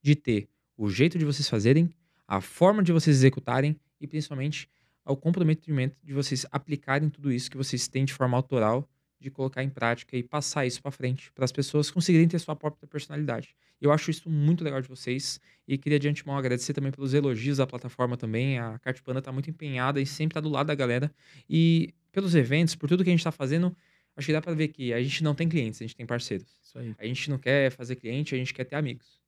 de ter o jeito de vocês fazerem, a forma de vocês executarem e principalmente o comprometimento de vocês aplicarem tudo isso que vocês têm de forma autoral, de colocar em prática e passar isso para frente, para as pessoas conseguirem ter sua própria personalidade. Eu acho isso muito legal de vocês e queria de antemão agradecer também pelos elogios à plataforma também. A Cartpanda está muito empenhada e sempre está do lado da galera. E pelos eventos, por tudo que a gente está fazendo, acho que dá para ver que a gente não tem clientes, a gente tem parceiros. Isso aí. A gente não quer fazer cliente, a gente quer ter amigos.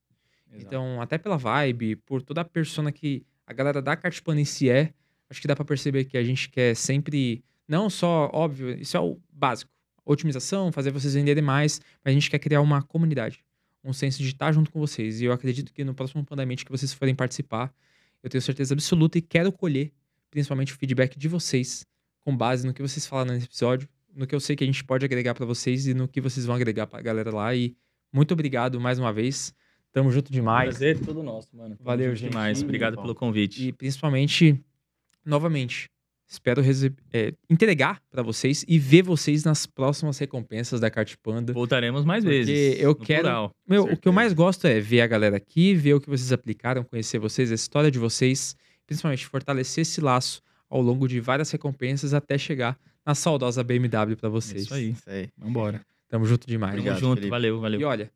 Exato. Então, até pela vibe, por toda a persona que a galera da Cartpanda em si é, acho que dá pra perceber que a gente quer sempre, não só, óbvio, isso é o básico, otimização, fazer vocês venderem mais, mas a gente quer criar uma comunidade, um senso de estar junto com vocês. E eu acredito que no próximo Pandamente que vocês forem participar, eu tenho certeza absoluta e quero colher, principalmente o feedback de vocês, com base no que vocês falaram nesse episódio, no que eu sei que a gente pode agregar pra vocês e no que vocês vão agregar pra galera lá. E muito obrigado mais uma vez. Tamo junto demais. Prazer tudo nosso, mano. Tamo Valeu, junto gente. demais. Obrigado pelo convite. E principalmente, novamente, espero entregar pra vocês e ver vocês nas próximas recompensas da Cartpanda. Voltaremos mais Porque vezes. eu no quero- plural. Meu, o certeza. que eu mais gosto é ver a galera aqui, ver o que vocês aplicaram, conhecer vocês, a história de vocês, principalmente fortalecer esse laço ao longo de várias recompensas até chegar na saudosa BMW pra vocês. Isso aí. Isso aí. Vambora. Tamo junto demais. Obrigado, Tamo junto. Felipe. Valeu, valeu. E olha,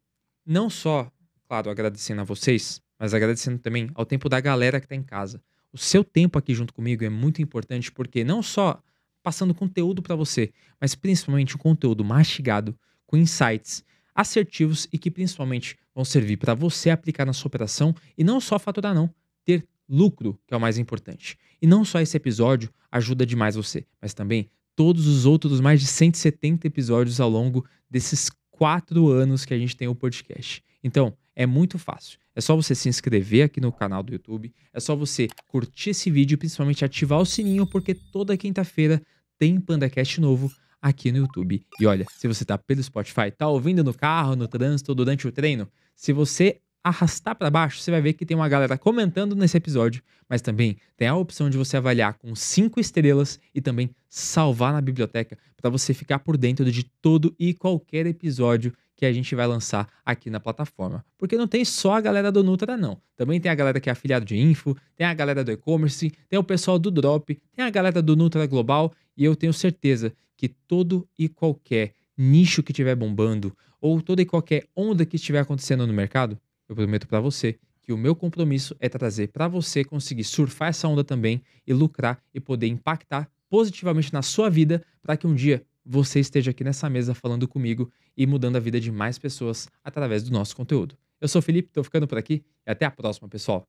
não só, claro, agradecendo a vocês, mas agradecendo também ao tempo da galera que tá em casa. O seu tempo aqui junto comigo é muito importante porque não só passando conteúdo pra você, mas principalmente um conteúdo mastigado, com insights assertivos e que principalmente vão servir pra você aplicar na sua operação e não só faturar não, ter lucro, que é o mais importante. E não só esse episódio ajuda demais você, mas também todos os outros mais de 170 episódios ao longo desses 4 anos que a gente tem o podcast. Então, é muito fácil. É só você se inscrever aqui no canal do YouTube, é só você curtir esse vídeo e principalmente ativar o sininho, porque toda quinta-feira tem PandaCast novo aqui no YouTube. E olha, se você tá pelo Spotify, tá ouvindo no carro, no trânsito, durante o treino, se você arrastar para baixo, você vai ver que tem uma galera comentando nesse episódio, mas também tem a opção de você avaliar com 5 estrelas e também salvar na biblioteca para você ficar por dentro de todo e qualquer episódio que a gente vai lançar aqui na plataforma. Porque não tem só a galera do Nutra, não. Também tem a galera que é afiliado de info, tem a galera do e-commerce, tem o pessoal do Drop, tem a galera do Nutra Global, e eu tenho certeza que todo e qualquer nicho que estiver bombando, ou toda e qualquer onda que estiver acontecendo no mercado, eu prometo para você que o meu compromisso é trazer para você conseguir surfar essa onda também e lucrar e poder impactar positivamente na sua vida para que um dia você esteja aqui nessa mesa falando comigo e mudando a vida de mais pessoas através do nosso conteúdo. Eu sou o Felipe, tô ficando por aqui e até a próxima, pessoal.